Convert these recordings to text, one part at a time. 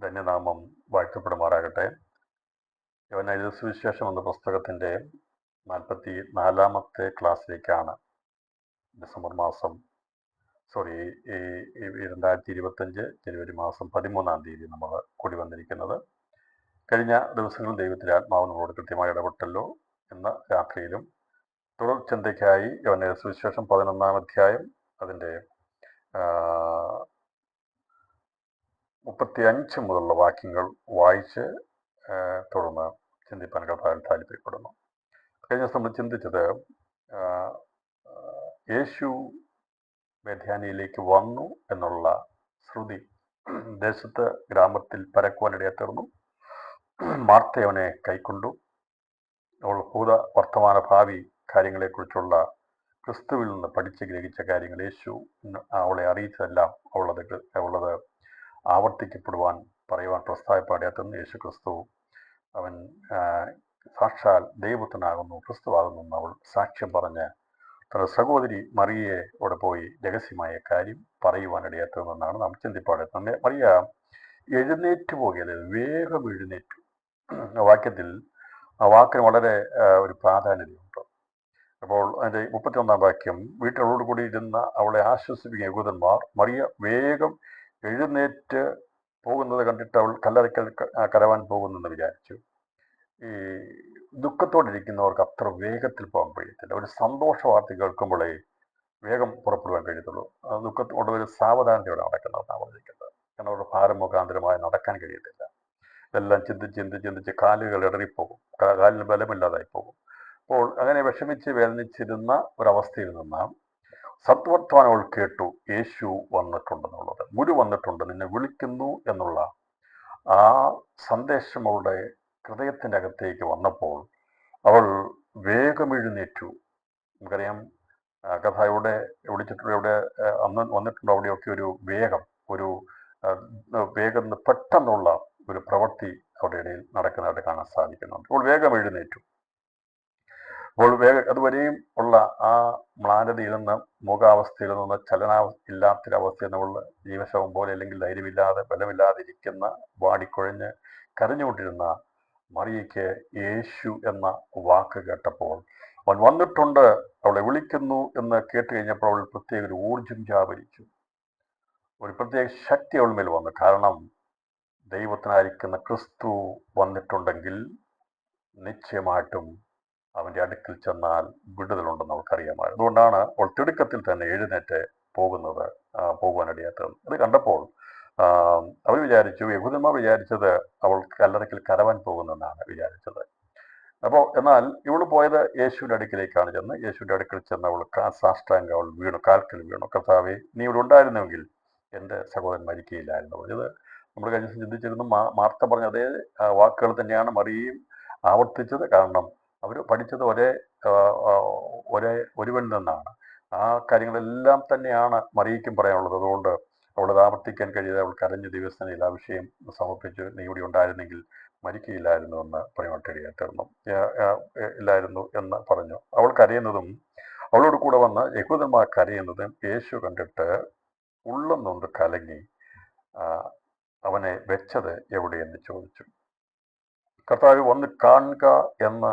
ധന്യനാമം വാഴ്ത്തപ്പെടുമാറാകട്ടെ. യോഹന്നാൻ സുവിശേഷം എന്ന പുസ്തകത്തിൻ്റെ 44-ാമത്തെ ക്ലാസ്സിലേക്കാണ് ഡിസംബർ മാസം ഈ 2025 ജനുവരി മാസം 13-ാം തീയതി നമ്മൾ കൂടി വന്നിരിക്കുന്നത്. കഴിഞ്ഞ ദിവസങ്ങളിൽ ദൈവത്തിൻ്റെ ആത്മാവ് നമ്മളോട് കൃത്യമായി ഇടപെട്ടല്ലോ എന്ന രാത്രിയിലും തുടർ ചിന്തയ്ക്കായി യോഹന്നാൻ സുവിശേഷം 11-ാം അധ്യായം അതിൻ്റെ 35 മുതലുള്ള വാക്യങ്ങൾ വായിച്ച് തുടർന്ന് ചിന്തിപ്പാൻ കർത്താവിൽ താല്പര്യപ്പെടുന്നു. കഴിഞ്ഞ ദിവസം നമ്മൾ ചിന്തിച്ചത് യേശു ബേഥാനിയയിലേക്ക് വന്നു എന്നുള്ള ശ്രുതി ദേശത്ത് ഗ്രാമത്തിൽ പരക്കുവാനിടയെ തീർന്നു. മാർത്ത അവനെ കൈക്കൊണ്ടു. അവൾ ഭൂത വർത്തമാന ഭാവി കാര്യങ്ങളെക്കുറിച്ചുള്ള ക്രിസ്തുവിൽ നിന്ന് പഠിച്ച് ഗ്രഹിച്ച കാര്യങ്ങൾ യേശു അവളെ അറിയിച്ചതെല്ലാം അവളത് ആവർത്തിക്കപ്പെടുവാൻ പറയുവാൻ പ്രസ്താവപ്പാടിയാത്തുന്ന യേശു ക്രിസ്തു അവൻ സാക്ഷാൽ ദൈവത്തിനാകുന്നു, ക്രിസ്തുവാകുന്നു അവൾ സാക്ഷ്യം പറഞ്ഞ് തന്റെ സഹോദരി മറിയയോടെ പോയി രഹസ്യമായ കാര്യം പറയുവാനിടയാത്തതെന്നാണ് നാം ചിന്തിപ്പാടുന്നത്. മറിയ എഴുന്നേറ്റ് പോകുകയല്ലേ, വേഗം എഴുന്നേറ്റു. വാക്യത്തിൽ ആ വാക്കിന് വളരെ ഒരു പ്രാധാന്യതയുണ്ട്. അപ്പോൾ അതിൻ്റെ 31-ാം വാക്യം, വീട്ടിലോട് കൂടി ഇരുന്ന അവളെ ആശ്വസിപ്പിക്കുന്ന യഹൂദന്മാർ മറിയ വേഗം എഴുന്നേറ്റ് പോകുന്നത് കണ്ടിട്ട് അവൾ കല്ലറയ്ക്കൽ കരവാൻ പോകുന്നെന്ന് വിചാരിച്ചു. ഈ ദുഃഖത്തോടിരിക്കുന്നവർക്ക് അത്ര വേഗത്തിൽ പോകാൻ കഴിയത്തില്ല. ഒരു സന്തോഷ വാർത്ത കേൾക്കുമ്പോഴേ വേഗം പുറപ്പെടുവാൻ കഴിയത്തുള്ളൂ. ദുഃഖത്തോടെ ഒരു സാവധാനതയോടെ നടക്കുന്നതാണ് പറഞ്ഞിരിക്കുന്നത്. കാരണം അവരുടെ ഭാരം മുഖാന്തരമായി നടക്കാൻ കഴിയത്തില്ല. ഇതെല്ലാം ചിന്തിച്ച് കാലുകൾ ഇടറിപ്പോകും, കാലിന് ബലമില്ലാതായി പോകും. അപ്പോൾ അങ്ങനെ വിഷമിച്ച് വേദനിച്ചിരുന്ന ഒരവസ്ഥയിൽ നിന്ന് സത്വർത്തമാനം അവൾ കേട്ടു, യേശു വന്നിട്ടുണ്ടെന്നുള്ളത്. ഗുരു വന്നിട്ടുണ്ട്, നിന്നെ വിളിക്കുന്നു എന്നുള്ള ആ സന്ദേശം അവളുടെ ഹൃദയത്തിൻ്റെ അകത്തേക്ക് വന്നപ്പോൾ അവൾ വേഗം എഴുന്നേറ്റു. നമുക്കറിയാം കഥ ഇവിടെ വിളിച്ചിട്ടുള്ള ഇവിടെ അന്ന് വന്നിട്ടുണ്ട്. അവിടെയൊക്കെ ഒരു വേഗം പെട്ടെന്നുള്ള ഒരു പ്രവൃത്തി അവിടെ ഇടയിൽ നടക്കുന്നതായിട്ട് കാണാൻ സാധിക്കുന്നുണ്ട്. അപ്പോൾ വേഗം എഴുന്നേറ്റു. അപ്പോൾ അതുവരെയും ഉള്ള ആ മ്ലാനതയിൽ നിന്ന്, മുഖാവസ്ഥയിൽ നിന്ന്, ഇല്ലാത്തൊരവസ്ഥയിൽ നിന്നുള്ള ജീവശവം പോലെ അല്ലെങ്കിൽ ധൈര്യമില്ലാതെ ബലമില്ലാതിരിക്കുന്ന വാടിക്കുഴഞ്ഞ് കരഞ്ഞുകൊണ്ടിരുന്ന മറിയയ്ക്ക് യേശു എന്ന വാക്ക് കേട്ടപ്പോൾ, അവൻ വന്നിട്ടുണ്ട്, അവളെ വിളിക്കുന്നു എന്ന് കേട്ട് കഴിഞ്ഞപ്പോൾ അവൾ പ്രത്യേക ഒരു ഊർജം വ്യാപരിച്ചു. ഒരു പ്രത്യേക ശക്തി അവൾ മേൽ വന്നു. കാരണം ദൈവത്തിനായിരിക്കുന്ന ക്രിസ്തു വന്നിട്ടുണ്ടെങ്കിൽ നിശ്ചയമായിട്ടും അവൻ്റെ അടുക്കൽ ചെന്നാൽ വിടുതലുണ്ടെന്ന് അവൾക്കറിയാമായിരുന്നു. അതുകൊണ്ടാണ് അവൾ തിടുക്കത്തിൽ തന്നെ എഴുന്നേറ്റ് പോകുവാനിടയാത്തത്. അത് കണ്ടപ്പോൾ അവർ വിചാരിച്ചു, യഹൂദന്മാർ വിചാരിച്ചത് അവൾ കല്ലറയ്ക്കൽ കരവാൻ പോകുന്നെന്നാണ് വിചാരിച്ചത്. അപ്പോൾ എന്നാൽ ഇവൾ പോയത് യേശുവിൻ്റെ അടുക്കിലേക്കാണ് ചെന്ന്. യേശുവിൻ്റെ അടുക്കൽ ചെന്ന് അവൾ സാഷ്ടാംഗം അവൾ വീണു, കാൽക്കൽ വീണു. കർത്താവേ, നീ ഇവിടെ ഉണ്ടായിരുന്നുവെങ്കിൽ എൻ്റെ സഹോദരൻ മരിക്കുകയില്ലായിരുന്നു പറഞ്ഞത്. നമ്മൾ കഴിഞ്ഞ ദിവസം ചിന്തിച്ചിരുന്നു. മാർത്ത പറഞ്ഞ അതേ വാക്കുകൾ തന്നെയാണ് മറിയയും ആവർത്തിച്ചത്. കാരണം അവർ പഠിച്ചത് ഒരുവൻ നിന്നാണ്. ആ കാര്യങ്ങളെല്ലാം തന്നെയാണ് മറിയയ്ക്കും പറയാനുള്ളത്. അതുകൊണ്ട് അവളത് ആവർത്തിക്കാൻ കഴിയാതെ അവൾ കരഞ്ഞു ദൈവസേനയിൽ ആ വിഷയം സമർപ്പിച്ചു. നീ ഇവിടെ ഉണ്ടായിരുന്നെങ്കിൽ മരിക്കുകയില്ലായിരുന്നു എന്ന് പറയുവാനിടയായിത്തീർന്നു ഇല്ലായിരുന്നു എന്ന് പറഞ്ഞു. അവൾ കരയുന്നതും അവളോട് കൂടെ വന്ന് യഹൂദന്മാർ കരയുന്നതും യേശു കണ്ടിട്ട് ഉള്ളം നൊന്ത് കലങ്ങി അവനെ വെച്ചത് എവിടെയെന്ന് ചോദിച്ചു. കർത്താവ് വന്ന് കാണുക എന്ന്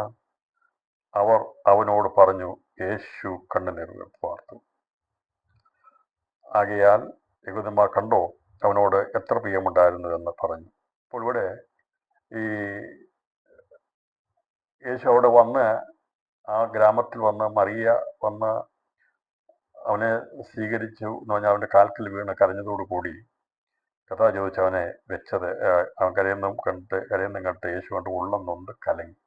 അവർ അവനോട് പറഞ്ഞു. യേശു കണ്ണുനീർ വാർത്തു. ആകയാൽ യഹൂദന്മാർ കണ്ടോ അവനോട് എത്ര പ്രിയമുണ്ടായിരുന്നു എന്ന് പറഞ്ഞു. അപ്പോൾ ഇവിടെ ഈ യേശു അവിടെ വന്ന് ആ ഗ്രാമത്തിൽ വന്ന് മറിയ വന്ന് അവനെ സ്വീകരിച്ചു എന്ന് പറഞ്ഞാൽ അവൻ്റെ കാൽക്കൽ വീണ് കരഞ്ഞതോടുകൂടി കഥ ചോദിച്ചവനെ വെച്ചത്. അവൻ കരയുന്നതും കണ്ടിട്ട് യേശു കണ്ട് ഉള്ളം നൊന്ത് കലങ്ങി.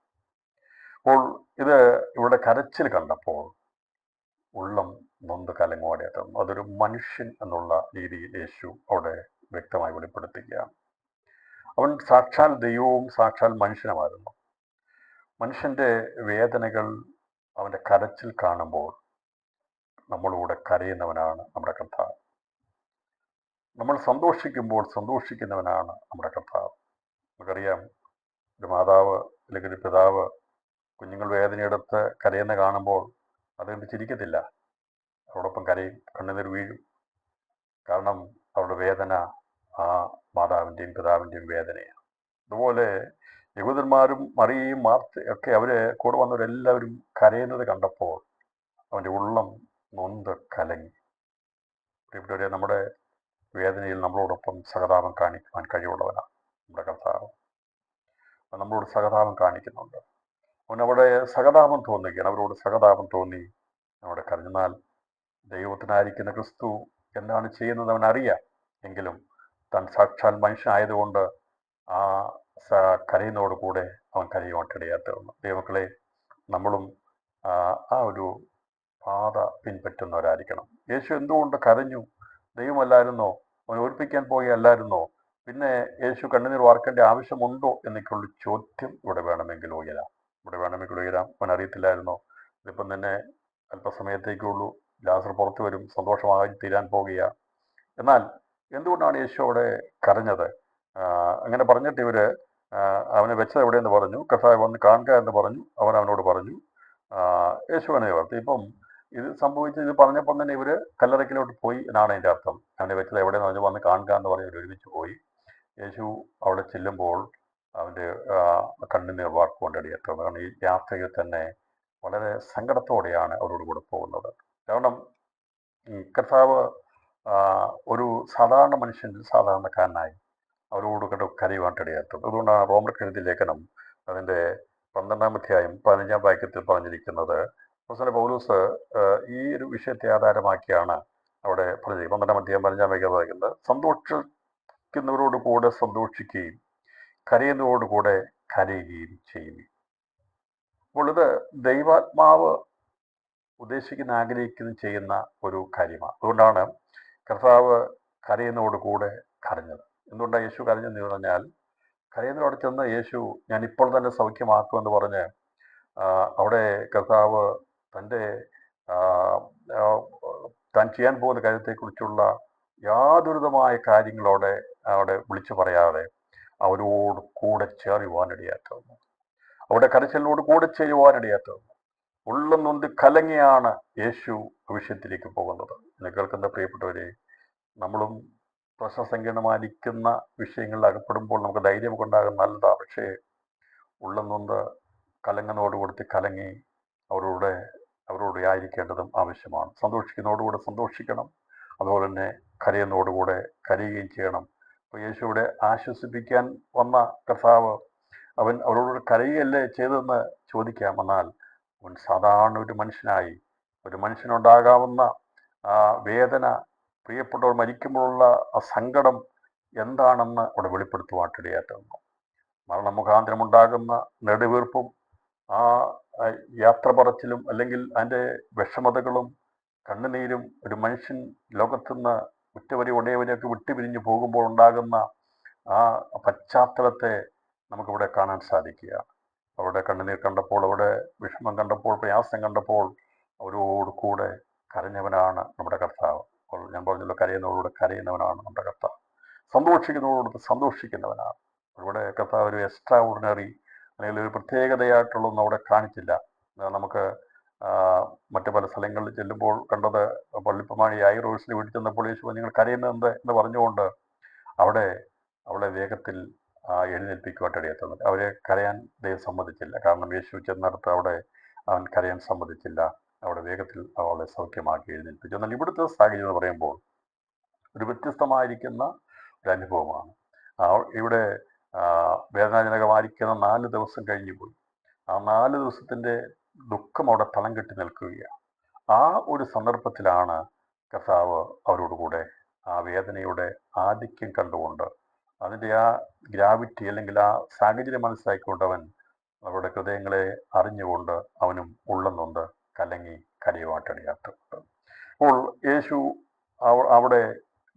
അപ്പോൾ ഇത് ഇവിടെ കരച്ചിൽ കണ്ടപ്പോൾ ഉള്ളം നൊന്ത് കലങ്ങോടെ എത്തുന്നു. അതൊരു മനുഷ്യൻ എന്നുള്ള രീതിയിൽ യേശു അവിടെ വ്യക്തമായി വെളിപ്പെടുത്തുകയാണ്. അവൻ സാക്ഷാൽ ദൈവവും സാക്ഷാൽ മനുഷ്യനുമായിരുന്നു. മനുഷ്യൻ്റെ വേദനകൾ, അവൻ്റെ കരച്ചിൽ കാണുമ്പോൾ നമ്മളൂടെ കരയുന്നവനാണ് നമ്മുടെ കർത്താവ്. നമ്മൾ സന്തോഷിക്കുമ്പോൾ സന്തോഷിക്കുന്നവനാണ് നമ്മുടെ കർത്താവ്. നമുക്കറിയാം, ഒരു മാതാവ് അല്ലെങ്കിൽ ഒരു പിതാവ് കുഞ്ഞുങ്ങൾ വേദനയെടുത്ത് കരയുന്ന കാണുമ്പോൾ അതുകൊണ്ട് ചിരിക്കത്തില്ല, അവരോടൊപ്പം കരയും, കണ്ണുനീർ വീഴും. കാരണം അവരുടെ വേദന ആ മാതാവിൻ്റെയും പിതാവിൻ്റെയും വേദനയാണ്. അതുപോലെ യഹൂദന്മാരും മറിയയും ഒക്കെ അവര് കൂടെ വന്നവരെല്ലാവരും കരയുന്നത് കണ്ടപ്പോൾ അവൻ്റെ ഉള്ളം നൊന്ത് കലങ്ങി. പ്രിയപ്പെട്ടവരെ, നമ്മുടെ വേദനയിൽ നമ്മളോടൊപ്പം സഹതാപം കാണിക്കുവാൻ കഴിവുള്ളവനാണ് നമ്മുടെ കർത്താവ്. നമ്മളോട് സഹതാപം കാണിക്കുന്നുണ്ട്. അവനവിടെ സഹതാപം തോന്നുകയാണ്. അവരോട് സഹതാപം തോന്നി അവിടെ കരഞ്ഞാൽ ദൈവത്തിനായിരിക്കുന്ന ക്രിസ്തു എന്താണ് ചെയ്യുന്നത് അവൻ അറിയാം. എങ്കിലും താൻ സാക്ഷാൽ മനുഷ്യനായതുകൊണ്ട് ആ കരയുന്നതോട് കൂടെ അവൻ കരയുവാനിടയായി തീർന്നു. ദൈവമക്കളെ, നമ്മളും ആ ഒരു പാത പിൻപറ്റുന്നവരായിരിക്കണം. യേശു എന്തുകൊണ്ട് കരഞ്ഞു? ദൈവമല്ലായിരുന്നോ? അവൻ ഓർപ്പിക്കാൻ പോവുകയല്ലായിരുന്നോ? പിന്നെ യേശു കണ്ണുനീർ വാർക്കേണ്ട ആവശ്യമുണ്ടോ എന്നൊക്കെയുള്ള ചോദ്യം ഇവിടെ വേണമെങ്കിൽ ഉയരാം. അവൻ അറിയത്തില്ലായിരുന്നോ ഇതിപ്പം തന്നെ അല്പസമയത്തേക്കുള്ളൂ, ലാസർ പുറത്തു വരും, സന്തോഷമായി തീരാൻ പോകുക. എന്നാൽ എന്തുകൊണ്ടാണ് യേശു അവിടെ കരഞ്ഞത്? അങ്ങനെ പറഞ്ഞിട്ട് ഇവര് അവനെ വെച്ചത് എവിടെയെന്ന് പറഞ്ഞു. കർത്താവ് വന്ന് കാണുക എന്ന് പറഞ്ഞു. അവൻ അവനോട് പറഞ്ഞു. യേശു അവനെ ഓർത്ത്. ഇപ്പം ഇത് സംഭവിച്ചത് ഇത് പറഞ്ഞപ്പോൾ തന്നെ ഇവര് കല്ലറയ്ക്കിലോട്ട് പോയി എന്നാണ് അതിൻ്റെ അർത്ഥം. അവനെ വെച്ചത് എവിടെയെന്ന് പറഞ്ഞു. വന്ന് കാണുക എന്ന് പറഞ്ഞ് ഒരുമിച്ച് പോയി. യേശു അവിടെ ചെല്ലുമ്പോൾ അവൻ്റെ കണ്ണുനീർ വാർക്കുകൊണ്ടിടയായി. കാരണം ഈ യാത്രയിൽ തന്നെ വളരെ സങ്കടത്തോടെയാണ് അവരോട് കൂടെ പോകുന്നത്. കാരണം കർത്താവ് ഒരു സാധാരണ മനുഷ്യൻ, സാധാരണക്കാരനായി അവരോട് കരയുവാനിടയായി. അതുകൊണ്ടാണ് റോമർക്കെഴുതിയ ലേഖനം അതിൻ്റെ 12-ാം അധ്യായം 15-ാം വാക്യത്തിൽ പറഞ്ഞിരിക്കുന്നത്. അപ്പോസ്തലൻ പൗലോസ് ഈ ഒരു വിഷയത്തെ ആധാരമാക്കിയാണ് അവിടെ പറഞ്ഞത്. 12-ാം അധ്യായം 15-ാം വാക്യം പറയുന്നത്, സന്തോഷിക്കുന്നവരോട് കൂടെ സന്തോഷിക്കുകയും കരയുന്നതോട് കൂടെ കരയുകയും ചെയ്യും. അപ്പോൾ ഇത് ദൈവാത്മാവ് ഉദ്ദേശിക്കുന്ന, ആഗ്രഹിക്കുന്ന, ചെയ്യുന്ന ഒരു കാര്യമാണ്. അതുകൊണ്ടാണ് കർത്താവ് കരയുന്നതോട് കൂടെ കരഞ്ഞത്. എന്തുകൊണ്ടാണ് യേശു കരഞ്ഞെന്ന് പറഞ്ഞാൽ, കരയുന്നതോടെ ചെന്ന് യേശു ഞാൻ ഇപ്പോൾ തന്നെ സൗഖ്യമാക്കുമെന്ന് പറഞ്ഞ് അവിടെ കർത്താവ് താൻ ചെയ്യാൻ പോകുന്ന കാര്യത്തെക്കുറിച്ചുള്ള യാതൊരുവിധമായ കാര്യങ്ങളോടെ അവിടെ വിളിച്ചു പറയാതെ അവരോട് കൂടെ ചേരുവാനിടയായി തീർന്നു. അവിടെ കരച്ചിലിനോട് കൂടെ ചേരുവാനിടയായി തീർന്നു. ഉള്ളം നൊന്ത് കലങ്ങിയാണ് യേശു വിഷയത്തിലേക്ക് പോകുന്നത്. എന്നെ കേൾക്കുന്ന പ്രിയപ്പെട്ടവരെ, നമ്മളും പ്രശ്നസങ്കീർണമായിരിക്കുന്ന വിഷയങ്ങളിൽ അകപ്പെടുമ്പോൾ നമുക്ക് ധൈര്യം കൊണ്ടാകും നല്ലതാണ്. പക്ഷേ ഉള്ളം നൊന്ത് കലങ്ങുന്നതോടുകൂടി കലങ്ങി അവരോട് ആയിരിക്കേണ്ടതും ആവശ്യമാണ്. സന്തോഷിക്കുന്നതോടുകൂടെ സന്തോഷിക്കണം. അതുപോലെ തന്നെ കരയുന്നതോടുകൂടെ കരയുകയും ചെയ്യണം. അപ്പോൾ യേശുവിടെ ആശ്വസിപ്പിക്കാൻ വന്ന കർത്താവ് അവൻ അവരോട് കരയുകയല്ലേ ചെയ്തതെന്ന് ചോദിക്കാം. എന്നാൽ അവൻ സാധാരണ ഒരു മനുഷ്യനായി, ഒരു മനുഷ്യനുണ്ടാകാവുന്ന ആ വേദന, പ്രിയപ്പെട്ടവർ മരിക്കുമ്പോഴുള്ള ആ സങ്കടം എന്താണെന്ന് അവിടെ വെളിപ്പെടുത്തുവാനിടയായി തീർന്നു. മരണമുഖാന്തരമുണ്ടാകുന്ന നെടുവീർപ്പും ആ യാത്ര പറച്ചിലും അല്ലെങ്കിൽ അതിൻ്റെ വിഷമതകളും കണ്ണുനീരും ഒരു മനുഷ്യൻ ലോകത്തുനിന്ന് ഉറ്റവരെ ഉടയവരെയൊക്കെ വിട്ടുപിരിഞ്ഞു പോകുമ്പോൾ ഉണ്ടാകുന്ന ആ പശ്ചാത്തലത്തെ നമുക്കിവിടെ കാണാൻ സാധിക്കുക. അവിടെ കണ്ണുനീർ കണ്ടപ്പോൾ, അവിടെ വിഷമം കണ്ടപ്പോൾ, പ്രയാസം കണ്ടപ്പോൾ അവരോട് കൂടെ കരഞ്ഞവനാണ് നമ്മുടെ കർത്താവ്. അപ്പോൾ ഞാൻ പറഞ്ഞല്ലോ, കരയുന്നവരോട് കരയുന്നവനാണ് നമ്മുടെ കർത്താവ്. സന്തോഷിക്കുന്നവരോട് സന്തോഷിക്കുന്നവനാണ്. ഇവിടെ കർത്താവ് ഒരു എക്സ്ട്രാ ഓർഡിനറി അല്ലെങ്കിൽ ഒരു പ്രത്യേകതയായിട്ടുള്ളതൊന്നും അവിടെ കാണിച്ചില്ല. നമുക്ക് മറ്റു പല സ്ഥലങ്ങളിൽ ചെല്ലുമ്പോൾ കണ്ടത്, പള്ളിപ്പമാണി യായിറോസിനെ വീട്ടിൽ ചെന്നപ്പോൾ യേശു നിങ്ങൾ കരയുന്നത് എന്ന് പറഞ്ഞുകൊണ്ട് അവളെ വേഗത്തിൽ എഴുന്നേൽപ്പിക്കുവാനിടയായി. അവരെ കരയാൻ ദൈവം സമ്മതിച്ചില്ല. കാരണം യേശു ചെന്നിടത്ത് അവിടെ അവൻ കരയാൻ സമ്മതിച്ചില്ല. അവിടെ വേഗത്തിൽ അവളെ സൗഖ്യമാക്കി എഴുന്നേൽപ്പിച്ചു. എന്നാൽ ഇവിടുത്തെ സാഹചര്യം എന്ന് പറയുമ്പോൾ ഒരു വ്യത്യസ്തമായിരിക്കുന്ന ഒരു അനുഭവമാണ്. ഇവിടെ വേദനാജനകമായിരിക്കുന്ന 4 ദിവസം കഴിഞ്ഞു പോയി. ആ 4 ദിവസത്തിൻ്റെ ദുഃഖം അവിടെ തളം കെട്ടി നിൽക്കുകയാണ്. ആ ഒരു സന്ദർഭത്തിലാണ് കർത്താവ് അവരോടുകൂടെ ആ വേദനയുടെ ആധിക്യം കണ്ടുകൊണ്ട്, അതിൻ്റെ ആ ഗ്രാവിറ്റി അല്ലെങ്കിൽ ആ സാഹചര്യം മനസ്സിലാക്കിക്കൊണ്ട് അവരുടെ ഹൃദയങ്ങളെ അറിഞ്ഞുകൊണ്ട് അവനും ഉള്ളം നൊന്ത് കലങ്ങി കരയുവാനിടയായിട്ടുണ്ട്. അപ്പോൾ യേശു അവിടെ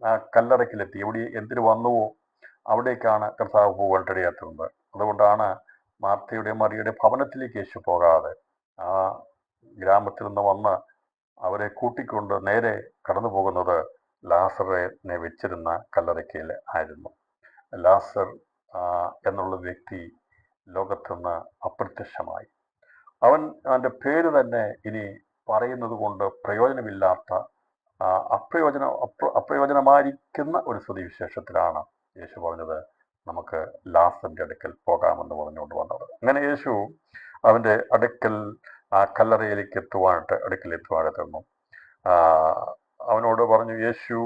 ആ കല്ലറയ്ക്കിലെത്തി. എന്തിനു വന്നുവോ അവിടേക്കാണ് കർത്താവ് പോകാനിടയായിട്ടുണ്ട്. അതുകൊണ്ടാണ് മാർത്തയുടെയും മറിയുടെ ഭവനത്തിലേക്ക് യേശു പോകാതെ ആ ഗ്രാമത്തിൽ നിന്ന് വന്ന് അവരെ കൂട്ടിക്കൊണ്ട് നേരെ കടന്നു പോകുന്നത് ലാസറിനെ വെച്ചിരുന്ന കല്ലറയ്ക്കൽ ആയിരുന്നു. ലാസർ എന്നുള്ള വ്യക്തി ലോകത്തുനിന്ന് അപ്രത്യക്ഷമായി. അവൻ്റെ പേര് തന്നെ ഇനി പറയുന്നത് കൊണ്ട് പ്രയോജനമില്ലാത്ത അപ്രയോജനമായിരിക്കുന്ന ഒരു സ്ഥിതിവിശേഷത്തിലാണ് യേശു പറഞ്ഞത് നമുക്ക് ലാസറിന്റെ അടുക്കൽ പോകാമെന്ന് പറഞ്ഞുകൊണ്ട് വന്നത്. അങ്ങനെ യേശു അവൻ്റെ അടുക്കൽ ആ കല്ലറയിലേക്ക് അടുക്കലെത്തുവാനായിട്ട് തന്നു. അവനോട് പറഞ്ഞു, യേശു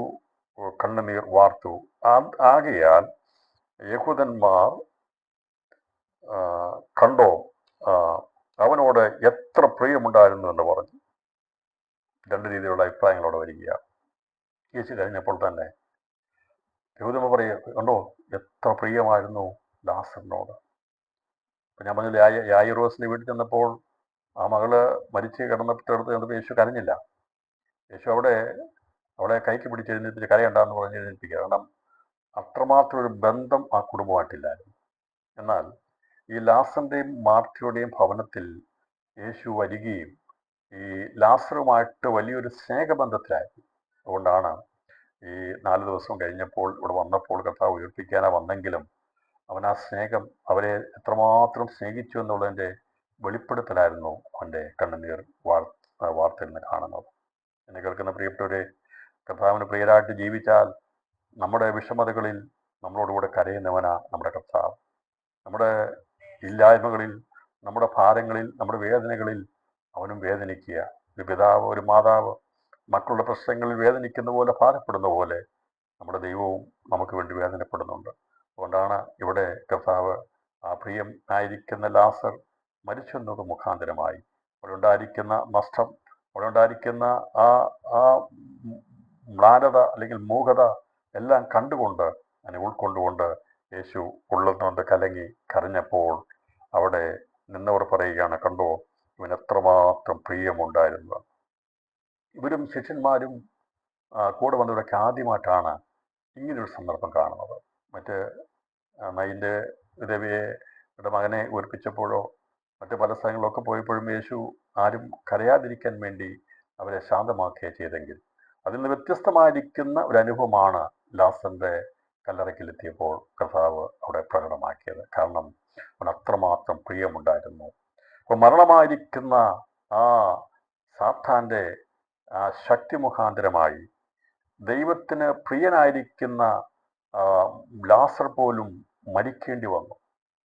കണ്ണുനീർ വാർത്തു. ആകയാൽ യഹൂദന്മാർ കണ്ടോ അവനോട് എത്ര പ്രിയമുണ്ടായിരുന്നു എന്ന് പറഞ്ഞു. രണ്ട് രീതിയിലുള്ള അഭിപ്രായങ്ങളോടെ വരികയാണ്. യേശു കഴിഞ്ഞപ്പോൾ തന്നെ യഹൂദന്മാർ പറയുക, കണ്ടോ എത്ര പ്രിയമായിരുന്നു ലാസറിനോട്. ഇപ്പം ഞാൻ പറഞ്ഞില്ല, യായിറോസിന്റെ വീട്ടിൽ ചെന്നപ്പോൾ ആ മകള് മരിച്ച് കിടന്നപ്പോൾ യേശു കരഞ്ഞില്ല. യേശു അവളെ കൈക്ക് പിടിച്ച് എഴുന്നേൽപ്പിച്ച് കരയണ്ടെന്ന് പറഞ്ഞ് എഴുന്നേൽപ്പിക്കുക. കാരണം അത്രമാത്രം ഒരു ബന്ധം ആ കുടുംബമായിട്ടില്ലായിരുന്നു. എന്നാൽ ഈ ലാസറിന്റെയും മാർത്തയുടെയും ഭവനത്തിൽ യേശു വരികയും ഈ ലാസറുമായിട്ട് വലിയൊരു സ്നേഹബന്ധത്തിലായിരുന്നു. അതുകൊണ്ടാണ് ഈ 4 ദിവസം കഴിഞ്ഞപ്പോൾ ഇവിടെ വന്നപ്പോൾ കർത്താവ് ഉയർപ്പിക്കാനാ വന്നെങ്കിലും അവൻ ആ സ്നേഹം അവരെ എത്രമാത്രം സ്നേഹിച്ചു എന്നുള്ളതിൻ്റെ വെളിപ്പെടുത്തലായിരുന്നു അവൻ്റെ കണ്ണുനീർ വാർത്തയിൽ നിന്ന് കാണുന്നത്. എന്നെ കേൾക്കുന്ന പ്രിയപ്പെട്ടവരെ, കർത്താവിന് പ്രിയരായിട്ട് ജീവിച്ചാൽ നമ്മുടെ വിഷമതകളിൽ നമ്മളോടുകൂടെ കരയുന്നവനാ നമ്മുടെ കർത്താവ്. നമ്മുടെ ഇല്ലായ്മകളിൽ, നമ്മുടെ ഭാരങ്ങളിൽ, നമ്മുടെ വേദനകളിൽ അവനും വേദനിക്കുക. ഒരു പിതാവ്, ഒരു മാതാവ് മക്കളുടെ പ്രശ്നങ്ങളിൽ വേദനിക്കുന്ന പോലെ, ഭാരപ്പെടുന്ന പോലെ നമ്മുടെ ദൈവവും നമുക്ക് വേണ്ടി വേദനപ്പെടുന്നുണ്ട്. അതുകൊണ്ടാണ് ഇവിടെ കർത്താവ് ആ പ്രിയം ആയിരിക്കുന്ന ലാസർ മരിച്ചെന്നത് മുഖാന്തരമായി അവിടെ ഉണ്ടായിരിക്കുന്ന നഷ്ടം, അവിടെ ഉണ്ടായിരിക്കുന്ന ആ ആ മ്ലാനത അല്ലെങ്കിൽ മൂകത എല്ലാം കണ്ടുകൊണ്ട് അതിനെ ഉൾക്കൊണ്ടുകൊണ്ട് യേശു ഉള്ളുകൊണ്ട് കലങ്ങി കരഞ്ഞപ്പോൾ അവിടെ നിന്നവർ പറയുകയാണ്, കണ്ടോ ഇവൻ എത്രമാത്രം പ്രിയമുണ്ടായിരുന്നു. ഇവരും ശിഷ്യന്മാരും കൂടെ വന്നവരൊക്കെ ആദ്യമായിട്ടാണ് ഇങ്ങനൊരു സന്ദർഭം കാണുന്നത്. മറ്റ് നയിൻ്റെ രവിയുടെ മകനെ ഉയർപ്പിച്ചപ്പോഴോ മറ്റ് പല സ്ഥലങ്ങളിലൊക്കെ പോയപ്പോഴും യേശു ആരും കരയാതിരിക്കാൻ വേണ്ടി അവരെ ശാന്തമാക്കുകയാണ് ചെയ്തെങ്കിൽ അതിൽ നിന്ന് വ്യത്യസ്തമായിരിക്കുന്ന ഒരു അനുഭവമാണ് ലാസറിന്റെ കല്ലറയ്ക്കിലെത്തിയപ്പോൾ കർത്താവ് അവിടെ പ്രകടമാക്കിയത്. കാരണം അവൻ അത്രമാത്രം പ്രിയമുണ്ടായിരുന്നു. അപ്പോൾ മരണമായിരിക്കുന്ന ആ സാത്താൻ്റെ ആ ശക്തി മുഖാന്തരമായി ദൈവത്തിന് പ്രിയനായിരിക്കുന്ന ലാസർ പോലും മരിക്കേണ്ടി വന്നു.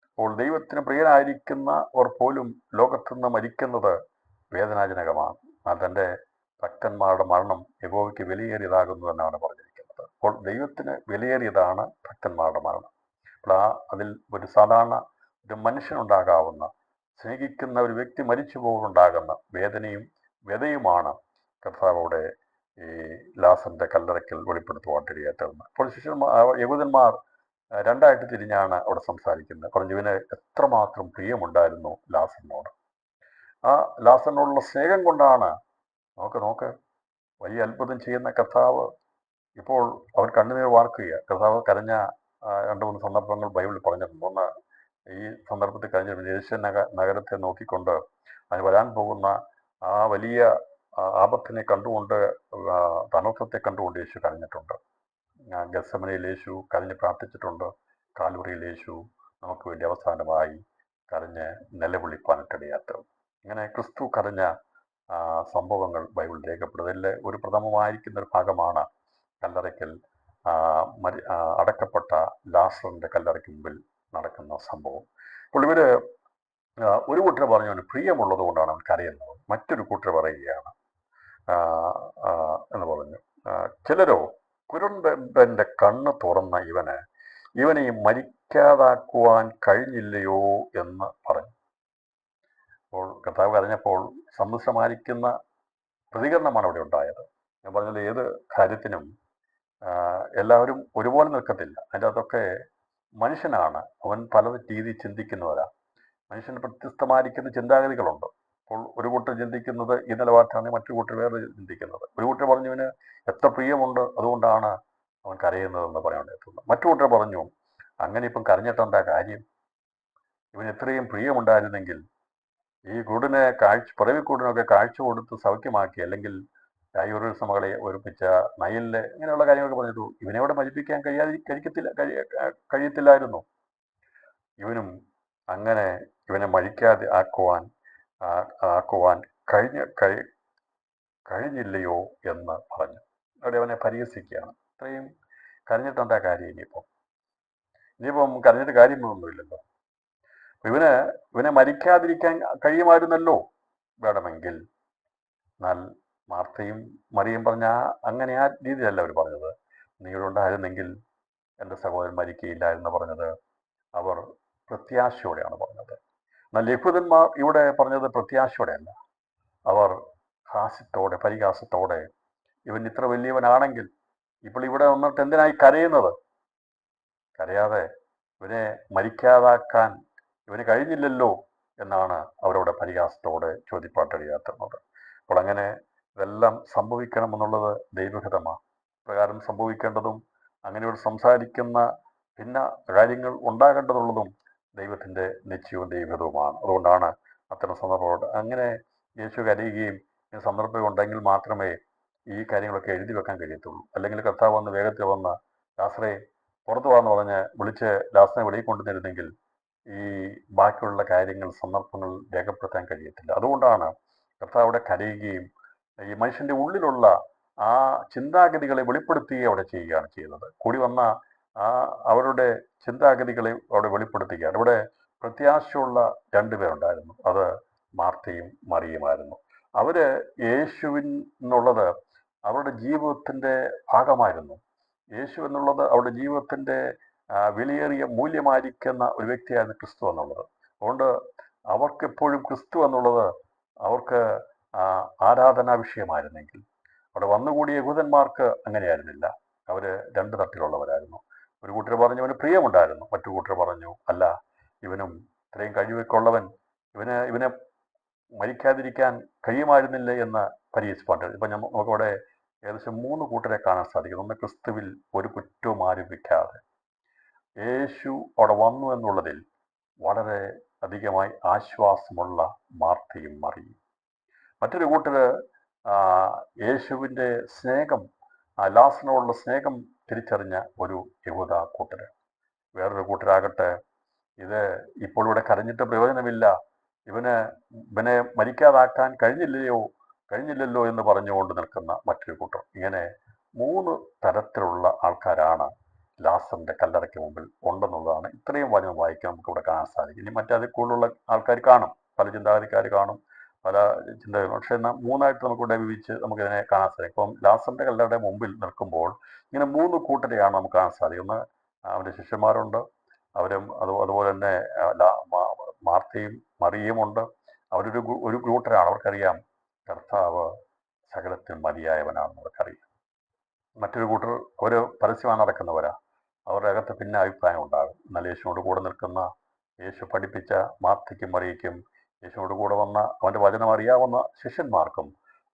അപ്പോൾ ദൈവത്തിന് പ്രിയനായിരിക്കുന്നവർ പോലും ലോകത്തുനിന്ന് മരിക്കുന്നത് വേദനാജനകമാണ്. തൻ്റെ ഭക്തന്മാരുടെ മരണം യഹോവയ്ക്ക് വിലയേറിയതാകുന്നു എന്നാണ് പറഞ്ഞിരിക്കുന്നത്. അപ്പോൾ ദൈവത്തിന് വിലയേറിയതാണ് ഭക്തന്മാരുടെ മരണം. അപ്പോൾ അതിൽ ഒരു സാധാരണ ഒരു മനുഷ്യനുണ്ടാകാവുന്ന, സ്നേഹിക്കുന്ന ഒരു വ്യക്തി മരിച്ചു പോകുന്നുണ്ടാകുന്ന വേദനയും വ്യതയുമാണ് കർത്താവോടെ ഈ ലാസറിന്റെ കല്ലറയ്ക്കൽ വെളിപ്പെടുത്തുവാനിടയായിത്തീർന്നത്. അപ്പോൾ യഹൂദന്മാർ രണ്ടായിട്ട് തിരിഞ്ഞാണ് അവിടെ സംസാരിക്കുന്നത്. പറഞ്ഞു, ഇവന് എത്രമാത്രം പ്രിയമുണ്ടായിരുന്നു ലാസറിനോട്. ആ ലാസറിനോടുള്ള സ്നേഹം കൊണ്ടാണ് നോക്ക് വലിയ അത്ഭുതം ചെയ്യുന്ന കർത്താവ് ഇപ്പോൾ അവർ കണ്ണുനീർ വാർക്കുക. കർത്താവ് കരഞ്ഞ 2-3 സന്ദർഭങ്ങൾ ബൈബിളിൽ പറഞ്ഞിട്ടുണ്ട്. ഒന്ന്, ഈ സന്ദർഭത്തിൽ കഴിഞ്ഞ യേശു നഗരത്തെ നോക്കിക്കൊണ്ട് അതിന് വരാൻ പോകുന്ന ആ വലിയ ആപത്തിനെ കണ്ടുകൊണ്ട്, അനർത്ഥത്തെ കണ്ടുകൊണ്ട് യേശു കരഞ്ഞിട്ടുണ്ട്. ഗത്സമനയിൽ യേശു കരഞ്ഞ് പ്രാർത്ഥിച്ചിട്ടുണ്ട്. കാൽവറിയിൽ യേശു നമുക്ക് വേണ്ടി അവസാനമായി കരഞ്ഞ് നിലവിളിപ്പാനിട്ടിടയാത്തത്. ഇങ്ങനെ ക്രിസ്തു കരഞ്ഞ സംഭവങ്ങൾ ബൈബിൾ രേഖപ്പെടുന്നതിൽ ഒരു പ്രഥമമായിരിക്കുന്ന ഒരു ഭാഗമാണ് കല്ലറയ്ക്കൽ അടക്കപ്പെട്ട ലാസറിന്റെ കല്ലറയ്ക്ക് മുമ്പിൽ നടക്കുന്ന സംഭവം. അപ്പോൾ ഇവര് ഒരു കൂട്ടർ പറഞ്ഞു അവന് പ്രിയമുള്ളത് കൊണ്ടാണ് അവൻ കരയുന്നത്. മറ്റൊരു കൂട്ടർ പറയുകയാണ് എന്ന് പറഞ്ഞു. ചിലരോ കുരുടന്റെ കണ്ണ് തുറന്ന ഇവനെ മരിക്കാതാക്കുവാൻ കഴിഞ്ഞില്ലയോ എന്ന് പറഞ്ഞു. അപ്പോൾ കർത്താവ് കരഞ്ഞപ്പോൾ സമ്മിശ്രമായിരിക്കുന്ന പ്രതികരണമാണ് അവിടെ ഉണ്ടായത്. ഞാൻ പറഞ്ഞത് ഏത് കാര്യത്തിനും എല്ലാവരും ഒരുപോലെ നിൽക്കത്തില്ല. അതിൻ്റെ അകത്തൊക്കെ മനുഷ്യനാണ്, അവൻ പല രീതി ചിന്തിക്കുന്നവരാ. മനുഷ്യന് വ്യത്യസ്തമായിരിക്കുന്ന ചിന്താഗതികളുണ്ട്. അപ്പോൾ ഒരു കൂട്ടർ ചിന്തിക്കുന്നത് ഈ നിലപാടാണ്, മറ്റൊരു കൂട്ടർ വേറെ ചിന്തിക്കുന്നത്. ഒരു കൂട്ടർ പറഞ്ഞു ഇവന് എത്ര പ്രിയമുണ്ട് അതുകൊണ്ടാണ് അവൻ കരയുന്നതെന്ന് പറയാൻ എത്തുന്നത്. മറ്റു കൂട്ടർ പറഞ്ഞു അങ്ങനെ ഇപ്പം കരഞ്ഞിട്ടെന്താ കാര്യം, ഇവന് എത്രയും പ്രിയമുണ്ടായിരുന്നെങ്കിൽ ഈ കൂടിനെ പിറവിക്കൂടിനൊക്കെ കാഴ്ച കൊടുത്ത് സൗഖ്യമാക്കി, അല്ലെങ്കിൽ യായൂറസ് മകളെ ഒരുമിച്ച നയിലിലെ ഇങ്ങനെയുള്ള കാര്യങ്ങളൊക്കെ പറഞ്ഞിട്ടു ഇവനെവിടെ മരിപ്പിക്കാൻ കഴിയത്തില്ലായിരുന്നു. ഇവനും അങ്ങനെ ഇവനെ മരിക്കാതെ ആക്കുവാൻ കഴിഞ്ഞില്ലയോ എന്ന് പറഞ്ഞു. അവിടെ അവനെ പരിഹസിക്കുകയാണ്. ഇത്രയും കരഞ്ഞിട്ടെന്താ കാര്യം? ഇനിയിപ്പം കരഞ്ഞിട്ട് കാര്യമൊന്നുമില്ലല്ലോ. ഇവനെ മരിക്കാതിരിക്കാൻ കഴിയുമായിരുന്നല്ലോ വേണമെങ്കിൽ. എന്നാൽ മാർത്തയും മറിയും പറഞ്ഞ അങ്ങനെ ആ രീതിയിലല്ല അവർ പറഞ്ഞത്. നീ ഇവിടെ ഉണ്ടായിരുന്നെങ്കിൽ എൻ്റെ സഹോദരൻ മരിക്കുകയില്ലായിരുന്നു പറഞ്ഞത്. അവർ പ്രത്യാശയോടെയാണ് പറഞ്ഞത്. എന്നാൽ യഹൂദന്മാർ ഇവിടെ പറഞ്ഞത് പ്രത്യാശയോടെയല്ല. അവർ ഹാസ്യത്തോടെ, പരിഹാസത്തോടെ, ഇവൻ ഇത്ര വലിയവനാണെങ്കിൽ ഇപ്പോൾ ഇവിടെ വന്നിട്ട് എന്തിനായി കരയുന്നത്? കരയാതെ ഇവനെ മരിക്കാതാക്കാൻ ഇവന് കഴിഞ്ഞില്ലല്ലോ എന്നാണ് അവരോട് പരിഹാസത്തോടെ ചോദ്യപ്പാട്ടടിയാത്തുന്നത്. അപ്പോൾ അങ്ങനെ ഇതെല്ലാം സംഭവിക്കണമെന്നുള്ളത് ദൈവഹിതമാണ്. പ്രകാരം സംഭവിക്കേണ്ടതും അങ്ങനെയോട് സംസാരിക്കുന്ന ഭിന്ന കാര്യങ്ങൾ ഉണ്ടാകേണ്ടതുള്ളതും ദൈവത്തിൻ്റെ നിശ്ചയവും ദൈവഹിതവുമാണ്. അതുകൊണ്ടാണ് അത്തരം സന്ദർഭമുണ്ട്. അങ്ങനെ യേശു കരയുകയും ഈ സന്ദർഭം ഉണ്ടെങ്കിൽ മാത്രമേ ഈ കാര്യങ്ങളൊക്കെ എഴുതി വെക്കാൻ കഴിയത്തുള്ളൂ. അല്ലെങ്കിൽ കർത്താവ് വന്ന് വേഗത്തിൽ വന്ന് ലാസറേ പുറത്തു പോകാന്ന് പറഞ്ഞ് വിളിച്ച് ലാസറിനെ വെളിയിൽ കൊണ്ടുവന്നിരുന്നെങ്കിൽ ഈ ബാക്കിയുള്ള കാര്യങ്ങൾ, സന്ദർഭങ്ങൾ രേഖപ്പെടുത്താൻ കഴിയത്തില്ല. അതുകൊണ്ടാണ് കർത്താവ് അവിടെ കരയുകയും ഈ മനുഷ്യന്റെ ഉള്ളിലുള്ള ആ ചിന്താഗതികളെ വെളിപ്പെടുത്തുകയും അവിടെ ചെയ്യുകയാണ് ചെയ്യുന്നത്. കൂടി വന്ന ആ അവരുടെ ചിന്താഗതികളെ അവിടെ വെളിപ്പെടുത്തുകയാണ്. ഇവിടെ പ്രത്യാശയുള്ള രണ്ടുപേരുണ്ടായിരുന്നു. അത് മാർത്തയും മറിയുമായിരുന്നു. അവര് യേശുവിനുള്ളത് അവരുടെ ജീവിതത്തിന്റെ ഭാഗമായിരുന്നു. യേശു എന്നുള്ളത് അവരുടെ ജീവിതത്തിന്റെ വിലയേറിയ മൂല്യമായിരിക്കുന്ന ഒരു വ്യക്തിയായിരുന്നു ക്രിസ്തു എന്നുള്ളത്. അതുകൊണ്ട് അവർക്കെപ്പോഴും ക്രിസ്തു എന്നുള്ളത് അവർക്ക് ആരാധനാ വിഷയമായിരുന്നെങ്കിൽ, അവിടെ വന്നുകൂടിയ യഹൂദന്മാർക്ക് അങ്ങനെയായിരുന്നില്ല. അവർ രണ്ട് തട്ടിലുള്ളവരായിരുന്നു. ഒരു കൂട്ടർ പറഞ്ഞു ഇവന് പ്രിയമുണ്ടായിരുന്നു, മറ്റു കൂട്ടർ പറഞ്ഞു അല്ല, ഇവനും ഇത്രയും കഴിവൊക്കെ ഉള്ളവൻ, ഇവനെ മരിക്കാതിരിക്കാൻ കഴിയുമായിരുന്നില്ല എന്ന് പരിഹസിപ്പാട്ട്. ഇപ്പം നമുക്കവിടെ ഏകദേശം 3 കൂട്ടരെ കാണാൻ സാധിക്കും. ഒന്ന്, ക്രിസ്തുവിൽ ഒരു കുറ്റവും ആരോപിക്കാതെ യേശു അവിടെ വന്നു എന്നുള്ളതിൽ വളരെ അധികമായി ആശ്വാസമുള്ള മാർത്തയും മറിയും. മറ്റൊരു കൂട്ടര് യേശുവിൻ്റെ സ്നേഹം, ലാസറിനോടുള്ള സ്നേഹം തിരിച്ചറിഞ്ഞ ഒരു യഹൂദ കൂട്ടര്. വേറൊരു കൂട്ടരാകട്ടെ ഇത് ഇപ്പോൾ ഇവിടെ കരഞ്ഞിട്ട് പ്രയോജനമില്ല, ഇവനെ മരിക്കാതാക്കാൻ കഴിഞ്ഞില്ലല്ലോ എന്ന് പറഞ്ഞുകൊണ്ട് നിൽക്കുന്ന മറ്റൊരു കൂട്ടർ. ഇങ്ങനെ 3 തരത്തിലുള്ള ആൾക്കാരാണ് ലാസറിന്റെ കല്ലറയ്ക്ക് മുമ്പിൽ ഉണ്ടെന്നുള്ളതാണ് ഇത്രയും വചനം വായിക്കാൻ നമുക്ക് ഇവിടെ കാണാൻ സാധിക്കും. ഇനി മറ്റതിൽ കൂടുതലുള്ള ആൾക്കാർ കാണും, പല ചിന്താഗതിക്കാർ കാണും, പല ചിന്തകളും. പക്ഷെ എന്നാൽ 3ആയിട്ട് നമുക്കിവിടെ വിഭജിച്ച് നമുക്കിതിനെ കാണാൻ സാധിക്കും. ഇപ്പം ലാസറിന്റെ കല്ലറയുടെ മുമ്പിൽ നിൽക്കുമ്പോൾ ഇങ്ങനെ 3 കൂട്ടരെയാണ് നമുക്ക് കാണാൻ സാധിക്കുന്നത്. അവൻ്റെ ശിഷ്യന്മാരുണ്ട്, അവരും അതുപോലെ തന്നെ മാർത്തയും മറിയുമുണ്ട്. ഒരു കൂട്ടരാണ്. അവർക്കറിയാം കർത്താവ് സകലത്തിൽ മതിയായവനാണെന്ന് അവർക്കറിയാം. മറ്റൊരു കൂട്ടർ ഒരു പരസ്യമായി നടക്കുന്നവരാ. അവരുടെ അകത്ത് പിന്നെ അഭിപ്രായം ഉണ്ടാകും. എന്നാൽ യേശുവിനോട് കൂടെ നിൽക്കുന്ന, യേശു പഠിപ്പിച്ച മാർത്തയ്ക്കും മറിയയ്ക്കും, യേശുവിനോട് കൂടെ വന്ന അവൻ്റെ വചനം അറിയാവുന്ന ശിഷ്യന്മാർക്കും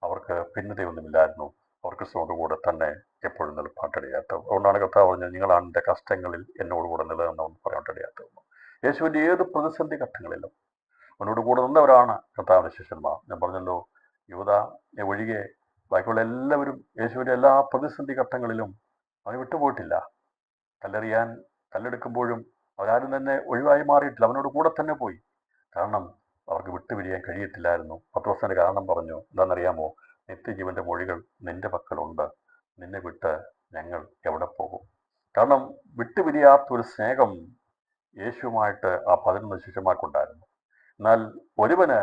അവർക്ക് ഭിന്നതയൊന്നുമില്ലായിരുന്നു. അവർ ക്രിസ്തുവിനോട് കൂടെ തന്നെ എപ്പോഴും നിൽപ്പാട്ടിടയാത്തത്. അതുകൊണ്ടാണ് കർത്താവ് പറഞ്ഞത് നിങ്ങളാണ് എൻ്റെ കഷ്ടങ്ങളിൽ എന്നോടുകൂടെ നിലനിന്നെന്ന് പറയാനിടയാത്തത്. യേശുവിൻ്റെ ഏത് പ്രതിസന്ധി ഘട്ടങ്ങളിലും അവനോട് കൂടെ നിന്നവരാണ് കർത്താവിൻ്റെ ശിഷ്യന്മാർ. ഞാൻ പറഞ്ഞല്ലോ, യൂദ ഒഴികെ ബാക്കിയുള്ള എല്ലാവരും യേശുവിൻ്റെ എല്ലാ പ്രതിസന്ധി ഘട്ടങ്ങളിലും അവനെ വിട്ടുപോയിട്ടില്ല. കല്ലെടുക്കുമ്പോഴും അവരാരും തന്നെ ഒഴിവായി മാറിയിട്ടില്ല, അവനോട് കൂടെ തന്നെ പോയി. കാരണം അവർക്ക് വിട്ടുപിരിയാൻ കഴിയത്തില്ലായിരുന്നു. പത്രോസിന്റെ കാരണം പറഞ്ഞു, എന്താണെന്നറിയാമോ? നിത്യജീവന്റെ മൊഴികൾ നിന്റെ പക്കലുണ്ട്, നിന്നെ വിട്ട് ഞങ്ങൾ എവിടെ പോകും? കാരണം വിട്ടുപിരിയാത്തൊരു സ്നേഹം യേശുവുമായിട്ട് ആ 11 ശിഷ്യന്മാർക്കുണ്ടായിരുന്നു. എന്നാൽ ഒരുവന്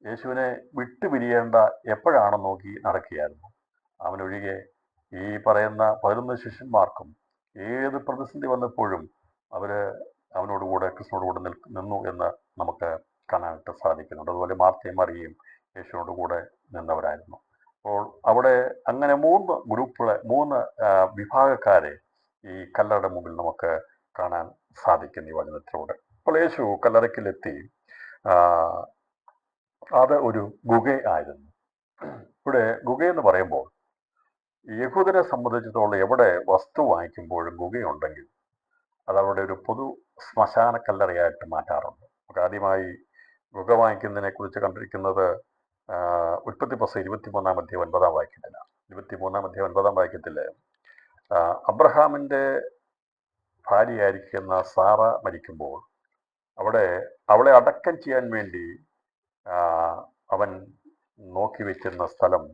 യേശുവിനെ വിട്ടുപിരിയേണ്ട എപ്പോഴാണെന്ന് നോക്കി നടക്കുകയായിരുന്നു. അവനൊഴികെ ഈ പറയുന്ന 11 ശിഷ്യന്മാർക്കും ഏത് പ്രതിസന്ധി വന്നപ്പോഴും അവനോടുകൂടെ ക്രിസ്തുവിനോടുകൂടെ നിന്നു എന്ന് നമുക്ക് കാണാനായിട്ട് സാധിക്കുന്നുണ്ട്. അതുപോലെ മാർത്തയും മറിയയും യേശുവിനോട് കൂടെ നിന്നവരായിരുന്നു. അപ്പോൾ അവിടെ അങ്ങനെ 3 ഗ്രൂപ്പുകളെ, 3 വിഭാഗക്കാരെ ഈ കല്ലറയുടെ മുമ്പിൽ നമുക്ക് കാണാൻ സാധിക്കുന്നു ഈ വചനത്തിലൂടെ. അപ്പോൾ യേശു കല്ലറയ്ക്കിലെത്തി. അത് ഒരു ഗുഹ ആയിരുന്നു. ഇവിടെ ഗുഹയെന്ന് പറയുമ്പോൾ യഹൂദനെ സംബന്ധിച്ചിടത്തോളം എവിടെ വസ്തു വാങ്ങിക്കുമ്പോഴും ഗുഹയുണ്ടെങ്കിൽ അത് അവിടെ ഒരു പൊതു ശ്മശാന കല്ലറയായിട്ട് മാറ്റാറുണ്ട്. നമുക്ക് ആദ്യമായി ഗുഹ വാങ്ങിക്കുന്നതിനെ കുറിച്ച് കണ്ടിരിക്കുന്നത് ഉൽപ്പത്തി പുസ്തകം 23-ാം അധ്യായം 9-ാം വാക്യത്തിലാണ്. 23-ാം അധ്യായം 9-ാം വാക്യത്തിൽ അബ്രഹാമിൻ്റെ ഭാര്യയായിരിക്കുന്ന സാറ മരിക്കുമ്പോൾ അവളെ അടക്കം ചെയ്യാൻ വേണ്ടി അവൻ നോക്കി വെച്ചിരുന്ന സ്ഥലം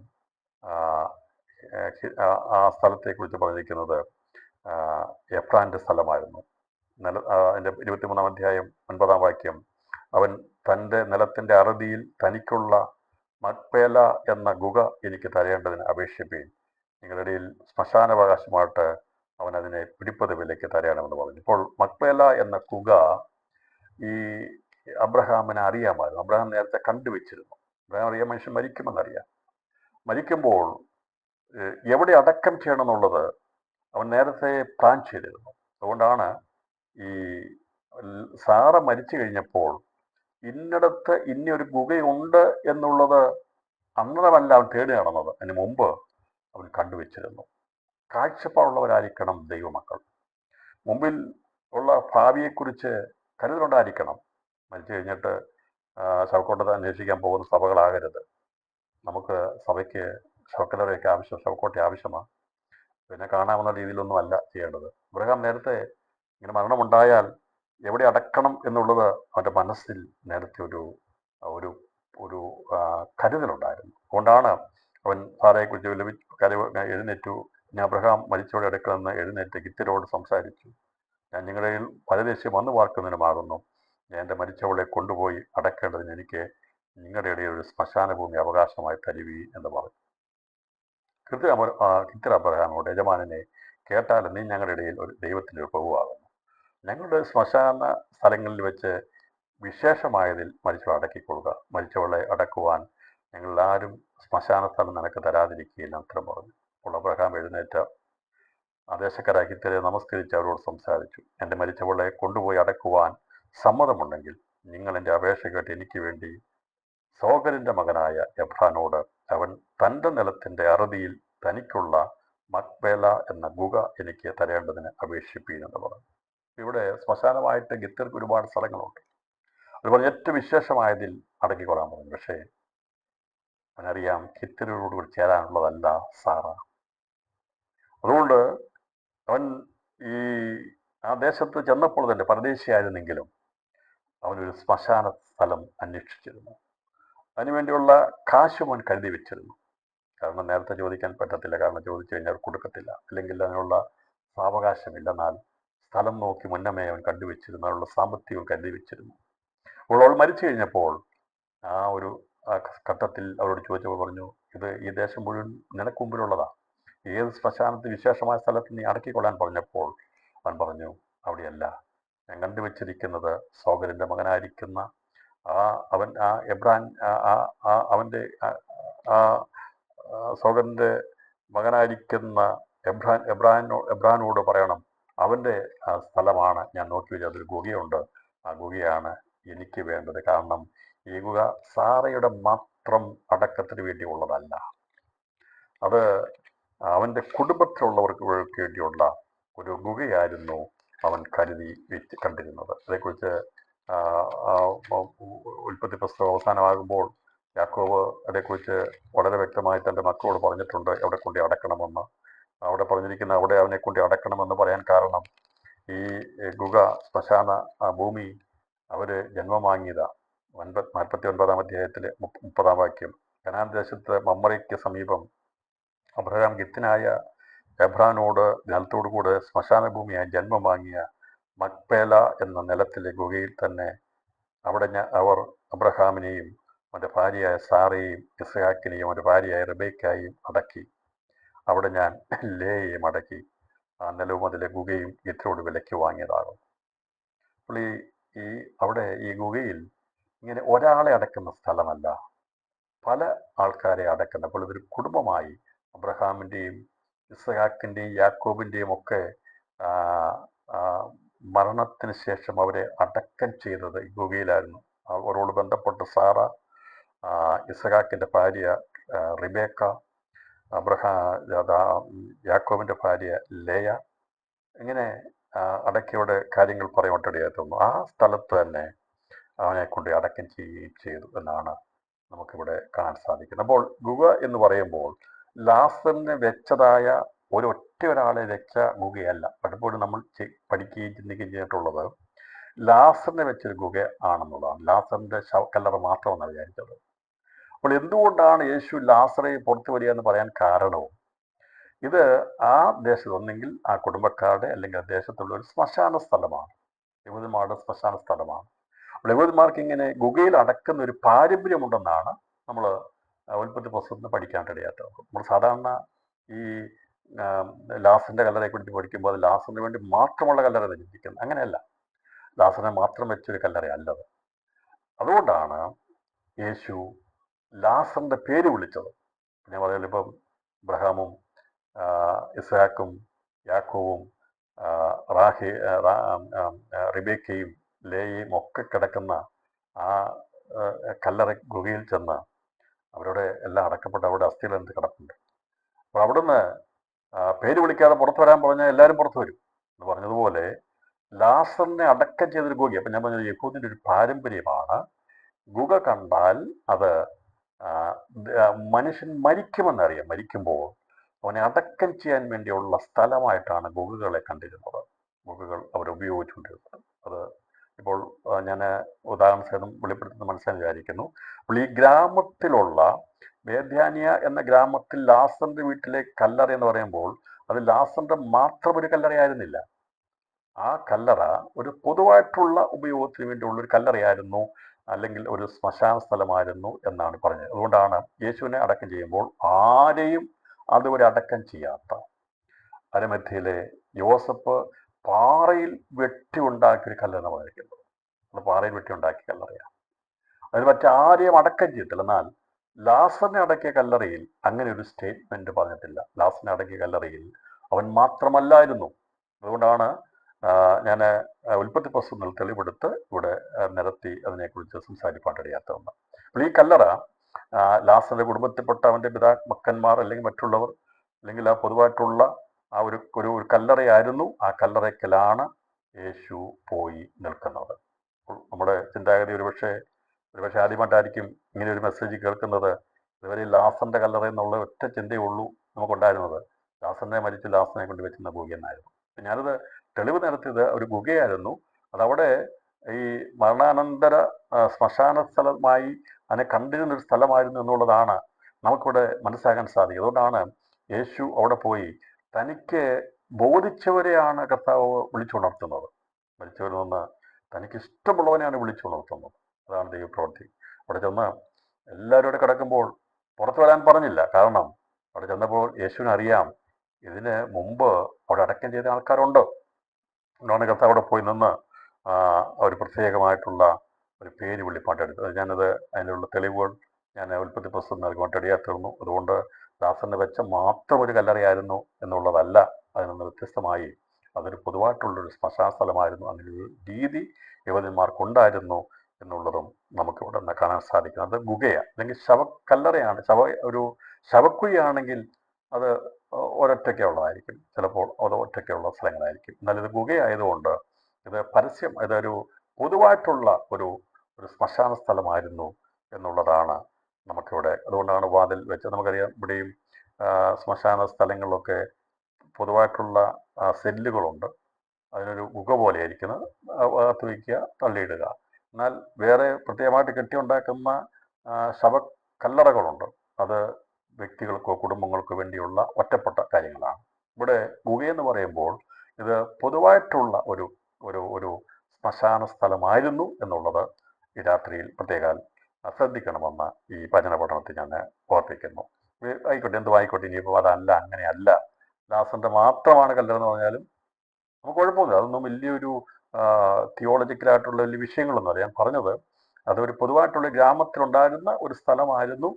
ആ സ്ഥലത്തെക്കുറിച്ച് പറഞ്ഞിരിക്കുന്നത് എഫ്രാൻ്റെ സ്ഥലമായിരുന്നു. അതിൻ്റെ 23-ാം അധ്യായം 9-ാം വാക്യം, അവൻ തൻ്റെ നിലത്തിൻ്റെ അറുതിയിൽ തനിക്കുള്ള മക്പേല എന്ന ഗുഹ എനിക്ക് തരേണ്ടതിന് അപേക്ഷിപ്പീൻ. നിങ്ങളുടെ ഇടയിൽ ശ്മശാനാവകാശമായിട്ട് അവൻ അതിനെ പിടിപ്പത് വിലയ്ക്ക് തരയണമെന്ന് പറഞ്ഞു. ഇപ്പോൾ മക്പേല എന്ന ഗുഹ ഈ അബ്രഹാമിനെ അറിയാമായിരുന്നു. അബ്രഹാം നേരത്തെ കണ്ടുവച്ചിരുന്നു. അബ്രഹാം അറിയാം മനുഷ്യൻ മരിക്കുമെന്നറിയാം. മരിക്കുമ്പോൾ എവിടെ അടക്കം ചെയ്യണമെന്നുള്ളത് അവൻ നേരത്തെ പ്ലാൻ ചെയ്തിരുന്നു. അതുകൊണ്ടാണ് ഈ സാറ മരിച്ചു കഴിഞ്ഞപ്പോൾ ഇന്നിടത്ത് ഇനിയൊരു ഗുഹയുണ്ട് എന്നുള്ളത് അന്നതമല്ല അവൻ തേടി നടന്നത്. അതിന് മുമ്പ് അവൻ കണ്ടുവച്ചിരുന്നു. കാഴ്ചപ്പാടുള്ളവരായിരിക്കണം ദൈവമക്കൾ. മുമ്പിൽ ഉള്ള ഭാവിയെക്കുറിച്ച് കരുതലുണ്ടായിരിക്കണം. മരിച്ചു കഴിഞ്ഞിട്ട് ശവക്കോട്ടത്തെ അന്വേഷിക്കാൻ പോകുന്ന സഭകളാകരുത്. നമുക്ക് സഭയ്ക്ക് ശവക്കലറയൊക്കെ ആവശ്യം, ശവക്കോട്ട ആവശ്യമാണ്. പിന്നെ കാണാവുന്ന രീതിയിലൊന്നും അല്ല ചെയ്യേണ്ടത്. അബ്രഹാം നേരത്തെ ഇങ്ങനെ മരണമുണ്ടായാൽ എവിടെ അടക്കണം എന്നുള്ളത് അവൻ്റെ മനസ്സിൽ നേരത്തെ ഒരു ഒരു ഒരു കരുതലുണ്ടായിരുന്നു. അതുകൊണ്ടാണ് അവൻ സാറയെക്കുറിച്ച് എഴുന്നേറ്റു. ഞാൻ അബ്രഹാം മരിച്ചോടെ അടുക്കലെന്ന് എഴുന്നേറ്റ് ഗിത്യരോട് സംസാരിച്ചു. ഞാൻ നിങ്ങളുടെ പരദേശം വന്നു പാർക്കുന്നതിനുമാകുന്നു. ഞാൻ എൻ്റെ മരിച്ചവളെ കൊണ്ടുപോയി അടക്കേണ്ടതിന് എനിക്ക് നിങ്ങളുടെ ഇടയിൽ ഒരു ശ്മശാന ഭൂമി അവകാശമായി തരുവീ എന്ന് പറഞ്ഞു. കിത്തിർ അബ്രഹാമോട്, യജമാനെ കേട്ടാൽ നീ ഞങ്ങളുടെ ഇടയിൽ ഒരു ദൈവത്തിൻ്റെ ഒരു പ്രഭുവാകുന്നു. ഞങ്ങളുടെ ശ്മശാന സ്ഥലങ്ങളിൽ വെച്ച് വിശേഷമായതിൽ മരിച്ചവളെ അടക്കിക്കൊള്ളുക. മരിച്ചവളെ അടക്കുവാൻ ഞങ്ങളാരും ശ്മശാന സ്ഥലം നിനക്ക് തരാതിരിക്കുകയില്ല അത്രയും പറഞ്ഞു. അപ്പോൾ അബ്രഹാം എഴുന്നേറ്റ ദേശക്കാരായ ഹിത്യരെ നമസ്കരിച്ച് അവരോട് സംസാരിച്ചു. എൻ്റെ മരിച്ചവളെ കൊണ്ടുപോയി അടക്കുവാൻ സമ്മതമുണ്ടെങ്കിൽ നിങ്ങൾ എൻ്റെ അപേക്ഷ കേട്ട് എനിക്ക് വേണ്ടി സോഗരിൻ്റെ മകനായ എബ്രാനോട് അവൻ തൻ്റെ നിലത്തിൻ്റെ അറുതിയിൽ തനിക്കുള്ള മക്പേല എന്ന ഗുഹ എനിക്ക് തരേണ്ടതിന് അപേക്ഷിപ്പീനെന്ന് പറഞ്ഞു. ഇവിടെ ശ്മശാനമായിട്ട് ഗിത്യർക്ക് ഒരുപാട് സ്ഥലങ്ങളുണ്ട്. അത് പറഞ്ഞ് ഏറ്റവും വിശേഷമായതിൽ അടക്കിക്കൊള്ളാൻ പറഞ്ഞു. പക്ഷേ അവനറിയാം ഗിത്യരോടുകൂടി ചേരാനുള്ളതല്ല സാറ. അതുകൊണ്ട് അവൻ ഈ ആ ദേശത്ത് ചെന്നപ്പോൾ തന്നെ പരദേശിയായിരുന്നെങ്കിലും അവനൊരു ശ്മശാന സ്ഥലം അന്വേഷിച്ചിരുന്നു. അതിനുവേണ്ടിയുള്ള കാശും അവൻ കരുതി വെച്ചിരുന്നു. കാരണം നേരത്തെ ചോദിക്കാൻ പറ്റത്തില്ല. കാരണം ചോദിച്ചു കഴിഞ്ഞാൽ കൊടുക്കത്തില്ല, അല്ലെങ്കിൽ അതിനുള്ള സാവകാശമില്ല. എന്നാൽ സ്ഥലം നോക്കി മുന്നമേ അവൻ കണ്ടുവച്ചിരുന്നു. അതിനുള്ള സാമ്പത്തികവും കരുതി വെച്ചിരുന്നു. അപ്പോൾ അവൾ മരിച്ചു കഴിഞ്ഞപ്പോൾ ആ ഒരു ഘട്ടത്തിൽ അവരോട് ചോദിച്ചപ്പോൾ പറഞ്ഞു, ഇത് ഈ ദേശം മുഴുവൻ നിനക്ക് മുമ്പിലുള്ളതാണ്. ഏത് ശ്മശാനത്തിൽ വിശേഷമായ സ്ഥലത്ത് നീ അടക്കിക്കൊള്ളാൻ പറഞ്ഞപ്പോൾ അവൻ പറഞ്ഞു, അവിടെയല്ല, ഞാൻ കണ്ടുവച്ചിരിക്കുന്നത് സോഗരിൻ്റെ മകനായിരിക്കുന്ന അവൻ എബ്രാൻ അവൻ്റെ സോഗറിൻ്റെ മകനായിരിക്കുന്ന എബ്രാനോട് പറയണം, അവൻ്റെ സ്ഥലമാണ് ഞാൻ നോക്കി വെച്ചത്. അതൊരു ഗുഹയുണ്ട്, ആ ഗുഹയാണ് എനിക്ക് വേണ്ടത്. കാരണം ഈ ഗുഹ സാറയുടെ മാത്രം അടക്കത്തിന് വേണ്ടി ഉള്ളതല്ല, അത് അവൻ്റെ കുടുംബത്തിലുള്ളവർക്ക് വേണ്ടിയുള്ള ഒരു ഗുഹയായിരുന്നു അവൻ കരുതി കണ്ടിരുന്നത്. അതേക്കുറിച്ച് ഉൽപ്പത്തി പുസ്തകം അവസാനമാകുമ്പോൾ യാക്കോബ് അതേക്കുറിച്ച് വളരെ വ്യക്തമായി തൻ്റെ മക്കളോട് പറഞ്ഞിട്ടുണ്ട് എവിടെ കൊണ്ട് അടക്കണമെന്ന്. അവിടെ പറഞ്ഞിരിക്കുന്ന അവിടെ അവനെ കൊണ്ട് അടക്കണമെന്ന് പറയാൻ കാരണം ഈ ഗുഹ ശ്മശാന ഭൂമി അവർ ജന്മം വാങ്ങിയതാ. 49-ാം അധ്യായത്തിലെ 30-ാം വാക്യം, കനാൻ ദേശത്ത് മമ്മറയ്ക്ക് സമീപം അബ്രഹാം ഗിത്യനായ എബ്രാനോട് നിലത്തോടു കൂടെ ശ്മശാന ഭൂമിയായി ജന്മം വാങ്ങിയ മക്പേല എന്ന നിലത്തിലെ ഗുഹയിൽ തന്നെ അവിടെ അവർ അബ്രഹാമിനെയും അവൻ്റെ ഭാര്യയായ സാറയെയും ഇസ്ഹാക്കിനെയും അവൻ്റെ ഭാര്യയായ റിബേക്കായെയും അടക്കി. അവിടെ ഞാൻ ലേയെയും അടക്കി. ആ നിലവും അതിലെ ഗുഹയും ഗിത്യരോട് വിലയ്ക്ക് വാങ്ങിയതാകും. അപ്പോൾ ഈ അവിടെ ഈ ഗുഹയിൽ ഇങ്ങനെ ഒരാളെ അടക്കുന്ന സ്ഥലമല്ല, പല ആൾക്കാരെ അടക്കുന്ന. അപ്പോൾ ഇതൊരു കുടുംബമായി അബ്രഹാമിൻ്റെയും ഇസ്ഹാക്കിൻ്റെയും യാക്കോബിൻ്റെയും ഒക്കെ മരണത്തിന് ശേഷം അവരെ അടക്കം ചെയ്തത് ഈ ഗുഹയിലായിരുന്നു. അവരോട് ബന്ധപ്പെട്ട് സാറ, ഇസ്ഹാക്കിൻ്റെ ഭാര്യ റിബേക്ക, യാക്കോബിൻ്റെ ഭാര്യ ലേയ, ഇങ്ങനെ അടക്കിയുടെ കാര്യങ്ങൾ പറയുവാനിടയായി തോന്നുന്നു. ആ സ്ഥലത്ത് തന്നെ അവനെ കൊണ്ട് അടക്കം ചെയ്യുകയും ചെയ്തു എന്നാണ് നമുക്കിവിടെ കാണാൻ സാധിക്കുന്നത്. അപ്പോൾ ഗുഹ എന്ന് പറയുമ്പോൾ ലാസറിനെ വെച്ചതായ ഒരാളെ വെച്ച ഗുഹയല്ല. പലപ്പോഴും നമ്മൾ പഠിക്കുകയും ചിന്തിക്കുകയും ചെയ്തിട്ടുള്ളത് ലാസറിനെ വെച്ചൊരു ഗുഹ ആണെന്നുള്ളതാണ്. ലാസറിൻ്റെ ശവക്കല്ലറ മാത്രമെന്നാണ് വിചാരിച്ചത്. അപ്പോൾ എന്തുകൊണ്ടാണ് യേശു ലാസറെ പുറത്തു വരിക എന്ന് പറയാൻ കാരണവും ഇത് ആ ദേശത്ത് ഒന്നെങ്കിൽ ആ കുടുംബക്കാരുടെ അല്ലെങ്കിൽ ആ ദേശത്തുള്ള ഒരു ശ്മശാന സ്ഥലമാണ്. യഹൂദന്മാരുടെ ശ്മശാന സ്ഥലമാണ്. അപ്പോൾ യഹൂദന്മാർക്ക് ഇങ്ങനെ ഗുഹയിൽ അടക്കുന്ന ഒരു പാരമ്പര്യമുണ്ടെന്നാണ് നമ്മൾ ഉൽപ്പത്തി പുസ്തകത്തിന് പഠിക്കാനിടയാത്തത്. നമ്മൾ സാധാരണ ഈ ലാസറിന്റെ കല്ലറയെക്കുറിച്ച് പഠിക്കുമ്പോൾ അത് ലാസറിന് വേണ്ടി മാത്രമുള്ള കല്ലറ ചിന്തിക്കുന്നത്. അങ്ങനെയല്ല, ലാസറിനെ മാത്രം വെച്ചൊരു കല്ലറ അല്ലത്. അതുകൊണ്ടാണ് യേശു ലാസറിന്റെ പേര് വിളിച്ചത്. ഞാൻ പറയുന്നത് ഇപ്പം അബ്രഹാമും ഇസ്ഹാക്കും യാക്കോവും റിബേക്കയും ലേയയും ഒക്കെ കിടക്കുന്ന ആ കല്ലറ ഗുഹയിൽ ചെന്ന് അവരുടെ എല്ലാം അടക്കപ്പെട്ട് അവിടെ അസ്ഥിയിലെന്ത് കിടപ്പുണ്ട്. അപ്പോൾ അവിടുന്ന് പേര് വിളിക്കാതെ പുറത്തു വരാൻ പറഞ്ഞാൽ എല്ലാവരും പുറത്തു വരും എന്ന് പറഞ്ഞതുപോലെ ലാസറിനെ അടക്കം ചെയ്തൊരു ഗുഹ. അപ്പം ഞാൻ പറഞ്ഞത് യഹൂദിൻ്റെ ഒരു പാരമ്പര്യമാണ്. ഗുഹ കണ്ടാൽ അത് മനുഷ്യൻ മരിക്കുമെന്നറിയാം. മരിക്കുമ്പോൾ അവനെ അടക്കം ചെയ്യാൻ വേണ്ടിയുള്ള സ്ഥലമായിട്ടാണ് ഗുഹകളെ കണ്ടിരുന്നത്. ഗുഹകൾ അവർ ഉപയോഗിച്ചുകൊണ്ടിരുന്നത്. അത് ഇപ്പോൾ ഞാൻ ഉദാഹരണസഹിതം വെളിപ്പെടുത്തുന്ന മനസ്സിലാൻ വിചാരിക്കുന്നു. അപ്പോൾ ഈ ഗ്രാമത്തിലുള്ള ബേഥാനിയ എന്ന ഗ്രാമത്തിൽ ലാസറിന്റെ വീട്ടിലെ കല്ലറ എന്ന് പറയുമ്പോൾ അത് ലാസറിന്റെ മാത്രം ഒരു കല്ലറയായിരുന്നില്ല. ആ കല്ലറ ഒരു പൊതുവായിട്ടുള്ള ഉപയോഗത്തിന് വേണ്ടിയുള്ള ഒരു കല്ലറയായിരുന്നു, അല്ലെങ്കിൽ ഒരു ശ്മശാന സ്ഥലമായിരുന്നു എന്നാണ് പറഞ്ഞത്. അതുകൊണ്ടാണ് യേശുവിനെ അടക്കം ചെയ്യുമ്പോൾ ആരെയും അതുവരെ അടക്കം ചെയ്യാത്ത അരമധ്യയിലെ യോസഫ് പാറയിൽ വെട്ടി ഉണ്ടാക്കിയൊരു കല്ലെന്ന് പറഞ്ഞിരിക്കുന്നത്. അത് പാറയിൽ വെട്ടി ഉണ്ടാക്കിയ കല്ലറയാണ്. അതിന് മറ്റാരെയും അടക്കം ചെയ്യത്തില്ല. എന്നാൽ ലാസറിനെ അടക്കിയ കല്ലറയിൽ അങ്ങനെ ഒരു സ്റ്റേറ്റ്മെന്റ് പറഞ്ഞിട്ടില്ല. ലാസറിനെ അടക്കിയ കല്ലറയിൽ അവൻ മാത്രമല്ലായിരുന്നു. അതുകൊണ്ടാണ് ഞാൻ ഉൽപ്പത്തി പുസ്തകത്തിൽ തെളിവെടുത്ത് ഇവിടെ നിരത്തി അതിനെക്കുറിച്ച് സംസാരിപ്പാനിടയാത്തതുണ്ട്. അപ്പോൾ ഈ കല്ലറ ലാസറിന്റെ കുടുംബത്തിൽപ്പെട്ട അവൻ്റെ മക്കന്മാർ അല്ലെങ്കിൽ മറ്റുള്ളവർ അല്ലെങ്കിൽ ആ പൊതുവായിട്ടുള്ള ആ ഒരു കല്ലറയായിരുന്നു. ആ കല്ലറയ്ക്കലാണ് യേശു പോയി നിൽക്കുന്നത്. നമ്മുടെ ചിന്താഗതി ഒരുപക്ഷെ ആദ്യമായിട്ടായിരിക്കും ഇങ്ങനെ ഒരു മെസ്സേജ് കേൾക്കുന്നത്. ഇതുവരെ ലാസറിന്റെ കല്ലറ എന്നുള്ള ഒറ്റ ചിന്തയേ ഉള്ളൂ നമുക്കുണ്ടായിരുന്നത്. ലാസറിനെ മരിച്ചു ലാസറിനെ കൊണ്ട് വെച്ചുന്ന ഗുഹയെന്നായിരുന്നു. ഞാനത് തെളിവ് നടത്തിയത് ഒരു ഗുഹയായിരുന്നു. അതവിടെ ഈ മരണാനന്തര ശ്മശാന സ്ഥലമായി അതിനെ കണ്ടിരുന്നൊരു സ്ഥലമായിരുന്നു എന്നുള്ളതാണ് നമുക്കിവിടെ മനസ്സിലാക്കാൻ സാധിക്കും. അതുകൊണ്ടാണ് യേശു അവിടെ പോയി തനിക്ക് ബോധിച്ചവരെയാണ് കർത്താവ് വിളിച്ചുണർത്തുന്നത്. മരിച്ചവരിൽ നിന്ന് തനിക്ക് ഇഷ്ടമുള്ളവനെയാണ് വിളിച്ചുണർത്തുന്നത്. അതാണ് ദൈവപ്രവൃത്തി. അവിടെ ചെന്ന് എല്ലാവരും അവിടെ കിടക്കുമ്പോൾ പുറത്തു വരാൻ പറഞ്ഞില്ല. കാരണം അവിടെ ചെന്നപ്പോൾ യേശുവിന് അറിയാം ഇതിന് മുമ്പ് അവിടെ അടക്കം ചെയ്ത ആൾക്കാരുണ്ട്. അതുകൊണ്ടാണ് കർത്താവ് അവിടെ പോയി നിന്ന് ഒരു പ്രത്യേകമായിട്ടുള്ള ഒരു പേര് വിളിപ്പാട്ടെടുത്തത്. ഞാനത് അതിനുള്ള തെളിവുകൾ ഞാൻ ഉൽപ്പത്തി പുസ്തകം നൽകുവാൻ ഇടയാത്തീർന്നു. അതുകൊണ്ട് ദാസനെ വെച്ച മാത്രം ഒരു കല്ലറയായിരുന്നു എന്നുള്ളതല്ല. അതിൽ നിന്ന് വ്യത്യസ്തമായി അതൊരു പൊതുവായിട്ടുള്ളൊരു ശ്മശാന സ്ഥലമായിരുന്നു. അങ്ങനൊരു രീതി യഹൂദന്മാർക്കുണ്ടായിരുന്നു എന്നുള്ളതും നമുക്കിവിടെ നിന്ന് കാണാൻ സാധിക്കും. അത് ഗുഹയാണ്, അല്ലെങ്കിൽ ശവക്കല്ലറയാണ്. ഒരു ശവക്കുഴിയാണെങ്കിൽ അത് ഒരൊറ്റയ്ക്കുള്ളതായിരിക്കും, ചിലപ്പോൾ അത് ഒറ്റയ്ക്കുള്ള സ്ഥലങ്ങളായിരിക്കും. എന്നാൽ ഇത് ഗുഹയായതുകൊണ്ട് ഇത് പരസ്യം, ഇതൊരു പൊതുവായിട്ടുള്ള ഒരു ശ്മശാന സ്ഥലമായിരുന്നു എന്നുള്ളതാണ് നമുക്കിവിടെ. അതുകൊണ്ടാണ് വാതിൽ വെച്ച് നമുക്കറിയാം, ഇവിടെയും ശ്മശാന സ്ഥലങ്ങളിലൊക്കെ പൊതുവായിട്ടുള്ള സെല്ലുകളുണ്ട്. അതിനൊരു ഗുഹ പോലെ ആയിരിക്കുന്നത്, അകത്ത് വയ്ക്കുക, തള്ളിയിടുക. എന്നാൽ വേറെ പ്രത്യേകമായിട്ട് കെട്ടിയുണ്ടാക്കുന്ന ശവക്കല്ലറകളുണ്ട്. അത് വ്യക്തികൾക്കോ കുടുംബങ്ങൾക്കോ വേണ്ടിയുള്ള ഒറ്റപ്പെട്ട കാര്യങ്ങളാണ്. ഇവിടെ ഗുഹയെന്ന് പറയുമ്പോൾ ഇത് പൊതുവായിട്ടുള്ള ഒരു ഒരു ഒരു ശ്മശാന സ്ഥലമായിരുന്നു എന്നുള്ളത് ഈ രാത്രിയിൽ പ്രത്യേകം ശ്രദ്ധിക്കണമെന്ന് ഈ വചന പഠനത്തിൽ ഞാൻ ഓർപ്പിക്കുന്നു. ആയിക്കോട്ടെ, എന്തും ആയിക്കോട്ടെ. ഇനിയിപ്പോൾ അതല്ല, അങ്ങനെയല്ല, ലാസറിന്റെ മാത്രമാണ് കല്ലെന്ന് പറഞ്ഞാലും നമുക്ക് കുഴപ്പമില്ല. അതൊന്നും വലിയൊരു തിയോളജിക്കലായിട്ടുള്ള വലിയ വിഷയങ്ങളൊന്നും അറിയാൻ പറഞ്ഞത്. അതൊരു പൊതുവായിട്ടുള്ള ഗ്രാമത്തിലുണ്ടായിരുന്ന ഒരു സ്ഥലമായിരുന്നു,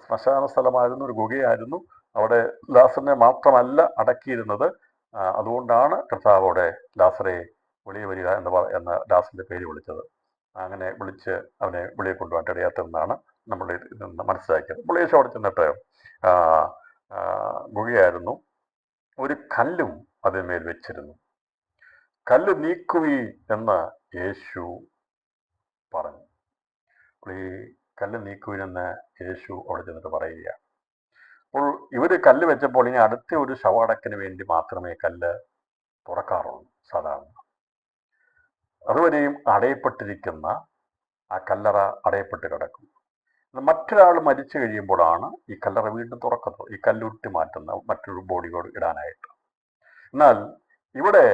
ശ്മശാന സ്ഥലമായിരുന്നു, ഒരു ഗുഹയായിരുന്നു. അവിടെ ലാസറിനെ മാത്രമല്ല അടക്കിയിരുന്നത്. അതുകൊണ്ടാണ് കർത്താവ് അവിടെ ലാസറെ വെളിയെ വരിക എന്ന ലാസറിന്റെ പേര് വിളിച്ചത്. അങ്ങനെ വിളിച്ച് അവനെ വെളിയെ കൊണ്ടുപോകാൻ ഇടയാത്തതെന്നാണ് നമ്മൾ ഇതിൽ നിന്ന് മനസ്സിലാക്കിയത്. അപ്പോൾ യേശു അവിടെ ചെന്നിട്ട് ഗുഹയായിരുന്നു, ഒരു കല്ലും അതിന്മേൽ വെച്ചിരുന്നു. കല്ല് നീക്കുവി എന്ന് യേശു പറഞ്ഞു. അപ്പോൾ ഈ കല്ല് നീക്കുവിനെന്ന് യേശു അവിടെ ചെന്നിട്ട് പറയുക. അപ്പോൾ ഇവർ കല്ല് വെച്ചപ്പോൾ ഇനി അടുത്ത ഒരു ശവടക്കിന് വേണ്ടി മാത്രമേ കല്ല് തുറക്കാറുള്ളൂ സാധാരണ. അതുവരെയും അടയപ്പെട്ടിരിക്കുന്ന ആ കല്ലറ അടയപ്പെട്ട് കിടക്കും. മറ്റൊരാൾ മരിച്ചു കഴിയുമ്പോഴാണ് ഈ കല്ലറ വീണ്ടും തുറക്കുന്നത്, ഈ കല്ലുരുട്ടി മാറ്റുന്ന മറ്റൊരു ബോഡിയോട് ഇടാനായിട്ട്. എന്നാൽ ഇവിടെ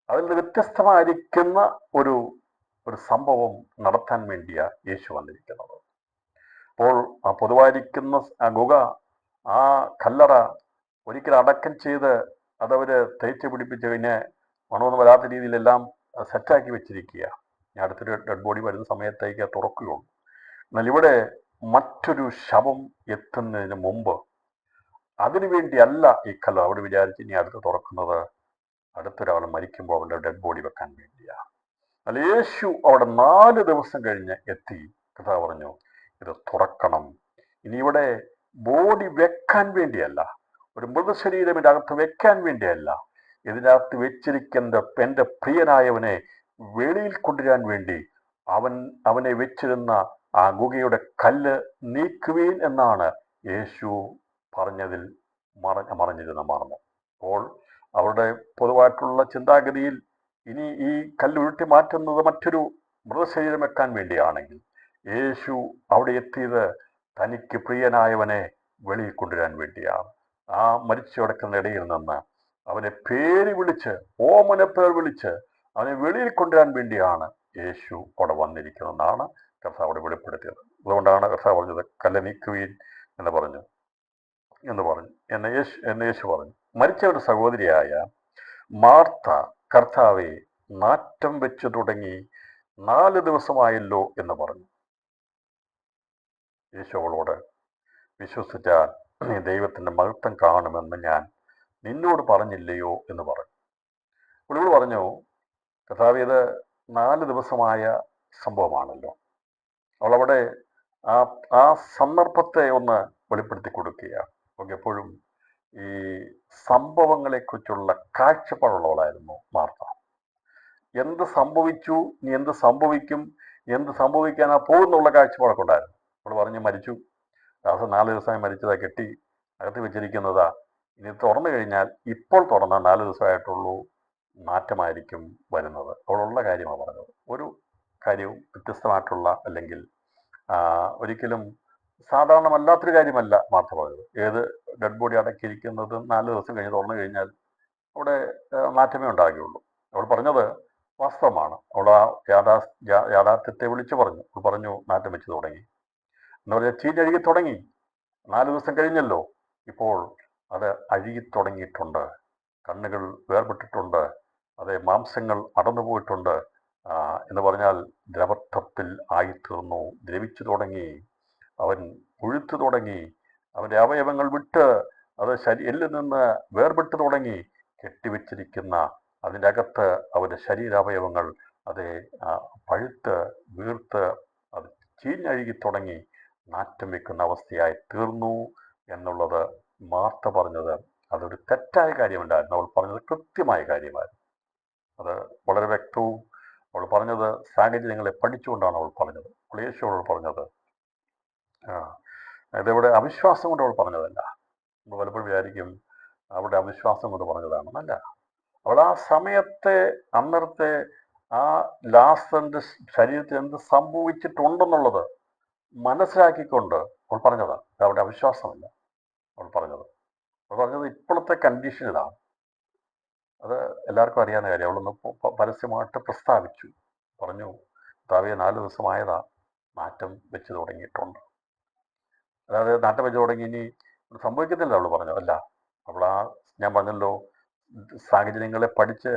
അതിൽ നിന്ന് വ്യത്യസ്തമായിരിക്കുന്ന ഒരു ഒരു സംഭവം നടത്താൻ വേണ്ടിയാണ് യേശു വന്നിരിക്കുന്നത്. അപ്പോൾ ആ പൊതുവായിരിക്കുന്ന ആ ഗുഹ, ആ കല്ലറ ഒരിക്കൽ അടക്കം ചെയ്ത് അതവര് തേച്ച് പിടിപ്പിച്ച് കഴിഞ്ഞ് മണമൊന്നും വരാത്ത രീതിയിലെല്ലാം സെറ്റാക്കി വെച്ചിരിക്കുക. ഞാൻ അടുത്തൊരു ഡെഡ് ബോഡി വരുന്ന സമയത്തേക്ക് തുറക്കുകയുള്ളൂ. എന്നാൽ ഇവിടെ മറ്റൊരു ശവം എത്തുന്നതിന് മുമ്പ് അതിനുവേണ്ടിയല്ല ഈ കല്ലറ. അവിടെ വിചാരിച്ച് ഇനി അടുത്ത് തുറക്കുന്നത് അടുത്തൊരാൾ മരിക്കുമ്പോൾ അവരുടെ ഡെഡ് ബോഡി വെക്കാൻ വേണ്ടിയാണ്. അല്ല, യേശു അവിടെ 4 ദിവസം കഴിഞ്ഞ് എത്തി. കഥ പറഞ്ഞു, ഇത് തുറക്കണം. ഇനി ഇവിടെ ബോഡി വെക്കാൻ വേണ്ടിയല്ല, ഒരു മൃതശരീരം ഇതിൻ്റെ അകത്ത് വെക്കാൻ വേണ്ടിയല്ല, ഇതിനകത്ത് വെച്ചിരിക്കുന്ന എൻ്റെ പ്രിയനായവനെ വെളിയിൽ കൊണ്ടുവരാൻ വേണ്ടി അവനെ വെച്ചിരുന്ന ആ ഗുഹയുടെ കല്ല് നീക്കുവീൻ എന്നാണ് യേശു പറഞ്ഞതിൽ മറഞ്ഞിരുന്ന മർമ്മം. അപ്പോൾ അവരുടെ പൊതുവായിട്ടുള്ള ചിന്താഗതിയിൽ ഇനി ഈ കല്ല് ഉരുട്ടി മാറ്റുന്നത് മറ്റൊരു മൃതശരീരം വെക്കാൻ വേണ്ടിയാണെങ്കിൽ, യേശു അവിടെ എത്തിയത് തനിക്ക് പ്രിയനായവനെ വെളിയിൽ കൊണ്ടുവരാൻ വേണ്ടിയാണ്. ആ മരിച്ചു കിടക്കുന്ന ഇടയിൽ നിന്ന് അവനെ പേര് വിളിച്ച്, ഓമനപ്പേർ വിളിച്ച് അവനെ വെളിയിൽ കൊണ്ടുവരാൻ വേണ്ടിയാണ് യേശു അവിടെ വന്നിരിക്കുന്നതെന്നാണ് കർത്താവ് അവിടെ വെളിപ്പെടുത്തിയത്. അതുകൊണ്ടാണ് കർത്താവ് പറഞ്ഞത് കല്ല് നീക്കുവീൻ എന്ന് പറഞ്ഞു എന്ന് യേശു പറഞ്ഞു. മരിച്ചവരുടെ സഹോദരിയായ മാർത്ത കർത്താവെ നാറ്റം വെച്ചു തുടങ്ങി 4 ദിവസമായല്ലോ എന്ന് പറഞ്ഞു. യേശു അവളോട്, വിശ്വസിച്ചാൽ നീ ദൈവത്തിന്റെ മഹത്വം കാണുമെന്ന് ഞാൻ നിന്നോട് പറഞ്ഞില്ലയോ എന്ന് പറഞ്ഞു. ഇവൾ പറഞ്ഞു, കർത്താവേ, ഇത് 4 ദിവസമായ സംഭവമാണല്ലോ. അവളവിടെ ആ സന്ദർഭത്തെ ഒന്ന് വെളിപ്പെടുത്തി കൊടുക്കുകയാണ്. നമുക്ക് എപ്പോഴും ഈ സംഭവങ്ങളെക്കുറിച്ചുള്ള കാഴ്ചപ്പാടുള്ളവളായിരുന്നു മാർത്ത. എന്ത് സംഭവിച്ചു, നീ എന്ത് സംഭവിക്കും, എന്ത് സംഭവിക്കാനാ പോകുന്നുള്ള കാഴ്ചപ്പാടൊക്കെ ഉണ്ടായിരുന്നു. അവൾ പറഞ്ഞു, മരിച്ചു, ദാസൻ 4 ദിവസമായി മരിച്ചതാ, കെട്ടി അകത്ത് വെച്ചിരിക്കുന്നതാ, ഇനി തുറന്നു കഴിഞ്ഞാൽ ഇപ്പോൾ തുറന്നാൽ 4 ദിവസമായിട്ടുള്ളൂ, മാറ്റമായിരിക്കും വരുന്നത്. അവളുള്ള കാര്യമാണ് പറഞ്ഞത്. ഒരു കാര്യവും വ്യത്യസ്തമായിട്ടുള്ള അല്ലെങ്കിൽ ഒരിക്കലും സാധാരണമല്ലാത്തൊരു കാര്യമല്ല മാർത്ത പറഞ്ഞത്. ഏത് ഡെഡ് ബോഡി അടക്കിയിരിക്കുന്നത് 4 ദിവസം കഴിഞ്ഞ് തുറന്നു കഴിഞ്ഞാൽ അവിടെ മാറ്റമേ ഉണ്ടാകുകയുള്ളൂ. അവൾ പറഞ്ഞത് വാസ്തവമാണ്. അവൾ ആ യാഥാർത്ഥ്യത്തെ വിളിച്ചു പറഞ്ഞു. അവൾ പറഞ്ഞു, നാറ്റം വെച്ച് തുടങ്ങി എന്ന് പറഞ്ഞാൽ ചീഞ്ഞഴുകി തുടങ്ങി. 4 ദിവസം കഴിഞ്ഞല്ലോ, ഇപ്പോൾ അത് അഴുകി തുടങ്ങിയിട്ടുണ്ട്, കണ്ണുകൾ വേർപെട്ടിട്ടുണ്ട്, അതെ, മാംസങ്ങൾ അടന്നുപോയിട്ടുണ്ട് എന്ന് പറഞ്ഞാൽ ദ്രവത്വത്തിൽ ആയിത്തീർന്നു, ദ്രവിച്ചു തുടങ്ങി, അവൻ പുഴുത്തു തുടങ്ങി, അവൻ്റെ അവയവങ്ങൾ വിട്ട് അത് എല്ലിൽ നിന്ന് വേർപെട്ടു തുടങ്ങി. കെട്ടിവെച്ചിരിക്കുന്ന അതിൻ്റെ അകത്ത് അവൻ്റെ ശരീരാവയവങ്ങൾ അത് പഴുത്ത് വീർത്ത് അത് ചീഞ്ഞഴുകി തുടങ്ങി നാറ്റം വെക്കുന്ന അവസ്ഥയായി തീർന്നു എന്നുള്ളത് മാർത്ത പറഞ്ഞത് അതൊരു തെറ്റായ കാര്യമുണ്ടായിരുന്നു. അവൾ പറഞ്ഞത് കൃത്യമായ കാര്യമായിരുന്നു. അത് വളരെ വ്യക്തവും. അവൾ പറഞ്ഞത് സാഹചര്യങ്ങളെ പഠിച്ചുകൊണ്ടാണ് അവൾ പറഞ്ഞത്. യേശു അവൾ പറഞ്ഞത് ഇതെവിടെ അവിശ്വാസം കൊണ്ട് അവൾ പറഞ്ഞതല്ല. നമ്മൾ പലപ്പോഴും വിചാരിക്കും അവിടെ അവിശ്വാസം കൊണ്ട് പറഞ്ഞതാണെന്നല്ല. അവൾ ആ സമയത്തെ അന്നത്തെ ആ ലാസറിന്റെ ശരീരത്തിൽ എന്ത് സംഭവിച്ചിട്ടുണ്ടെന്നുള്ളത് മനസ്സിലാക്കിക്കൊണ്ട് അവൾ പറഞ്ഞതാണ്. അവിടെ അവിശ്വാസമല്ല അവൾ പറഞ്ഞത്. ഇപ്പോഴത്തെ കണ്ടീഷനിലാണ്. അത് എല്ലാവർക്കും അറിയാവുന്ന കാര്യം. അവളൊന്ന് പരസ്യമായിട്ട് പ്രസ്താവിച്ചു, പറഞ്ഞു, താവേ 4 ദിവസമായതാ, നാറ്റം വെച്ച് തുടങ്ങിയിട്ടുണ്ട്. അതായത് നാട്ടം വെച്ച് തുടങ്ങി ഇനി സംഭവിക്കുന്നില്ല അവൾ പറഞ്ഞു. അല്ല, അവൾ ഞാൻ പറഞ്ഞല്ലോ, സാഹചര്യങ്ങളെ പഠിച്ച്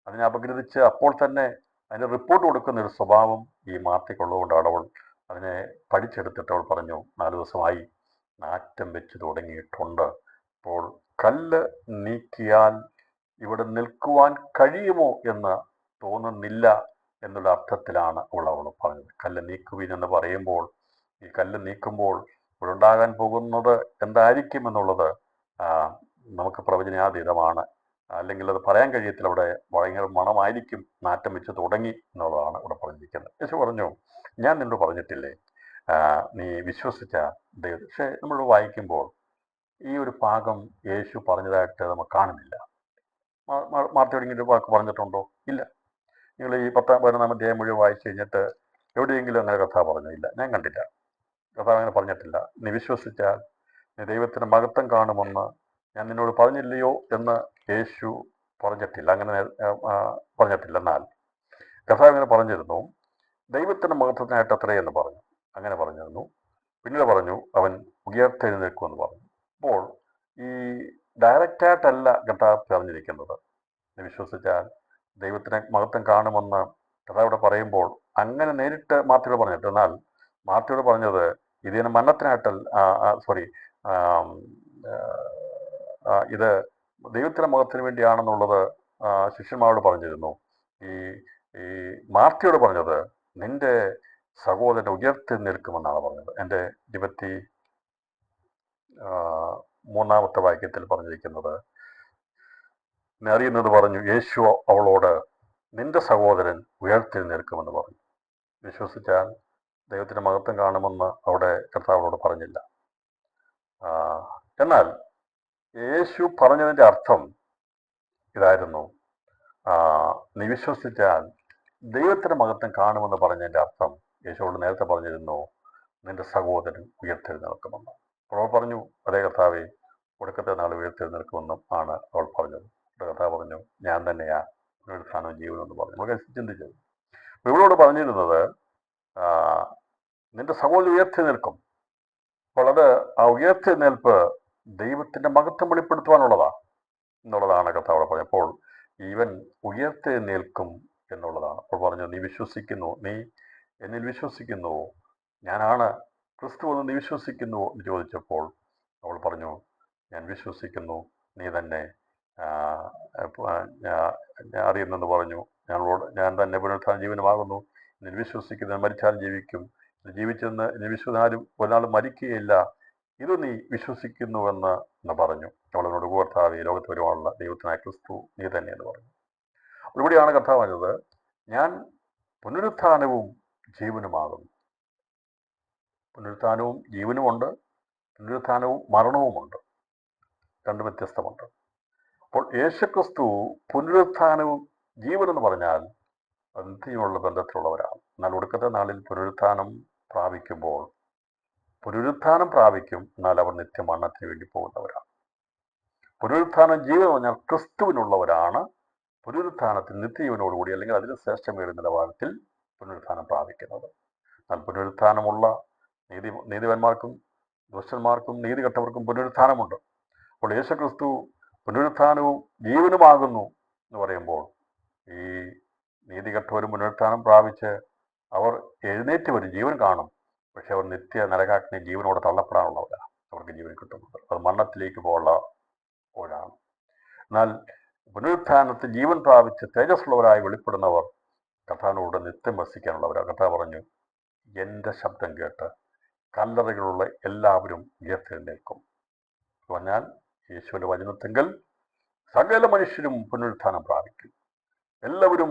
അതിനെ അപഗ്രഥിച്ച് അപ്പോൾ തന്നെ അതിന് റിപ്പോർട്ട് കൊടുക്കുന്ന ഒരു സ്വഭാവം ഈ മാർത്തയ്ക്കുള്ളതുകൊണ്ടാണ് അവൾ അതിനെ പഠിച്ചെടുത്തിട്ട് അവൾ പറഞ്ഞു, 4 ദിവസമായി നാറ്റം വെച്ച് തുടങ്ങിയിട്ടുണ്ട്. അപ്പോൾ കല്ല് നീക്കിയാൽ ഇവിടെ നിൽക്കുവാൻ കഴിയുമോ എന്ന് തോന്നുന്നില്ല എന്നുള്ള അർത്ഥത്തിലാണ് അവൾ പറഞ്ഞത്. കല്ല് നീക്കുവിൻ എന്ന് പറയുമ്പോൾ, ഈ കല്ല് നീക്കുമ്പോൾ ഇവിടെ ഉണ്ടാകാൻ പോകുന്നത് എന്തായിരിക്കും എന്നുള്ളത് നമുക്ക് പ്രവചനാതീതമാണ്. അല്ലെങ്കിൽ അത് പറയാൻ കഴിയത്തില്ല. അവിടെ ഭയങ്കര മണമായിരിക്കും, നാറ്റം വെച്ച് തുടങ്ങി എന്നുള്ളതാണ് ഇവിടെ പറഞ്ഞിരിക്കുന്നത്. യേശു പറഞ്ഞു, ഞാൻ നിന്നോട് പറഞ്ഞിട്ടില്ലേ നീ വിശ്വസിച്ച ദൈവം. പക്ഷെ നമ്മൾ വായിക്കുമ്പോൾ ഈ ഒരു ഭാഗം യേശു പറഞ്ഞതായിട്ട് നമുക്ക് കാണുന്നില്ല. മാർത്തയോട് ഇങ്ങനെ ഒരു വാക്ക് പറഞ്ഞിട്ടുണ്ടോ? ഇല്ല. നിങ്ങൾ ഈ 10-11 അധ്യായം മുഴുവൻ വായിച്ചു കഴിഞ്ഞിട്ട് എവിടെയെങ്കിലും അങ്ങനെ കഥ പറഞ്ഞില്ല, ഞാൻ കണ്ടില്ല. കർത്താവ് അങ്ങനെ പറഞ്ഞിട്ടില്ല. നീ വിശ്വസിച്ചാൽ നീ ദൈവത്തിൻ്റെ മഹത്വം കാണുമെന്ന് ഞാൻ നിന്നോട് പറഞ്ഞില്ലയോ എന്ന് യേശു പറഞ്ഞിട്ടില്ല. അങ്ങനെ പറഞ്ഞിട്ടില്ല. എന്നാൽ കർത്താവ് അങ്ങനെ പറഞ്ഞിരുന്നു, ദൈവത്തിൻ്റെ മഹത്വത്തിനായിട്ട് അത്രയെന്ന് പറഞ്ഞു. അങ്ങനെ പറഞ്ഞിരുന്നു. പിന്നീട് പറഞ്ഞു അവൻ ഉയർത്തെഴുന്നേൽക്കുമെന്ന് പറഞ്ഞു. അപ്പോൾ ഈ ഡയറക്റ്റായിട്ടല്ല കർത്താവ് പറഞ്ഞിരിക്കുന്നത്. നീ വിശ്വസിച്ചാൽ ദൈവത്തിനെ മഹത്വം കാണുമെന്ന് കർത്താവിടെ പറയുമ്പോൾ അങ്ങനെ നേരിട്ട് മാർത്തിയോട് പറഞ്ഞിട്ട്, എന്നാൽ മാർത്തിയോട് പറഞ്ഞത് ഇതിന് മരണത്തിനായിട്ടല്ല, ഇത് ദൈവത്തിൻ്റെ മഹത്വത്തിന് വേണ്ടിയാണെന്നുള്ളത് ശിഷ്യന്മാരോട് പറഞ്ഞിരുന്നു. ഈ ഈ മാർത്തിയോട് പറഞ്ഞത് നിന്റെ സഹോദരൻ ഉയർത്തി നിൽക്കുമെന്നാണ് പറഞ്ഞത്. എൻ്റെ 23 വാക്യത്തിൽ പറഞ്ഞിരിക്കുന്നത്, അറിയുന്നത് പറഞ്ഞു, യേശു അവളോട് നിന്റെ സഹോദരൻ ഉയർത്തി നിൽക്കുമെന്ന് പറഞ്ഞു. വിശ്വസിച്ചാൽ ദൈവത്തിൻ്റെ മഹത്വം കാണുമെന്ന് അവിടെ കർത്താവിനോട് പറഞ്ഞില്ല. എന്നാൽ യേശു പറഞ്ഞതിൻ്റെ അർത്ഥം ഇതായിരുന്നു, നീ വിശ്വസിച്ചാൽ ദൈവത്തിൻ്റെ മഹത്വം കാണുമെന്ന് പറഞ്ഞതിൻ്റെ അർത്ഥം യേശുവോട് നേരത്തെ പറഞ്ഞിരുന്നു, നിന്റെ സഹോദരൻ ഉയർത്തെഴുന്നേൽക്കുമെന്ന്. അവൾ പറഞ്ഞു, അതേ കർത്താവേ, ഒടുക്കത്തെ നാൾ ഉയർത്തെഴുന്നേൽക്കുമെന്നും ആണ് അവൾ പറഞ്ഞത്. കർത്താവ് പറഞ്ഞു, ഞാൻ തന്നെയാ പുനരുത്ഥാനവും ജീവനെന്ന് പറഞ്ഞു. നമുക്ക് ചിന്തിച്ചത് ഇവളോട് പറഞ്ഞിരുന്നത് നിന്റെ സഹോദരൻ ഉയർത്തെഴുന്നേൽക്കും. അപ്പോൾ അത് ആ ഉയർത്തെഴുന്നേൽപ്പ് ദൈവത്തിൻ്റെ മഹത്വം വെളിപ്പെടുത്തുവാനുള്ളതാണ് എന്നുള്ളതാണ് കർത്താവ് പറഞ്ഞത്. അപ്പോൾ ഇവൻ ഉയർത്തെഴുന്നേൽക്കും എന്നുള്ളതാണ്. അപ്പോൾ പറഞ്ഞു, നീ വിശ്വസിക്കുന്നു, നീ എന്നിൽ വിശ്വസിക്കുന്നു, ഞാനാണ് ക്രിസ്തു എന്ന് നീ വിശ്വസിക്കുന്നു എന്ന് ചോദിച്ചപ്പോൾ അവൾ പറഞ്ഞു, ഞാൻ വിശ്വസിക്കുന്നു, നീ തന്നെ അറിയുന്നെന്ന് പറഞ്ഞു. ഞാൻ തന്നെ പുനരുത്ഥാന ജീവനുമാകുന്നു, നിൽ വിശ്വസിക്കുന്നത് മരിച്ചാലും ജീവിക്കും, ജീവിച്ചെന്ന് നിൽ വിശ്വസിച്ചാലും ഒരാൾ മരിക്കുകയില്ല, ഇത് നീ വിശ്വസിക്കുന്നുവെന്ന് പറഞ്ഞു. അവളോട് കർത്താവേ, ലോകത്ത് വരുവാനുള്ള ദൈവത്തിനായ ക്രിസ്തു നീ തന്നെ എന്ന് പറഞ്ഞു. ഇവിടെയാണ് കർത്താവ് പറഞ്ഞത്, ഞാൻ പുനരുത്ഥാനവും ജീവനുമാകുന്നു. പുനരുത്ഥാനവും ജീവനുമുണ്ട്, പുനരുത്ഥാനവും മരണവുമുണ്ട്, രണ്ടും വ്യത്യസ്തമുണ്ട്. അപ്പോൾ യേശുക്രിസ്തു പുനരുത്ഥാനവും ജീവനെന്ന് പറഞ്ഞാൽ നിത്യമുള്ള ബന്ധത്തിലുള്ളവരാണ്. എന്നാൽ ഒടുക്കത്തെ നാളിൽ പുനരുത്ഥാനം പ്രാപിക്കുമ്പോൾ പുനരുത്ഥാനം പ്രാപിക്കും, എന്നാൽ അവർ നിത്യമരണത്തിന് വേണ്ടി പോകുന്നവരാണ്. പുനരുത്ഥാനം ജീവൻ എന്ന് പറഞ്ഞാൽ ക്രിസ്തുവിനുള്ളവരാണ് പുനരുത്ഥാനത്തിൽ നിത്യജീവനോടുകൂടി അല്ലെങ്കിൽ അതിന് ശ്രേഷ്ഠമേറിയ നിലവാരത്തിൽ പുനരുത്ഥാനം പ്രാപിക്കുന്നത്. എന്നാൽ പുനരുത്ഥാനമുള്ള നീതിവന്മാർക്കും ദുഷ്ടന്മാർക്കും നീതികെട്ടവർക്കും പുനരുത്ഥാനമുണ്ട്. അപ്പോൾ യേശുക്രിസ്തു പുനരുത്ഥാനവും ജീവനുമാകുന്നു എന്ന് പറയുമ്പോൾ ഈ നീതികെട്ടവരും പുനരുത്ഥാനം പ്രാപിച്ച് അവർ എഴുന്നേറ്റ് വരും, ജീവൻ കാണും. പക്ഷെ അവർ നിത്യ നരകാഗ്നി ജീവനോട് തള്ളപ്പെടാനുള്ളവരാണ്. അവർക്ക് ജീവൻ കിട്ടുന്നത് അത് മരണത്തിലേക്ക് പോകാനുള്ളവരാണ്. എന്നാൽ പുനരുത്ഥാനത്തിൽ ജീവൻ പ്രാപിച്ച് തേജസ്സുള്ളവരായി വെളിപ്പെടുന്നവർ കർത്താവിനോട് നിത്യം വസിക്കാനുള്ളവരാണ്. കർത്താവ് പറഞ്ഞു, എൻ്റെ ശബ്ദം കേട്ട് കല്ലറകളുള്ള എല്ലാവരും ഉയർത്തെഴുന്നേൽക്കും. പറഞ്ഞാൽ യേശുവിൻ്റെ വചനത്തെങ്കിൽ സകല മനുഷ്യരും പുനരുത്ഥാനം പ്രാപിക്കും. എല്ലാവരും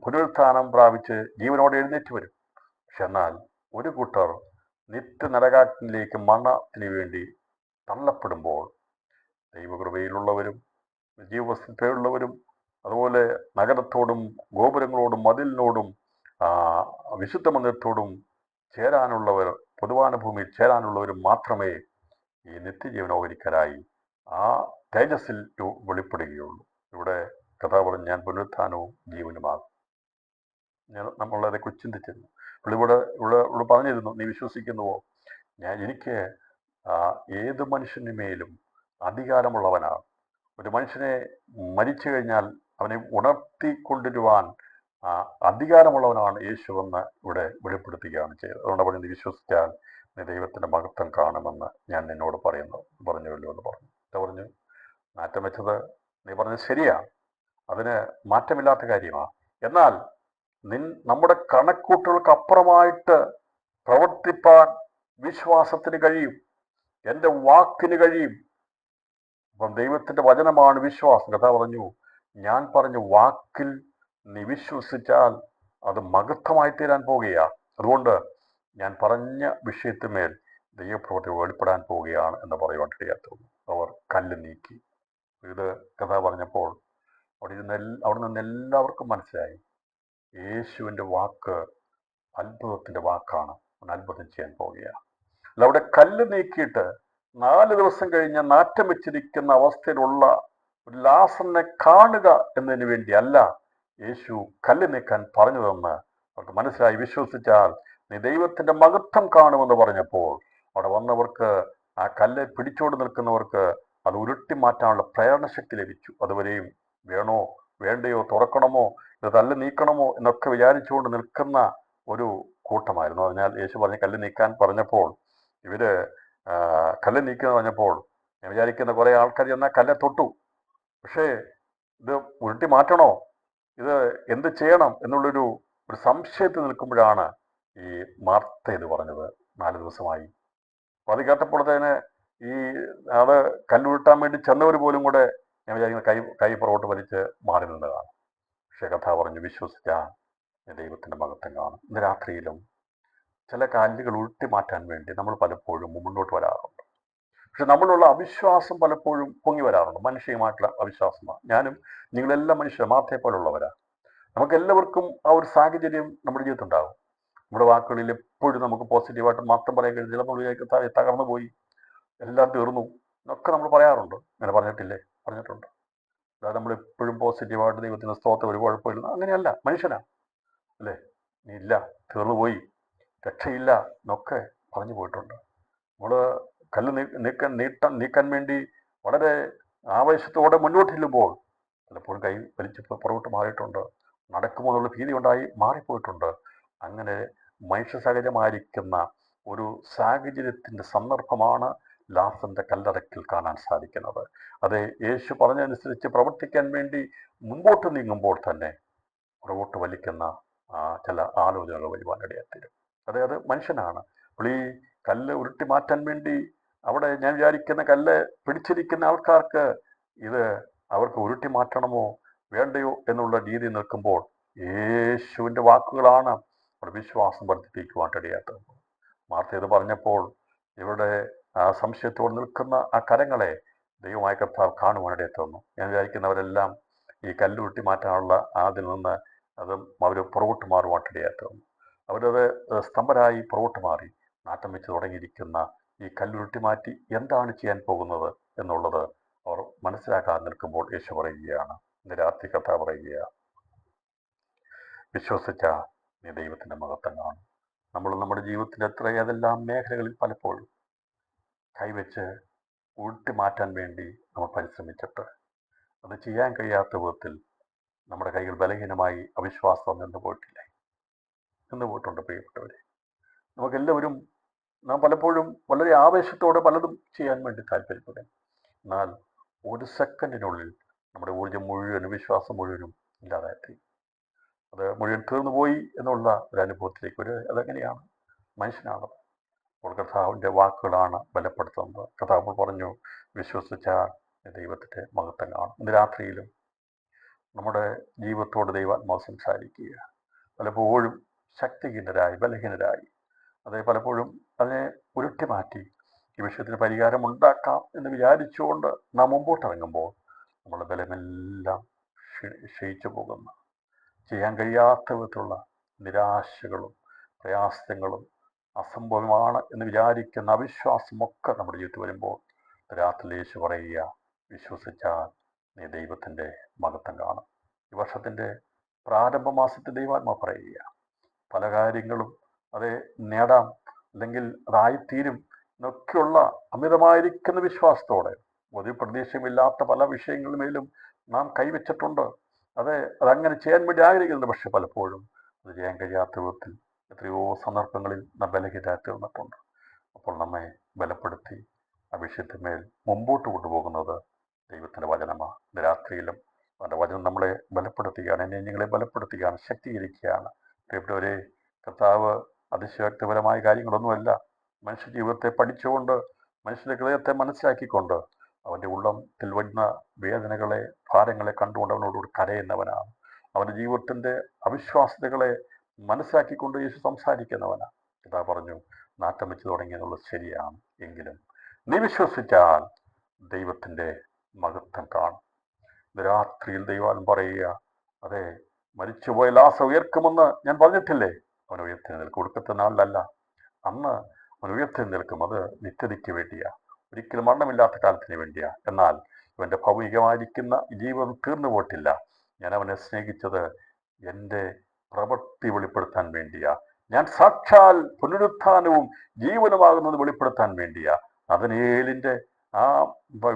പുനരുത്ഥാനം പ്രാപിച്ച് ജീവനോടെ എഴുന്നേറ്റ് വരും. പക്ഷെ എന്നാൽ ഒരു കൂട്ടർ നിത്യ നരകാഗ്നിയിലേക്ക് മരണത്തിന് വേണ്ടി തള്ളപ്പെടുമ്പോൾ ദൈവകൃപയിലുള്ളവരും ജീവവസ്തുതയുള്ളവരും അതുപോലെ നഗരത്തോടും ഗോപുരങ്ങളോടും മതിലിനോടും വിശുദ്ധ മന്ദിരത്തോടും ചേരാനുള്ളവർ, പൊതുവാന ഭൂമിയിൽ ചേരാനുള്ളവരും മാത്രമേ ഈ നിത്യജീവനോഹരിക്കരായി ആ തേജസ്സിൽ വെളിപ്പെടുകയുള്ളൂ. ഇവിടെ കഥ പറഞ്ഞ് ഞാൻ പുനരുത്ഥാനവും ജീവനുമാകും. നമ്മളതേക്കുറിച്ച് ചിന്തിച്ചിരുന്നു. ഇവിടെ പറഞ്ഞിരുന്നു, നീ വിശ്വസിക്കുന്നുവോ? എനിക്ക് ഏത് മനുഷ്യന് മേലും അധികാരമുള്ളവനാണ്. ഒരു മനുഷ്യനെ മരിച്ചു കഴിഞ്ഞാൽ അവനെ ഉണർത്തിക്കൊണ്ടിരുവാൻ അധികാരമുള്ളവനാണ് യേശുവെന്ന് ഇവിടെ വെളിപ്പെടുത്തുകയാണ് ചെയ്തത്. അതുകൊണ്ട് പറഞ്ഞു, നീ വിശ്വസിച്ചാൽ നീ ദൈവത്തിൻ്റെ മഹത്വം കാണുമെന്ന് ഞാൻ നിന്നോട് പറഞ്ഞുവല്ലോ എന്ന് പറഞ്ഞു. പറഞ്ഞു, മാറ്റം വെച്ചത് നീ പറഞ്ഞത് ശരിയാണ്, അതിന് മാറ്റമില്ലാത്ത കാര്യമാണ്. എന്നാൽ നമ്മുടെ കണക്കൂട്ടുകൾക്ക് അപ്പുറമായിട്ട് പ്രവർത്തിപ്പാൻ വിശ്വാസത്തിന് കഴിയും, എൻ്റെ വാക്കിന് കഴിയും. അപ്പം ദൈവത്തിൻ്റെ വചനമാണ് വിശ്വാസം. കഥ പറഞ്ഞു, ഞാൻ പറഞ്ഞ വാക്കിൽ നീ വിശ്വസിച്ചാൽ അത് മഹത്വമായി തീരാൻ പോകുകയാണ്. അതുകൊണ്ട് ഞാൻ പറഞ്ഞ വിഷയത്തിന്മേൽ ദൈവപ്രവൃത്തി വെളിപ്പെടാൻ പോവുകയാണ് എന്ന് പറയുവാൻ കഴിയാത്തത്. അവർ കല്ല് നീക്കി. ഇത് കഥ പറഞ്ഞപ്പോൾ അവിടെ നിന്ന് എല്ലാവർക്കും മനസ്സിലായി, യേശുവിൻ്റെ വാക്ക് അത്ഭുതത്തിൻ്റെ വാക്കാണ്, അത്ഭുതം ചെയ്യാൻ പോവുകയാണ്. അല്ല, അവിടെ കല്ല് നീക്കിയിട്ട് 4 ദിവസം കഴിഞ്ഞ് നാറ്റം വെച്ചിരിക്കുന്ന അവസ്ഥയിലുള്ള ഒരു ലാസറിനെ കാണുക എന്നതിന് വേണ്ടി അല്ല യേശു കല്ല് നീക്കാൻ പറഞ്ഞതെന്ന് അവർക്ക് മനസ്സിലായി. വിശ്വസിച്ചാൽ നീ ദൈവത്തിന്റെ മഹത്വം കാണുമെന്ന് പറഞ്ഞപ്പോൾ അവിടെ വന്നവർക്ക്, ആ കല്ല് പിടിച്ചോണ്ട് നിൽക്കുന്നവർക്ക് അത് ഉരുട്ടി മാറ്റാനുള്ള പ്രേരണശക്തി ലഭിച്ചു. അതുവരെയും വേണോ വേണ്ടയോ, തുറക്കണമോ ഇത് കല്ല് നീക്കണമോ എന്നൊക്കെ വിചാരിച്ചുകൊണ്ട് നിൽക്കുന്ന ഒരു കൂട്ടമായിരുന്നു. അതിനാൽ യേശു പറഞ്ഞ് കല്ല് നീക്കാൻ പറഞ്ഞപ്പോൾ ഇവര് കല്ല് നീക്കുക പറഞ്ഞപ്പോൾ ഞാൻ വിചാരിക്കുന്ന കുറെ ആൾക്കാർ എന്നാൽ കല്ലെ തൊട്ടു. പക്ഷേ ഇത് ഉരുട്ടി മാറ്റണോ, ഇത് എന്ത് ചെയ്യണം എന്നുള്ളൊരു സംശയത്തിൽ നിൽക്കുമ്പോഴാണ് ഈ മാർത്ത ഇത് പറഞ്ഞത് 4 ദിവസമായി. അപ്പൊ അത് കേട്ടപ്പോൾ തന്നെ ഈ അത് കല്ലുരുട്ടാൻ വേണ്ടി ചെന്നവർ പോലും കൂടെ ഞാൻ വിചാരിക്കുന്ന കൈ പുറകോട്ട് വലിച്ച് മാറി നിന്നതാണ്. പക്ഷെ കഥ പറഞ്ഞു, വിശ്വസിക്കാൻ ദൈവത്തിന്റെ മഹത്വം കാണും. ഇന്ന് രാത്രിയിലും ചില കല്ലുകൾ ഉരുട്ടി മാറ്റാൻ വേണ്ടി നമ്മൾ പലപ്പോഴും മുന്നോട്ട് വരാറുണ്ട്. പക്ഷെ നമ്മളുള്ള അവിശ്വാസം പലപ്പോഴും പൊങ്ങി വരാറുണ്ട്. മനുഷ്യമായിട്ടുള്ള അവിശ്വാസമാണ്. ഞാനും നിങ്ങളെല്ലാം മനുഷ്യർ മാർത്തയെ പോലുള്ളവരാ. നമുക്ക് എല്ലാവർക്കും ആ ഒരു സാഹചര്യം നമ്മുടെ ജീവിതത്തിൽ ഉണ്ടാകും. നമ്മുടെ വാക്കുകളിൽ എപ്പോഴും നമുക്ക് പോസിറ്റീവായിട്ട് മാത്രം പറയാൻ കഴിയും. ചിലപ്പോൾ തകർന്നു പോയി, എല്ലാം തീർന്നു എന്നൊക്കെ നമ്മൾ പറയാറുണ്ട്. അങ്ങനെ പറഞ്ഞിട്ടില്ലേ? പറഞ്ഞിട്ടുണ്ട്. അതായത് നമ്മൾ എപ്പോഴും പോസിറ്റീവായിട്ട് ദൈവത്തിന് സ്തോത്രം, ഒരു കുഴപ്പമില്ല, അങ്ങനെയല്ല. മനുഷ്യനാ അല്ലേ? നീ ഇല്ല, തീർന്നു പോയി, രക്ഷയില്ല എന്നൊക്കെ പറഞ്ഞു പോയിട്ടുണ്ട്. നമ്മൾ കല്ല് നീക്കാൻ വേണ്ടി വളരെ ആവേശത്തോടെ മുന്നോട്ട് ചെല്ലുമ്പോൾ പലപ്പോഴും കൈ വലിച്ച് പുറകോട്ട് മാറിയിട്ടുണ്ട്. നടക്കുമോ എന്നുള്ള ഭീതി ഉണ്ടായി മാറിപ്പോയിട്ടുണ്ട്. അങ്ങനെ മനുഷ്യ സഹജമായിരിക്കുന്ന ഒരു സാഹചര്യത്തിന്റെ സന്ദർഭമാണ് ലാസറിന്റെ കല്ലറയ്ക്കൽ കാണാൻ സാധിക്കുന്നത്. അത് യേശു പറഞ്ഞതനുസരിച്ച് പ്രവർത്തിക്കാൻ വേണ്ടി മുമ്പോട്ട് നീങ്ങുമ്പോൾ തന്നെ പുറകോട്ട് വലിക്കുന്ന ചില ആലോചനകൾ വരുവാനിടയായിത്തീരും. അതായത് മനുഷ്യനാണ്. അപ്പോൾ ഈ കല്ല് ഉരുട്ടി മാറ്റാൻ വേണ്ടി അവിടെ ഞാൻ വിചാരിക്കുന്ന കല്ല് പിടിച്ചിരിക്കുന്ന ആൾക്കാർക്ക് ഇത് അവർക്ക് ഉരുട്ടി മാറ്റണമോ വേണ്ടയോ എന്നുള്ള രീതി നിൽക്കുമ്പോൾ യേശുവിൻ്റെ വാക്കുകളാണ് അവിടെ വിശ്വാസം വർദ്ധിപ്പിക്കുവാൻ ഇടയാത്തത്. മാർത്ത ഇത് പറഞ്ഞപ്പോൾ ഇവിടെ സംശയത്തോടെ നിൽക്കുന്ന ആ കരങ്ങളെ ദൈവമായ കർത്താവ് കാണുവാനിടയായി തന്നു. ഞാൻ വിചാരിക്കുന്നവരെല്ലാം ഈ കല്ലുരുട്ടി മാറ്റാനുള്ള അതിൽ നിന്ന് അവർ പുറകോട്ട് മാറുവാനിടയായി തന്നു. അവരത് സ്തംഭരായി പുറകോട്ട് മാറി നാട്ടം വെച്ച് തുടങ്ങിയിരിക്കുന്ന ഈ കല്ലുരുട്ടി മാറ്റി എന്താണ് ചെയ്യാൻ പോകുന്നത് എന്നുള്ളത് അവർ മനസ്സിലാക്കാൻ നിൽക്കുമ്പോൾ യേശു പറയുകയാണ്, ഇന്ന് രാത്രി കഥ പറയുകയാണ്, വിശ്വസിച്ച നീ ദൈവത്തിന്റെ മഹത്വം കാണും. നമ്മൾ നമ്മുടെ ജീവിതത്തിൻ്റെ ഏതെല്ലാം മേഖലകളിൽ പലപ്പോഴും കൈവച്ച് ഉരുട്ടി മാറ്റാൻ വേണ്ടി നമ്മൾ പരിശ്രമിച്ചിട്ട് അത് ചെയ്യാൻ കഴിയാത്ത വിധത്തിൽ നമ്മുടെ കൈകൾ ബലഹീനമായി അവിശ്വാസം നിന്ന് പോയിട്ടില്ലേ? നിന്ന് പോയിട്ടുണ്ട് പ്രിയപ്പെട്ടവരെ. നമുക്കെല്ലാവരും നാം പലപ്പോഴും വളരെ ആവേശത്തോടെ പലതും ചെയ്യാൻ വേണ്ടി താല്പര്യപ്പെടും. എന്നാൽ ഒരു സെക്കൻഡിനുള്ളിൽ നമ്മുടെ ഊർജ്ജം മുഴുവനും വിശ്വാസം മുഴുവനും ഇല്ലാതായി, അത് മുഴുവൻ തീർന്നു പോയി എന്നുള്ള ഒരു അനുഭവത്തിലേക്ക് അതെങ്ങനെയാണ്? മനുഷ്യനാണ്. അപ്പോൾ കർത്താവിൻ്റെ വാക്കുകളാണ് ബലപ്പെടുത്തുന്നത്. കർത്താവ് പറഞ്ഞു, വിശ്വസിച്ചാൽ ദൈവത്തിൻ്റെ മഹത്വം കാണും. ഇന്ന് രാത്രിയിലും നമ്മുടെ ജീവിതത്തോട് ദൈവാത്മാവ് സംസാരിക്കുക. പലപ്പോഴും ശക്തിഹീനരായി ബലഹീനരായി പലപ്പോഴും അതിനെ ഉരുട്ടി മാറ്റി ഈ വിഷയത്തിന് പരിഹാരം ഉണ്ടാക്കാം എന്ന് വിചാരിച്ചുകൊണ്ട് നാം മുമ്പോട്ടിറങ്ങുമ്പോൾ നമ്മുടെ ബലമെല്ലാം ക്ഷയിച്ചു പോകുന്ന, ചെയ്യാൻ കഴിയാത്ത വിധത്തിലുള്ള നിരാശകളും പ്രയാസങ്ങളും അസംഭവമാണ് എന്ന് വിചാരിക്കുന്ന അവിശ്വാസമൊക്കെ നമ്മുടെ ജീവിതത്തിൽ വരുമ്പോൾ രാത്രി യേശു പറയുക, വിശ്വസിച്ചാൽ നീ ദൈവത്തിൻ്റെ മഹത്വം കാണും. ഈ വർഷത്തിൻ്റെ പ്രാരംഭ മാസത്തിൽ ദൈവാത്മാവ് പറയുക, പല കാര്യങ്ങളും അത് നേടാം അല്ലെങ്കിൽ അതായിത്തീരും എന്നൊക്കെയുള്ള അമിതമായിരിക്കുന്ന വിശ്വാസത്തോടെ ഒരു പ്രതീക്ഷയുമില്ലാത്ത പല വിഷയങ്ങളുമേലും നാം കൈവച്ചിട്ടുണ്ട്. അതങ്ങനെ ചെയ്യാൻ വേണ്ടി ആഗ്രഹിക്കുന്നുണ്ട്. പക്ഷെ പലപ്പോഴും അത് ചെയ്യാൻ കഴിയാത്ത വിധത്തിൽ എത്രയോ സന്ദർഭങ്ങളിൽ നാം ബലഹീനരായി തീർന്നിട്ടുണ്ട്. അപ്പോൾ നമ്മെ ബലപ്പെടുത്തി ആ വിഷയത്തിന്മേൽ മുമ്പോട്ട് കൊണ്ടുപോകുന്നത് ദൈവത്തിൻ്റെ വചനമാണ്. ഇന്ന് രാത്രിയിലും അവൻ്റെ വചനം നമ്മളെ ബലപ്പെടുത്തുകയാണ്, എന്നെ നിങ്ങളെ ബലപ്പെടുത്തുകയാണ്, ശക്തീകരിക്കുകയാണ്. പ്രിയപ്പെട്ടവരെ, കർത്താവ് അതിശയോക്തിപരമായ കാര്യങ്ങളൊന്നുമല്ല. മനുഷ്യ ജീവിതത്തെ പഠിച്ചുകൊണ്ട് മനുഷ്യൻ്റെ ഹൃദയത്തെ മനസ്സിലാക്കിക്കൊണ്ട് അവൻ്റെ ഉള്ളത്തിൽ വരുന്ന വേദനകളെ ഭാരങ്ങളെ കണ്ടുകൊണ്ട് അവനോടുകൂടി കരയുന്നവനാണ്. അവൻ്റെ ജീവിതത്തിൻ്റെ അവിശ്വാസ്യതകളെ മനസ്സിലാക്കിക്കൊണ്ട് യേശു സംസാരിക്കുന്നവനാണ്. ഇതാ പറഞ്ഞു, നാട്ടം വെച്ച് തുടങ്ങിയെന്നുള്ളത് ശരിയാണ്, എങ്കിലും നീ വിശ്വസിച്ചാൽ ദൈവത്തിൻ്റെ മഹത്വം കാണും. രാത്രിയിൽ ദൈവം പറയുക, അതെ, മരിച്ചുപോയ ലാസർ ഉയർക്കുമെന്ന് ഞാൻ പറഞ്ഞിട്ടില്ലേ? അവൻ ഉയർത്തി നിൽക്കും. ഒടുക്കത്തെ നാളിലല്ല, അന്ന് അവൻ ഉയർത്തെഴുന്നേൽക്കും. അത് നിത്യതയ്ക്ക് വേണ്ടിയാ, ഒരിക്കലും മരണമില്ലാത്ത കാലത്തിന് വേണ്ടിയാ. എന്നാൽ ഇവൻ്റെ ഭൗമികമായിരിക്കുന്ന ജീവിതം തീർന്നു പോയിട്ടില്ല. ഞാൻ അവനെ സ്നേഹിച്ചത് എൻ്റെ പ്രവൃത്തി വെളിപ്പെടുത്താൻ വേണ്ടിയാ. ഞാൻ സാക്ഷാൽ പുനരുത്ഥാനവും ജീവനുമാകുന്നത് വെളിപ്പെടുത്താൻ വേണ്ടിയാ. നഥനയേലിൻ്റെ ആ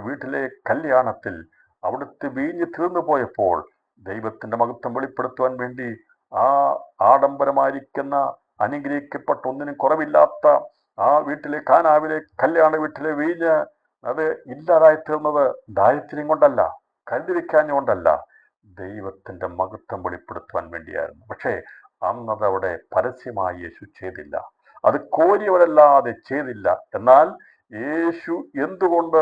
വീട്ടിലെ കല്യാണത്തിൽ അവിടുത്തെ വീഞ്ഞ് തീർന്നു പോയപ്പോൾ ദൈവത്തിൻ്റെ മഹത്വം വെളിപ്പെടുത്തുവാൻ വേണ്ടി ആ ആഡംബരമായിരിക്കുന്ന അനുഗ്രഹിക്കപ്പെട്ട ഒന്നിനും കുറവില്ലാത്ത ആ വീട്ടിലെ കാനാവിലെ കല്യാണ വീട്ടിലെ വീഞ്ഞ് അത് ഇല്ലാതായി തീർന്നത് ദാരിദ്ര്യം കൊണ്ടല്ല, കരുതി വെക്കാഞ്ഞ കൊണ്ടല്ല, ദൈവത്തിൻ്റെ മഹത്വം വെളിപ്പെടുത്തുവാൻ വേണ്ടിയായിരുന്നു. പക്ഷേ അന്നത് അവിടെ പരസ്യമായി യേശു ചെയ്തില്ല, അത് കോരിയവരല്ലാതെ ചെയ്തില്ല. എന്നാൽ യേശു എന്തുകൊണ്ട്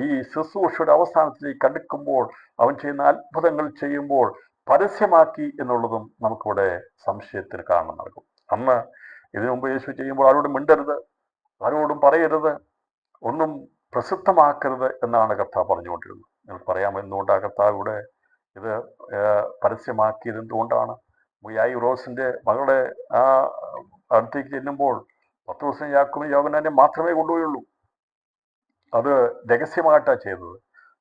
ഈ ശുശ്രൂഷയുടെ അവസാനത്തിലേക്ക് അടുക്കുമ്പോൾ അവൻ ചെയ്യുന്ന അത്ഭുതങ്ങൾ ചെയ്യുമ്പോൾ പരസ്യമാക്കി എന്നുള്ളതും നമുക്കിവിടെ സംശയത്തിന് കാരണം നൽകും. അന്ന് ഇതിനു മുമ്പ് യേശു ചെയ്യുമ്പോൾ ആരോടും മിണ്ടരുത്, ആരോടും പറയരുത്, ഒന്നും പ്രസിദ്ധമാക്കരുത് എന്നാണ് കർത്താവ് പറഞ്ഞുകൊണ്ടിരുന്നത്. നിങ്ങൾക്ക് പറയാം എന്തുകൊണ്ടാണ് കർത്താവ് ഇവിടെ ഇത് പരസ്യമാക്കിയത്? എന്തുകൊണ്ടാണ്? യായിറോസിന്റെ മകളുടെ ആ അടുത്തേക്ക് ചെല്ലുമ്പോൾ 10 ദിവസം യാക്കോബും യോഹന്നാനെ മാത്രമേ കൊണ്ടുപോയുള്ളൂ. അത് രഹസ്യമായിട്ടാണ് ചെയ്തത്.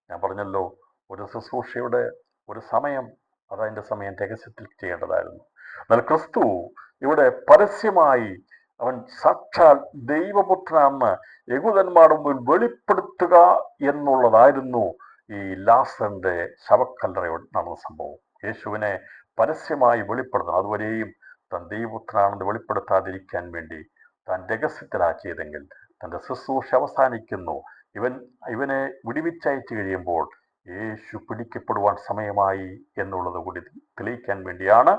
ഞാൻ പറഞ്ഞല്ലോ, ഒരു ശുശ്രൂഷയുടെ ഒരു സമയം, അതതിൻ്റെ സമയം രഹസ്യത്തിൽ ചെയ്യേണ്ടതായിരുന്നു. എന്നാൽ ക്രിസ്തു ഇവിടെ പരസ്യമായി അവൻ സാക്ഷാൽ ദൈവപുത്രനാണെന്ന് യഹൂദന്മാരുടെ മുമ്പിൽ വെളിപ്പെടുത്തുക എന്നുള്ളതായിരുന്നു ഈ ലാസറിന്റെ ശവക്കല്ലറയോട് നടന്ന സംഭവം. യേശുവിനെ പരസ്യമായി വെളിപ്പെടുത്തണം. അതുവരെയും താൻ ദൈവപുത്രനാണെന്ന് വെളിപ്പെടുത്താതിരിക്കാൻ വേണ്ടി താൻ രഹസ്യത്തിലാക്കിയതെങ്കിൽ തൻ്റെ ശുശ്രൂഷ അവസാനിക്കുന്നു. ഇവനെ വിടുവിച്ചയച്ചു കഴിയുമ്പോൾ യേശു പിടിക്കപ്പെടുവാൻ സമയമായി എന്നുള്ളത് കൂടി തെളിയിക്കാൻ വേണ്ടിയാണ്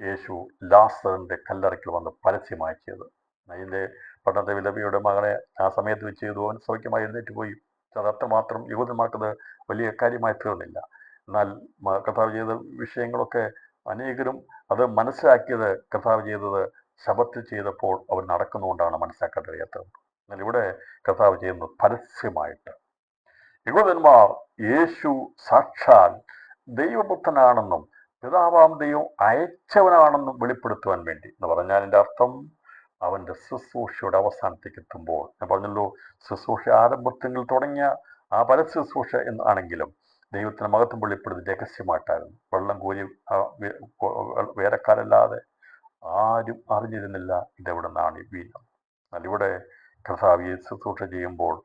യേശു ലാസറിന്റെ കല്ലറയ്ക്ക് വന്ന് പരസ്യമായി ചെയ്തത്. അതിൻ്റെ പട്ടണത്തെ വിധവയുടെ മകനെ ആ സമയത്ത് വെച്ച് ചെയ്തു. അവൻ സൗഖ്യമായി എഴുന്നേറ്റ് പോയി. അത് അത്രമാത്രം യഹൂദന്മാർക്കത് വലിയ കാര്യമായി തീർന്നില്ല. എന്നാൽ കർത്താവ് ചെയ്ത വിഷയങ്ങളൊക്കെ അനേകരും അത് മനസ്സിലാക്കിയത് കർത്താവ് ചെയ്തത് ശബത്തിൽ ചെയ്തപ്പോൾ അവർ നടക്കുന്നുകൊണ്ടാണ് മനസ്സിലാക്കാൻ കഴിയാത്തത്. എന്നാൽ ഇവിടെ കർത്താവ് ചെയ്യുന്നത് പരസ്യമായിട്ട്. യഹൂദന്മാർ യേശു സാക്ഷാൽ ദൈവപുത്രനാണെന്നും പിതാവാം ദൈവം അയച്ചവനാണെന്നും വെളിപ്പെടുത്തുവാൻ വേണ്ടി എന്ന് പറഞ്ഞാൽ എൻ്റെ അർത്ഥം അവൻ്റെ ശുശ്രൂഷയുടെ അവസാനത്തേക്ക് എത്തുമ്പോൾ, ഞാൻ പറഞ്ഞല്ലോ ശുശ്രൂഷ ആരംഭത്തിൽ തുടങ്ങിയ ആ പരസ്യ ശുശ്രൂഷ എന്നാണെങ്കിലും ദൈവത്തിന് മഹത്വം വെളിപ്പെടുത്തി രഹസ്യമായിട്ടായിരുന്നു. വെള്ളം കോരി വേലക്കാരല്ലാതെ ആരും അറിഞ്ഞിരുന്നില്ല ഇതെവിടെ നിന്നാണ് ഈ വീഞ്ഞ്. എന്നാൽ ഇവിടെ കർത്താവ് ശുശ്രൂഷ ചെയ്യുമ്പോൾ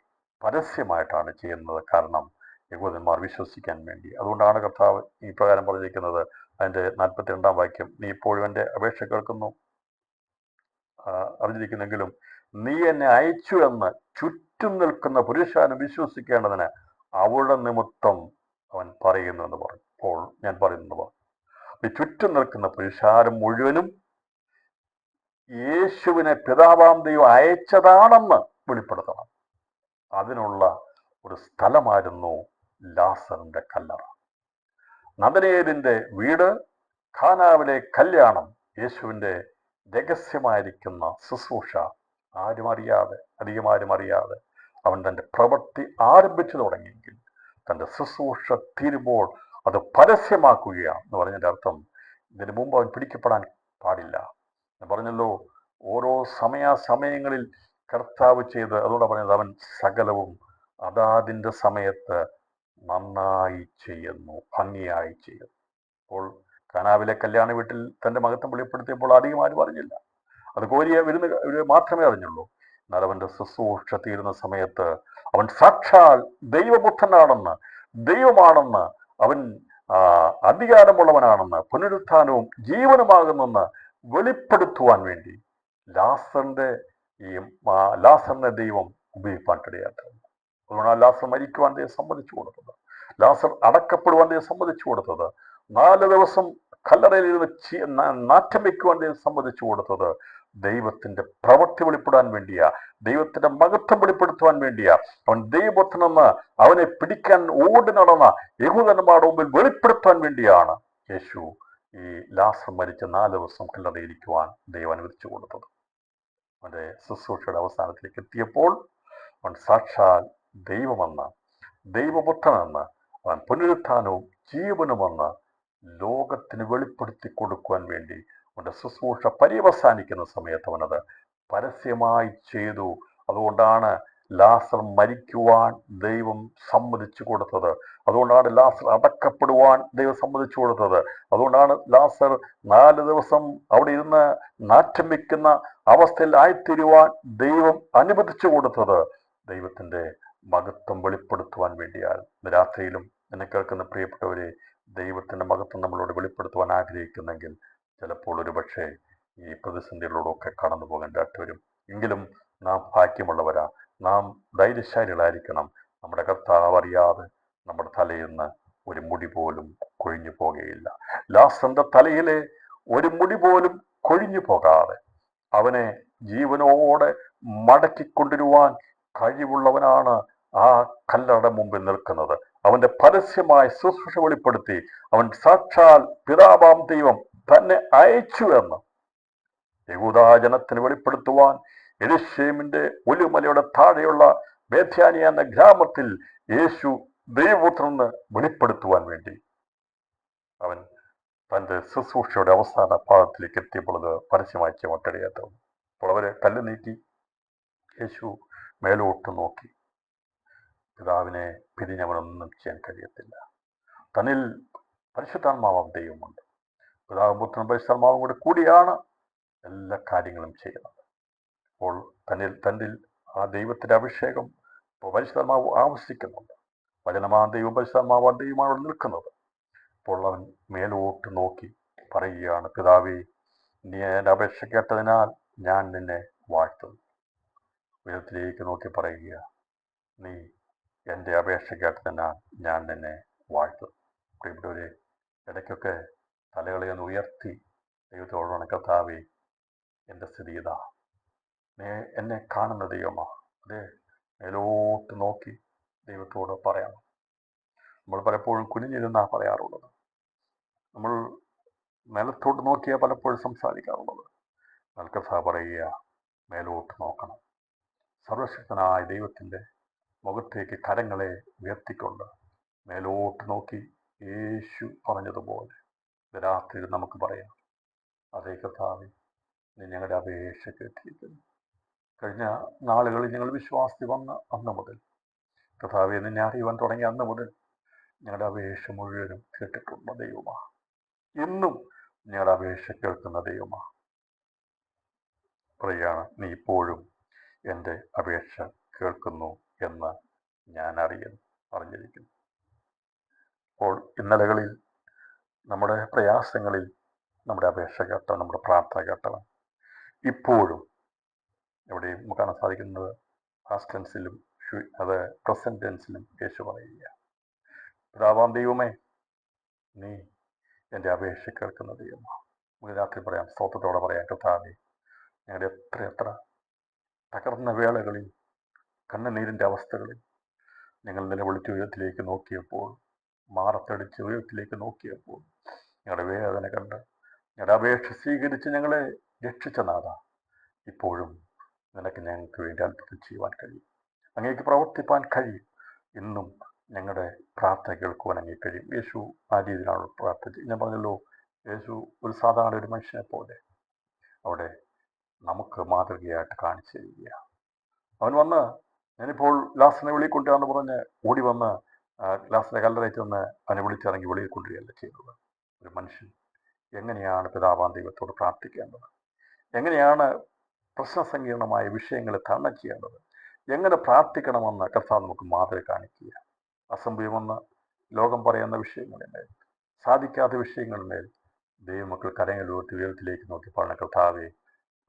പരസ്യമായിട്ടാണ് ചെയ്യുന്നത്. കാരണം യഹൂദന്മാർ വിശ്വസിക്കാൻ വേണ്ടി. അതുകൊണ്ടാണ് കർത്താവ് ഈ പ്രകാരം പറഞ്ഞിരിക്കുന്നത്. അതിൻ്റെ 42-ാം വാക്യം, നീ ഇപ്പോഴും എൻ്റെ അപേക്ഷ കേൾക്കുന്നു അറിഞ്ഞിരിക്കുന്നെങ്കിലും നീ എന്നെ അയച്ചു എന്ന് ചുറ്റും നിൽക്കുന്ന പുരുഷാനും വിശ്വസിക്കേണ്ടതിന് അവളുടെ നിമിത്തം അവൻ പറയുന്നു എന്ന് പറഞ്ഞു. അപ്പോൾ ഞാൻ പറയുന്നത് പറഞ്ഞു, ഈ ചുറ്റും നിൽക്കുന്ന പുരുഷാരം മുഴുവനും യേശുവിനെ പിതാവാം ദൈവം അയച്ചതാണെന്ന് വെളിപ്പെടുത്തണം. അതിനുള്ള ഒരു സ്ഥലമായിരുന്നു ലാസറിന്റെ കല്ലറ. നഥനയേലിന്റെ വീട്, ഖാനാവിലെ കല്യാണം, യേശുവിൻ്റെ രഹസ്യമായിരിക്കുന്ന ശുശ്രൂഷ ആരും അറിയാതെ, അധികമാരും അറിയാതെ അവൻ തൻ്റെ പ്രവൃത്തി ആരംഭിച്ചു തുടങ്ങിയെങ്കിൽ തൻ്റെ ശുശ്രൂഷ തീരുമ്പോൾ അത് പരസ്യമാക്കുകയാണ് എന്ന് പറഞ്ഞതിൻ്റെ അർത്ഥം ഇതിനു മുമ്പ് അവൻ പിടിക്കപ്പെടാൻ പാടില്ല. ഞാൻ പറഞ്ഞല്ലോ, ഓരോ സമയങ്ങളിൽ കർത്താവ് ചെയ്ത്, അതുകൊണ്ടാണ് പറഞ്ഞത് അവൻ സകലവും അതാതിൻ്റെ സമയത്ത് നന്നായി ചെയ്യുന്നു, ഭംഗിയായി ചെയ്യുന്നു. അപ്പോൾ കാനാവിലെ കല്യാണ വീട്ടിൽ തൻ്റെ മഹത്വം വെളിപ്പെടുത്തിയപ്പോൾ അധികം ആരും അറിഞ്ഞില്ല. അത് കോരിയ വിരുന്ന് മാത്രമേ അറിഞ്ഞുള്ളൂ. എന്നാൽ അവൻ്റെ ശുശ്രൂഷ തീരുന്ന സമയത്ത് അവൻ സാക്ഷാൽ ദൈവപുത്രനാണെന്ന്, ദൈവമാണെന്ന്, അവൻ അധികാരമുള്ളവനാണെന്ന്, പുനരുത്ഥാനവും ജീവനുമാകുന്നെന്ന് വെളിപ്പെടുത്തുവാൻ വേണ്ടി ലാസറിനെ ദൈവം ഉപയോഗിക്കാൻ കഴിയാത്തത്. അതുകൊണ്ടാണ് ലാസർ മരിക്കുവാൻ ദൈവം സമ്മതിച്ചു കൊടുത്തത്, ലാസർ അടക്കപ്പെടുവാൻ ദൈവം സമ്മതിച്ചു കൊടുത്തത്, 4 ദിവസം കല്ലറയിൽ ഇരുന്ന് നാറ്റം വയ്ക്കുവാൻ ദൈവം സമ്മതിച്ചു കൊടുത്തത് ദൈവത്തിന്റെ പ്രവൃത്തി വെളിപ്പെടാൻ വേണ്ടിയാ, ദൈവത്തിന്റെ മഹത്വം വെളിപ്പെടുത്തുവാൻ വേണ്ടിയാ. അവൻ ദൈവപുത്രനെന്ന് അവനെ പിടിക്കാൻ ഓടി നടന്ന യഹൂദന്മാരുടെ മുമ്പിൽ വെളിപ്പെടുത്താൻ വേണ്ടിയാണ് യേശു ഈ ലാസർ മരിച്ച 4 ദിവസം കല്ലറയിരിക്കുവാൻ ദൈവം അനുവദിച്ചു കൊടുത്തത്. അവൻ്റെ ശുശ്രൂഷയുടെ അവസാനത്തിലേക്ക് എത്തിയപ്പോൾ അവൻ സാക്ഷാൽ ദൈവമെന്ന്, ദൈവപുത്രനെന്ന്, അവൻ പുനരുത്ഥാനവും ജീവനുമെന്ന് ലോകത്തിന് വെളിപ്പെടുത്തി കൊടുക്കുവാൻ വേണ്ടി അവൻ്റെ ശുശ്രൂഷ പര്യവസാനിക്കുന്ന സമയത്ത് അവനത് പരസ്യമായി ചെയ്തു. അതുകൊണ്ടാണ് ലാസർ മരിക്കുവാൻ ദൈവം സമ്മതിച്ചു കൊടുത്തത്. അതുകൊണ്ടാണ് ലാസർ അടക്കപ്പെടുവാൻ ദൈവം സമ്മതിച്ചു കൊടുത്തത്. അതുകൊണ്ടാണ് ലാസർ 4 ദിവസം അവിടെ ഇരുന്ന് നാറ്റം വെക്കുന്ന അവസ്ഥയിൽ ആയിത്തീരുവാൻ ദൈവം അനുവദിച്ചു കൊടുത്തത്. ദൈവത്തിന്റെ മഹത്വം വെളിപ്പെടുത്തുവാൻ വേണ്ടിയാണ്. രാത്രിയിലും എന്നെ കേൾക്കുന്ന പ്രിയപ്പെട്ടവരെ, ദൈവത്തിന്റെ മഹത്വം നമ്മളോട് വെളിപ്പെടുത്തുവാൻ ആഗ്രഹിക്കുന്നെങ്കിൽ ചിലപ്പോൾ ഒരുപക്ഷെ ഈ പ്രതിസന്ധികളോടൊക്കെ കടന്നു പോകേണ്ടതായിട്ട് വരും. എങ്കിലും നാം ഭാഗ്യമുള്ളവരാ, നാം ധൈര്യശാലികളായിരിക്കണം. നമ്മുടെ കർത്താവ് അറിയാതെ നമ്മുടെ തലയിൽ നിന്ന് ഒരു മുടി പോലും കൊഴിഞ്ഞു പോകുകയില്ല. ലാസറിന്റെ തലയിലെ ഒരു മുടി പോലും കൊഴിഞ്ഞു പോകാതെ അവനെ ജീവനോടെ മടക്കിക്കൊണ്ടിരുവാൻ കഴിവുള്ളവനാണ് ആ കല്ലറയുടെ മുമ്പിൽ നിൽക്കുന്നത്. അവന്റെ പരസ്യമായ ശുശ്രൂഷ വെളിപ്പെടുത്തി അവൻ സാക്ഷാൽ പിതാവാം ദൈവം തന്നെ അയച്ചു എന്ന് യഹൂദാജനത്തിന് വെളിപ്പെടുത്തുവാൻ യെരൂശലേമിന്റെ ഒലിവുമലയുടെ താഴെയുള്ള ബേഥാനിയ എന്ന ഗ്രാമത്തിൽ യേശു ദൈവപുത്രനെന്ന് വെളിപ്പെടുത്തുവാൻ വേണ്ടി അവൻ തന്റെ ശുശ്രൂഷയുടെ അവസാന ഭാഗത്തിലേക്ക് എത്തിയപ്പോൾ അത് പരസ്യമായി ചെയ്യാൻ. അപ്പോൾ അവരെ കല്ല് നീക്കി യേശു മേലോട്ട് നോക്കി. പിതാവിനെ പിരിഞ്ഞവനൊന്നും ചെയ്യാൻ കഴിയത്തില്ല. തന്നിൽ പരിശുദ്ധാത്മാവാം ദൈവമുണ്ട്. പിതാവും പുത്രനും പരിശുദ്ധാത്മാവും കൂടെ കൂടിയാണ് എല്ലാ കാര്യങ്ങളും ചെയ്യുന്നത്. അപ്പോൾ തന്നിൽ ആ ദൈവത്തിന്റെ അഭിഷേകം പരിശുദ്ധാത്മാവ് ആവശ്യിക്കുന്നുണ്ട്. വചനമാ ദൈവം പരിശുദ്ധാത്മാവാ ദൈവമാണ് നിൽക്കുന്നത്. അപ്പോൾ അവൻ മേലോട്ട് നോക്കി പറയുകയാണ്, പിതാവേ, നീ എൻ്റെ അപേക്ഷ കേട്ടതിനാൽ ഞാൻ നിന്നെ വാഴ്ത്തുന്നു. ഉയരത്തിലേക്ക് നോക്കി പറയുക, നീ എൻ്റെ അപേക്ഷ കേട്ടതിനാൽ ഞാൻ നിന്നെ വാഴ്ത്തുന്നു. പ്രിയപ്പെട്ടവരെ, ഇടയ്ക്കൊക്കെ തലകളെ ഒന്ന് ഉയർത്തി ദൈവത്തോടാണ്, കർത്താവേ, എൻ്റെ സ്ഥിതി ഇതാ, നീ എന്നെ കാണുന്ന ദൈവമാ. അതെ, മേലോട്ട് നോക്കി ദൈവത്തോട് പറയണം. നമ്മൾ പലപ്പോഴും കുനിഞ്ഞിരുന്നാ പറയാറുള്ളത്. നമ്മൾ നിലത്തോട്ട് നോക്കിയാൽ പലപ്പോഴും സംസാരിക്കാറുള്ളത്. കർത്താവ് പറയുക, മേലോട്ട് നോക്കണം. സർവശക്തനായ ദൈവത്തിൻ്റെ മുഖത്തേക്ക് കരങ്ങളെ ഉയർത്തിക്കൊണ്ട് മേലോട്ട് നോക്കി യേശു പറഞ്ഞതുപോലെ രാത്രി നമുക്ക് പറയാം, അതേ കർത്താവേ, നീ ഞങ്ങളുടെ അപേക്ഷ കേട്ടിരിക്കുന്നു. കഴിഞ്ഞ നാളുകളിൽ ഞങ്ങൾ വിശ്വാസത്തിൽ വന്ന അന്ന് മുതൽ, കർത്താവേ, നിന്നെ അറിയുവാൻ തുടങ്ങിയ അന്ന് മുതൽ ഞങ്ങളുടെ അപേക്ഷ മുഴുവനും കേട്ടിട്ടുള്ള ദൈവമാണ്. ഇന്നും ഞങ്ങളുടെ അപേക്ഷ കേൾക്കുന്ന ദൈവമാണ്. പറയുകയാണ്, നീ ഇപ്പോഴും എൻ്റെ അപേക്ഷ കേൾക്കുന്നു എന്ന് ഞാൻ അറിഞ്ഞിരിക്കുന്നു. അപ്പോൾ ഇന്നലകളിൽ നമ്മുടെ പ്രയാസങ്ങളിൽ നമ്മുടെ അപേക്ഷ കേട്ടവൻ, നമ്മുടെ പ്രാർത്ഥന കേട്ടവൻ ഇപ്പോഴും എവിടെയും നമുക്ക് കാണാൻ സാധിക്കുന്നത് പാസ്റ്റ് ടെൻസിലും അത് പ്രസന്റ് ടെൻസിലും യേശു പറയുക, പിതാവാം ദൈവമേ, നീ എൻ്റെ അപേക്ഷ കേൾക്കുന്ന ദൈവമാണ്. നമുക്ക് രാത്രി പറയാം, സ്തോത്രത്തോടെ പറയാം, കർത്താവേ, ഞങ്ങളുടെ എത്ര തകർന്ന വേളകളിൽ, കണ്ണുനീരിൻ്റെ അവസ്ഥകളിൽ ഞങ്ങൾ നിലവിളിച്ച് ഉയരത്തിലേക്ക് നോക്കിയപ്പോൾ, മാറത്തടിച്ച് ഉയരത്തിലേക്ക് നോക്കിയപ്പോൾ ഞങ്ങളുടെ വേദന കണ്ട് ഞങ്ങളുടെ അപേക്ഷ സ്വീകരിച്ച് ഞങ്ങളെ രക്ഷിച്ച നാഥ, ഇപ്പോഴും നിനക്ക് ഞങ്ങൾക്ക് വേണ്ടി അത്ഭുതം ചെയ്യുവാൻ കഴിയും. അങ്ങേക്ക് പ്രവർത്തിപ്പാൻ കഴിയും. ഇന്നും ഞങ്ങളുടെ പ്രാർത്ഥന കേൾക്കുവാൻ അങ്ങേ കഴിയും. യേശു ആ രീതിയിലാണ് പ്രാർത്ഥിച്ചത്. ഞാൻ പറഞ്ഞല്ലോ, യേശു ഒരു സാധാരണ ഒരു മനുഷ്യനെ പോലെ അവിടെ നമുക്ക് മാതൃകയായിട്ട് കാണിച്ചു തരികയാണ്. അവൻ വന്ന്, ഞാനിപ്പോൾ ലാസറിനെ വെളിയിൽ കൊണ്ടുവരാന്ന് പറഞ്ഞ് ഓടി വന്ന് ലാസറിനെ കല്ലറയിൽ ചെന്ന് അവനെ വിളിച്ചിറങ്ങി വെളിയിൽ കൊണ്ടുവരികയല്ല ചെയ്തത്. ഒരു മനുഷ്യൻ എങ്ങനെയാണ് പിതാവാം ദൈവത്തോട് പ്രാർത്ഥിക്കേണ്ടത്, എങ്ങനെയാണ് പ്രശ്നസങ്കീർണമായ വിഷയങ്ങളെ തരണം ചെയ്യേണ്ടത്, എങ്ങനെ പ്രാർത്ഥിക്കണമെന്ന് കർത്താവ് നമുക്ക് മാതൃക കാണിക്കുക. അസംഭവമെന്ന് ലോകം പറയുന്ന വിഷയങ്ങളിന്മേൽ, സാധിക്കാത്ത വിഷയങ്ങളിന്മേൽ ദൈവമക്കൾ കരങ്ങൾ ഉയരത്തിലേക്ക് നോക്കി പറഞ്ഞ, കർത്താവെ,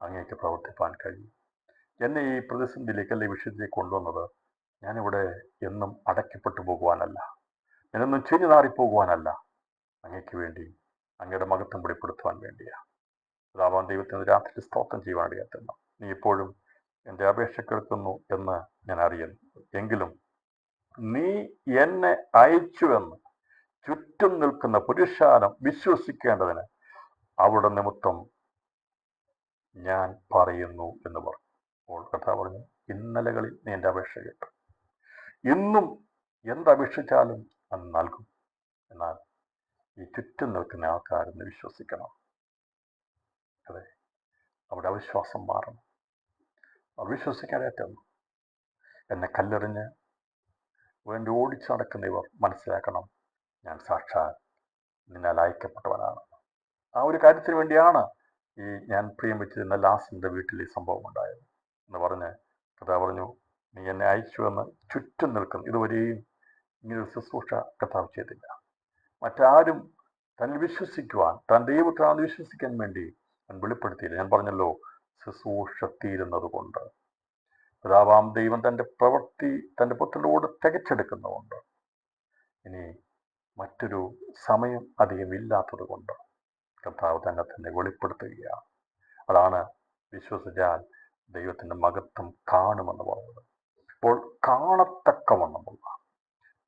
അങ്ങേക്ക് പ്രവർത്തിപ്പാൻ കഴിയും. എന്നെ ഈ പ്രതിസന്ധിയിലേക്ക്, അല്ലെ വിഷയത്തിലേക്ക് കൊണ്ടുവന്നത് ഞാനിവിടെ എന്നും അടയ്ക്കപ്പെട്ടു പോകുവാനല്ല, ഞാനൊന്നും ചെഞ്ഞു നാറിപ്പോകുവാനല്ല, അങ്ങേക്ക് വേണ്ടി അങ്ങയുടെ മഹത്വം വെളിപ്പെടുത്തുവാൻ വേണ്ടിയാണ്. പിതാവാം ദൈവത്തിന് രാത്രി സ്തോത്രം ചെയ്യുവാൻ അറിയാത്തന്നു. നീ ഇപ്പോഴും എൻ്റെ അപേക്ഷ കേൾക്കുന്നു എന്ന് ഞാൻ അറിയുന്നു. എങ്കിലും നീ എന്നെ അയച്ചുവെന്ന് ചുറ്റും നിൽക്കുന്ന പുരുഷാരം വിശ്വസിക്കേണ്ടതിന് അവിടെ നിമിത്തം ഞാൻ പറയുന്നു എന്ന് പറഞ്ഞു. അപ്പോൾ കർത്താവ് പറഞ്ഞു, ഇന്നലകളിൽ നീ എൻ്റെ അപേക്ഷ കേട്ടു, ഇന്നും എന്തപേക്ഷിച്ചാലും അത് നൽകും. എന്നാൽ ഈ ചുറ്റും നിൽക്കുന്ന ആൾക്കാരെന്ന് വിശ്വസിക്കണം. അതെ, അവിടെ അവിശ്വാസം മാറണം. അവർ വിശ്വസിക്കാനായിട്ടാണ് എന്നെ കല്ലെറിഞ്ഞ് വേണ്ടി ഓടിച്ചു നടക്കുന്ന ഇവർ മനസ്സിലാക്കണം, ഞാൻ സാക്ഷാൽ നിന്നാൽ അയക്കപ്പെട്ടവനാണ്. ആ ഒരു കാര്യത്തിന് വേണ്ടിയാണ് ഈ ഞാൻ പ്രിയം വെച്ചിരുന്ന ലാസിൻ്റെ വീട്ടിൽ ഈ സംഭവം ഉണ്ടായത് എന്ന് പറഞ്ഞ് കഥ പറഞ്ഞു, നീ എന്നെ അയച്ചുവെന്ന് ചുറ്റും നിൽക്കുന്നു. ഇതുവരെയും ഇങ്ങനൊരു ശുശ്രൂഷ കഥാവ് ചെയ്തില്ല. മറ്റാരും തന്നിൽ വിശ്വസിക്കുവാൻ, താൻ ദൈവത്തിനാണെന്ന് വിശ്വസിക്കാൻ വേണ്ടി ഞാൻ വെളിപ്പെടുത്തിയില്ല. ഞാൻ പറഞ്ഞല്ലോ, ശുശ്രൂഷ തീരുന്നത് കൊണ്ട്, പിതാവാം ദൈവം തൻ്റെ പ്രവൃത്തി തൻ്റെ പുത്രനോട് തികച്ചെടുക്കുന്നുണ്ട്. ഇനി മറ്റൊരു സമയം അധികം ഇല്ലാത്തത് കൊണ്ട് കർത്താവ് തന്നെ വെളിപ്പെടുത്തുകയാണ്. അതാണ് വിശ്വസിച്ചാൽ ദൈവത്തിൻ്റെ മഹത്വം കാണുമെന്ന് പറഞ്ഞത്. അപ്പോൾ കാണത്തക്കവണ്ണമുള്ള,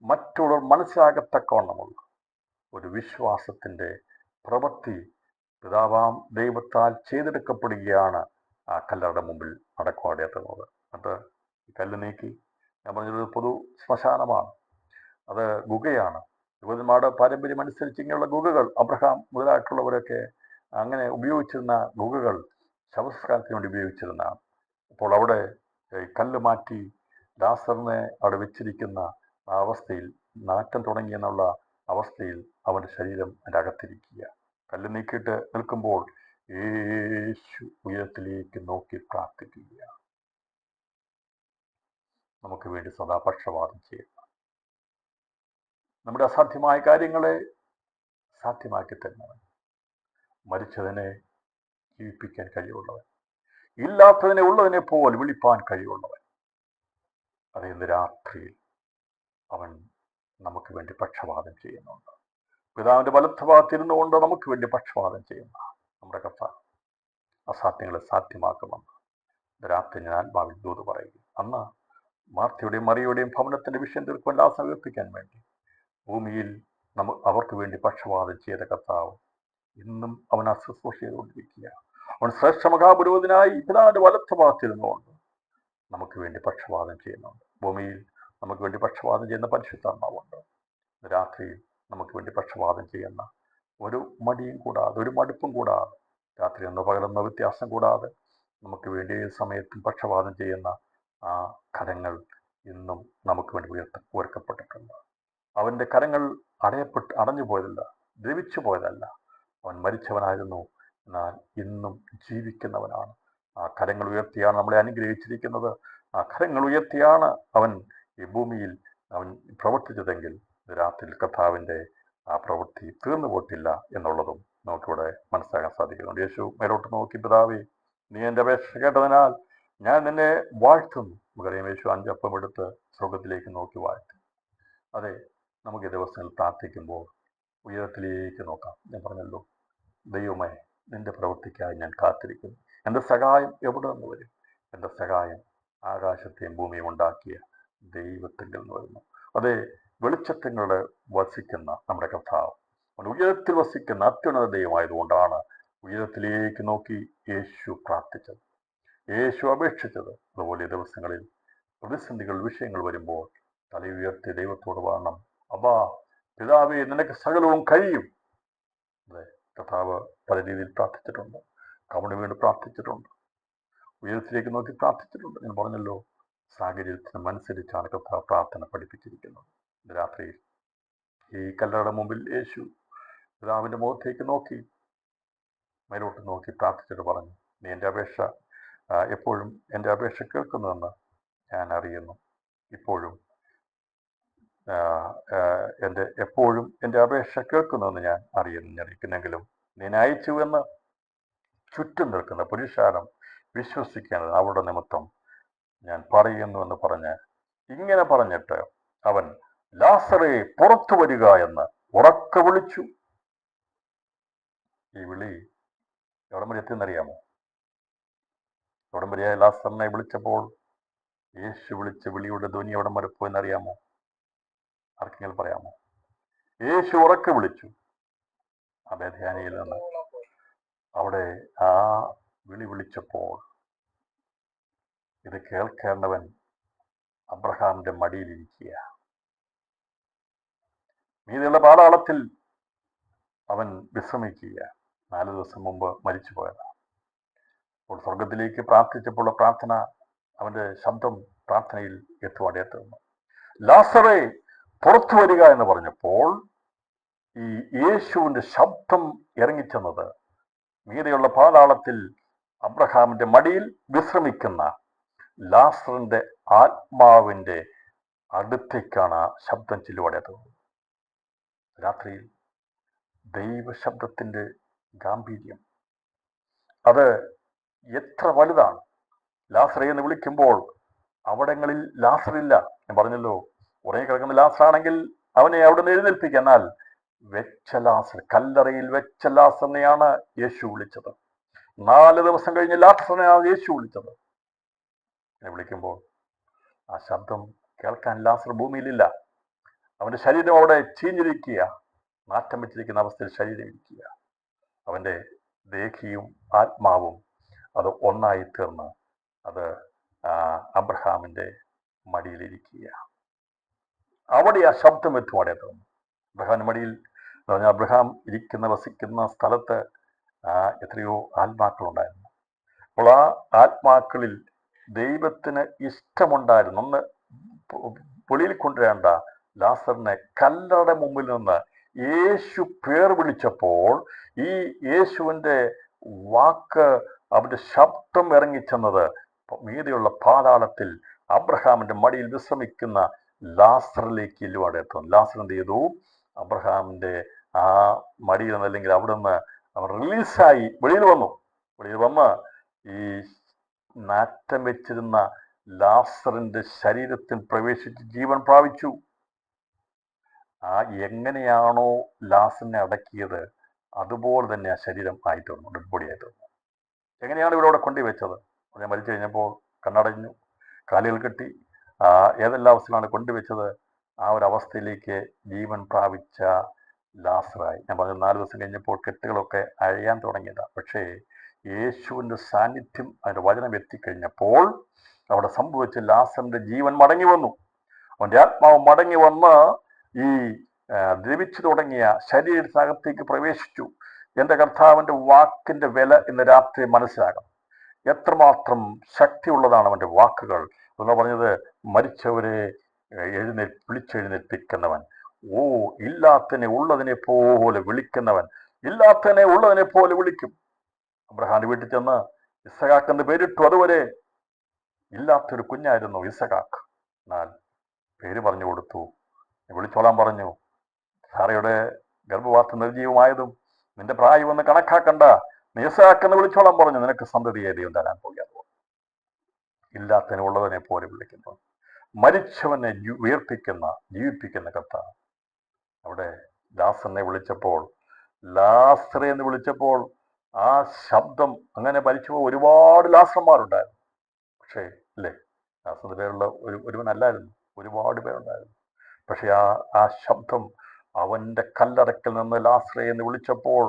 മറ്റുള്ളവർ മനസ്സിലാകത്തക്കവണ്ണമുള്ള ഒരു വിശ്വാസത്തിൻ്റെ പ്രവൃത്തി പിതാവാം ദൈവത്താൽ ചെയ്തെടുക്കപ്പെടുകയാണ് ആ കല്ലറയുടെ മുമ്പിൽ നടക്കുവാടേത്തുന്നത്. എന്നിട്ട് കല്ല് നീക്കി, ഞാൻ പറഞ്ഞൊരു പൊതു ശ്മശാനമാണ്, അത് ഗുഹയാണ്. യഹൂദന്മാരുടെ പാരമ്പര്യം അനുസരിച്ച് ഇങ്ങനെയുള്ള ഗുഹകൾ, അബ്രഹാം മുതലായിട്ടുള്ളവരൊക്കെ അങ്ങനെ ഉപയോഗിച്ചിരുന്ന ഗുഹകൾ ശവസംസ്കാരത്തിന് വേണ്ടി ഉപയോഗിച്ചിരുന്നതാണ്. അപ്പോൾ അവിടെ കല്ല് മാറ്റി ലാസറിനെ അവിടെ വെച്ചിരിക്കുന്ന ആ അവസ്ഥയിൽ, നാറ്റം തുടങ്ങിയെന്നുള്ള അവസ്ഥയിൽ അവൻ്റെ ശരീരം അതിൻ്റെ അകത്തിരിക്കുക. കല്ല് നീക്കിയിട്ട് നിൽക്കുമ്പോൾ യേശു ഉയരത്തിലേക്ക് നോക്കി പ്രാർത്ഥിക്കുക. നമുക്ക് വേണ്ടി സദാ പക്ഷപാതം ചെയ്യുക, നമ്മുടെ അസാധ്യമായ കാര്യങ്ങളെ സാധ്യമാക്കി തരുന്നവൻ, മരിച്ചതിനെ ജീവിപ്പിക്കാൻ കഴിവുള്ളവൻ, ഇല്ലാത്തതിനെ ഉള്ളതിനെ പോലെ വിളിപ്പാൻ കഴിവുള്ളവൻ. അത് ഇന്ന് രാത്രിയിൽ അവൻ നമുക്ക് വേണ്ടി പക്ഷപാതം ചെയ്യുന്നുണ്ട്. പിതാവിൻ്റെ വലത്തുഭാഗത്തിരുന്നു കൊണ്ട് നമുക്ക് വേണ്ടി പക്ഷപാതം ചെയ്യുന്ന നമ്മുടെ കർത്താവ് അസാധ്യങ്ങളെ സാധ്യമാക്കുമെന്ന് രാത്രി ഞാൻ ആത്മാവിൽ ദൂത് പറയുക. അന്ന് മാർത്തയുടെയും മറിയുടെയും ഭവനത്തിൻ്റെ വിഷയം തീർക്കുവാൻ സമർപ്പിക്കാൻ വേണ്ടി ഭൂമിയിൽ അവർക്ക് വേണ്ടി പക്ഷപാതം ചെയ്ത കർത്താവ് ഇന്നും അവൻ ശുശ്രൂഷ ചെയ്തുകൊണ്ടിരിക്കുക. അവൻ ശ്രേഷ്ഠ മഹാപുരോഹിതനായി പിതാവിൻ്റെ വലത്തുഭാഗത്തിരുന്നുകൊണ്ട് നമുക്ക് വേണ്ടി പക്ഷപാതം ചെയ്യുന്നുണ്ട്. ഭൂമിയിൽ നമുക്ക് വേണ്ടി പക്ഷപാതം ചെയ്യുന്ന പരിശുദ്ധാത്മാവുണ്ട്. രാത്രിയിൽ നമുക്ക് വേണ്ടി പക്ഷപാതം ചെയ്യുന്ന, ഒരു മടിയും കൂടാതെ, ഒരു മടുപ്പും കൂടാതെ, രാത്രി എന്ന പകലെന്ന വ്യത്യാസം കൂടാതെ നമുക്ക് വേണ്ടി ഏത് സമയത്തും പക്ഷപാതം ചെയ്യുന്ന ആ കരങ്ങൾ ഇന്നും നമുക്ക് വേണ്ടി ഉയർത്തപ്പെട്ടിട്ടുണ്ട്. അവൻ്റെ കരങ്ങൾ അടഞ്ഞു പോയതല്ല, ദ്രവിച്ചു പോയതല്ല. അവൻ മരിച്ചവനായിരുന്നു, എന്നാൽ ഇന്നും ജീവിക്കുന്നവനാണ്. ആ കരങ്ങൾ ഉയർത്തിയാണ് നമ്മളെ അനുഗ്രഹിച്ചിരിക്കുന്നത്. ആ കരങ്ങൾ ഉയർത്തിയാണ് അവൻ ഈ ഭൂമിയിൽ അവൻ പ്രവർത്തിച്ചതെങ്കിൽ രാത്രിയിൽ കർത്താവിൻ്റെ ആ പ്രവൃത്തി തീർന്നു പോയിട്ടില്ല എന്നുള്ളതും നമുക്കിവിടെ മനസ്സിലാക്കാൻ സാധിക്കുന്നുണ്ട്. യേശു മേലോട്ട് നോക്കി, പിതാവേ, നീ എൻ്റെ അപേക്ഷ കേട്ടതിനാൽ ഞാൻ നിന്നെ വാഴ്ത്തുന്നു. നമുക്കറിയാം, യേശു 5 അപ്പം എടുത്ത് സ്വർഗത്തിലേക്ക് നോക്കി വാഴ്ത്തി. അതെ, നമുക്ക് ഈ ദിവസങ്ങളിൽ പ്രാർത്ഥിക്കുമ്പോൾ ഉയരത്തിലേക്ക് നോക്കാം. ഞാൻ പറഞ്ഞല്ലോ, ദൈവമേ, നിന്റെ പ്രവൃത്തിക്കായി ഞാൻ കാത്തിരിക്കുന്നു. എൻ്റെ സഹായം എവിടെ നിന്ന് വരും? എൻ്റെ സഹായം ആകാശത്തെയും ഭൂമിയും ഉണ്ടാക്കിയ ദൈവത്തിങ്കിൽ നിന്ന് വരുന്നു. അതെ, വെളിച്ചത്തിങ്ങളുടെ വസിക്കുന്ന നമ്മുടെ കർത്താവ്, ഉയരത്തിൽ വസിക്കുന്ന അത്യുന്നത ദൈവമായതുകൊണ്ടാണ് ഉയരത്തിലേക്ക് നോക്കി യേശു പ്രാർത്ഥിച്ചത്, യേശു അപേക്ഷിച്ചത്. അതുപോലെ ദിവസങ്ങളിൽ പ്രതിസന്ധികൾ, വിഷയങ്ങൾ വരുമ്പോൾ തല ഉയർത്തി ദൈവത്തോട് പറയണം, അബ്ബാ പിതാവേ, നിനക്ക് സകലവും കഴിയും. അതെ, കർത്താവ് പല രീതിയിൽ പ്രാർത്ഥിച്ചിട്ടുണ്ട്. കവണ വീണ് പ്രാർത്ഥിച്ചിട്ടുണ്ട്, ഉയരത്തിലേക്ക് നോക്കി പ്രാർത്ഥിച്ചിട്ടുണ്ട്. ഞാൻ പറഞ്ഞല്ലോ, സാഹചര്യത്തിനനുസരിച്ചാണ് കർത്താവ് പ്രാർത്ഥന പഠിപ്പിച്ചിരിക്കുന്നത്. രാത്രിയിൽ ഈ കല്ലറയുടെ മുമ്പിൽ യേശു പിതാവിൻ്റെ മുഖത്തേക്ക് നോക്കി, മേലോട്ട് നോക്കി പ്രാർത്ഥിച്ചിട്ട് പറഞ്ഞു, നീ എൻ്റെ അപേക്ഷ എപ്പോഴും എൻ്റെ അപേക്ഷ കേൾക്കുന്നുവെന്ന് ഞാൻ അറിയുന്നു. എപ്പോഴും എൻ്റെ അപേക്ഷ കേൾക്കുന്നുവെന്ന് ഞാൻ അറിയിക്കുന്നെങ്കിലും നീ അയച്ചുവെന്ന് ചുറ്റും നിൽക്കുന്ന പുരുഷാരം വിശ്വസിക്കുന്നത് അവരുടെ നിമിത്തം ഞാൻ പറയുന്നുവെന്ന് പറഞ്ഞ്, ഇങ്ങനെ പറഞ്ഞിട്ട് അവൻ ലാസറേ പുറത്തു വരിക എന്ന് ഉറക്കെ വിളിച്ചു. ഈ വിളി എവിടം വരെ എത്തിയെന്നറിയാമോ? എവിടം വരെയായി ലാസറിനെ വിളിച്ചപ്പോൾ യേശു വിളിച്ച വിളിയുടെ ധ്വനി എവിടം വരെ പോയെന്നറിയാമോ? ആർക്കെങ്കിലും പറയാമോ? യേശു ഉറക്കെ വിളിച്ചു ആ ബേഥാനിയിൽ നിന്ന്. അവിടെ ആ വിളി വിളിച്ചപ്പോൾ ഇത് കേൾക്കേണ്ടവൻ അബ്രഹാമിന്റെ മടിയിലിരിക്കുക. മീതിയുള്ള പാതാളത്തിൽ അവൻ വിശ്രമിക്കുക. 4 ദിവസം മുമ്പ് മരിച്ചു പോയതാണ്. അപ്പോൾ സ്വർഗത്തിലേക്ക് പ്രാർത്ഥിച്ചപ്പോൾ പ്രാർത്ഥന, അവന്റെ ശബ്ദം പ്രാർത്ഥനയിൽ എത്തുവാടേത്തുന്നു. ലാസറേ പുറത്തു വരിക എന്ന് പറഞ്ഞപ്പോൾ ഈ യേശുവിന്റെ ശബ്ദം ഇറങ്ങിച്ചെന്നത് മീതെയുള്ള പാതാളത്തിൽ അബ്രഹാമിന്റെ മടിയിൽ വിശ്രമിക്കുന്ന ലാസറിന്റെ ആത്മാവിന്റെ അടുത്തേക്കാണ് ആ ശബ്ദം ചെല്ലുവാടേത്തുന്നത്. രാത്രിയിൽ ദൈവശബ്ദത്തിന്റെ ഗാംഭീര്യം അത് എത്ര വലുതാണ്. ലാസറെ എന്ന് വിളിക്കുമ്പോൾ അവിടങ്ങളിൽ ലാസറില്ല. ഞാൻ പറഞ്ഞല്ലോ, ഉറങ്ങി കിടക്കുന്ന ലാസറാണെങ്കിൽ അവനെ അവിടെ നിന്ന് എഴുന്നേൽപ്പിക്കുക. എന്നാൽ വെച്ച ലാസർ, കല്ലറയിൽ വെച്ച ലാസറിനെയാണ് യേശു വിളിച്ചത്. 4 ദിവസം കഴിഞ്ഞ് ലാസറിനെയാണ് യേശു വിളിച്ചത്. എന്നെ വിളിക്കുമ്പോൾ ആ ശബ്ദം കേൾക്കാൻ ലാസർ ഭൂമിയിലില്ല. അവന്റെ ശരീരം അവിടെ ചീഞ്ഞിരിക്കുക, നാറ്റം വെച്ചിരിക്കുന്ന അവസ്ഥയിൽ ശരീരം ഇരിക്കുക. അവന്റെ ദേഹിയും ആത്മാവും അത് ഒന്നായി തീർന്ന് അത് അബ്രഹാമിന്റെ മടിയിലിരിക്കുക. അവിടെ ആ ശബ്ദം എത്തുവാടേ തോന്നുന്നു. അബ്രഹാമിന്റെ മടിയിൽ എന്ന് പറഞ്ഞാൽ അബ്രഹാം വസിക്കുന്ന സ്ഥലത്ത് എത്രയോ ആത്മാക്കളുണ്ടായിരുന്നു. അപ്പോൾ ആ ആത്മാക്കളിൽ ദൈവത്തിന് ഇഷ്ടമുണ്ടായിരുന്നു ഒന്ന് വെളിയിൽ കൊണ്ടുവരേണ്ട ലാസറിനെ കല്ലറയുടെ മുമ്പിൽ നിന്ന് യേശു പേർ വിളിച്ചപ്പോൾ ഈ യേശുവിന്റെ വാക്ക്, അവന്റെ ശബ്ദം ഇറങ്ങിച്ചെന്നത് മീതെയുള്ള പാതാളത്തിൽ അബ്രഹാമിന്റെ മടിയിൽ വിശ്രമിക്കുന്ന ലാസറിലേക്ക് ഇല്ലുവാടെത്തും. ലാസർ എന്ത് ചെയ്തു? അബ്രഹാമിന്റെ ആ മടിയിൽ നിന്ന്, അല്ലെങ്കിൽ അവിടെ നിന്ന് അവൻ റിലീസായി വെളിയിൽ വന്ന് ഈ നാറ്റം വെച്ചിരുന്ന ലാസറിന്റെ ശരീരത്തിൽ പ്രവേശിച്ച് ജീവൻ പ്രാപിച്ചു. എങ്ങനെയാണോ ലാസറിനെ അടക്കിയത് അതുപോലെ തന്നെ ആ ശരീരം ആയിത്തീർന്നു, ഡെഡ് ബോഡി ആയിത്തീർന്നു. എങ്ങനെയാണ് ഇവരവിടെ കൊണ്ടുവച്ചത്? ഞാൻ മരിച്ചു കഴിഞ്ഞപ്പോൾ കണ്ണടഞ്ഞു, കാലുകൾ കെട്ടി, ഏതെല്ലാം അവസ്ഥയിലാണ് കൊണ്ടുവച്ചത്? ആ ഒരു അവസ്ഥയിലേക്ക് ജീവൻ പ്രാപിച്ച ലാസറായി. ഞാൻ പറഞ്ഞു 4 ദിവസം കഴിഞ്ഞപ്പോൾ കെട്ടുകളൊക്കെ അഴിയാൻ തുടങ്ങിയതാണ്. പക്ഷേ യേശുവിൻ്റെ സാന്നിധ്യം, അതിൻ്റെ വചനം എത്തിക്കഴിഞ്ഞപ്പോൾ അവിടെ സംഭവിച്ച ലാസറിന്റെ ജീവൻ മടങ്ങി വന്നു. അവൻ്റെ ആത്മാവ് മടങ്ങി വന്ന് ഈ ദ്രവിച്ചു തുടങ്ങിയ ശരീരത്തിനകത്തേക്ക് പ്രവേശിച്ചു. എൻ്റെ കർത്താവിൻ്റെ വാക്കിൻ്റെ വില ഇന്ന് രാത്രി മനസ്സിലാകണം. എത്രമാത്രം ശക്തിയുള്ളതാണ് അവൻ്റെ വാക്കുകൾ എന്ന് പറഞ്ഞത്. മരിച്ചവരെ വിളിച്ചെഴുന്നേൽപ്പിക്കുന്നവൻ, ഇല്ലാത്തതിനെ ഉള്ളതിനെ പോലെ വിളിക്കുന്നവൻ, ഇല്ലാത്തതിനെ ഉള്ളതിനെ പോലെ വിളിക്കും. അബ്രഹാമിന്റെ വീട്ടിൽ ചെന്ന് ഇസഹാക്ക് എന്ന് പേരിട്ടു. അതുവരെ ഇല്ലാത്തൊരു കുഞ്ഞായിരുന്നു ഇസഹാക്ക്. എന്നാൽ പേര് പറഞ്ഞു കൊടുത്തു, വിളിച്ചോളാൻ പറഞ്ഞു. സാറയുടെ ഗർഭവാസം നിർജീവമായതും നിന്റെ പ്രായം കണക്കാക്കണ്ട, നീ ഇസഹാക്ക് എന്ന് വിളിച്ചോളാൻ പറഞ്ഞു. നിനക്ക് സന്തതിയെ ദൈവം തരാൻ പോകാൻ പോകും. ഇല്ലാത്തതിനെ ഉള്ളതിനെ പോലെ വിളിക്കുന്നു. മരിച്ചവനെ ജീവിപ്പിക്കുന്ന കർത്താവ്. അവിടെ ലാസറിനെ വിളിച്ചപ്പോൾ, ലാസറെ എന്ന് വിളിച്ചപ്പോൾ ആ ശബ്ദം, അങ്ങനെ മരിച്ചു ഒരുപാട് ലാസർമാരുണ്ടായിരുന്നു. പക്ഷേ അല്ലേ, ലാസറിന്റെ പേരുള്ള ഒരുവനല്ലായിരുന്നു, ഒരുപാട് പേരുണ്ടായിരുന്നു. പക്ഷെ ആ ശബ്ദം അവന്റെ കല്ലറക്കൽ നിന്ന് ലാസറെ എന്ന് വിളിച്ചപ്പോൾ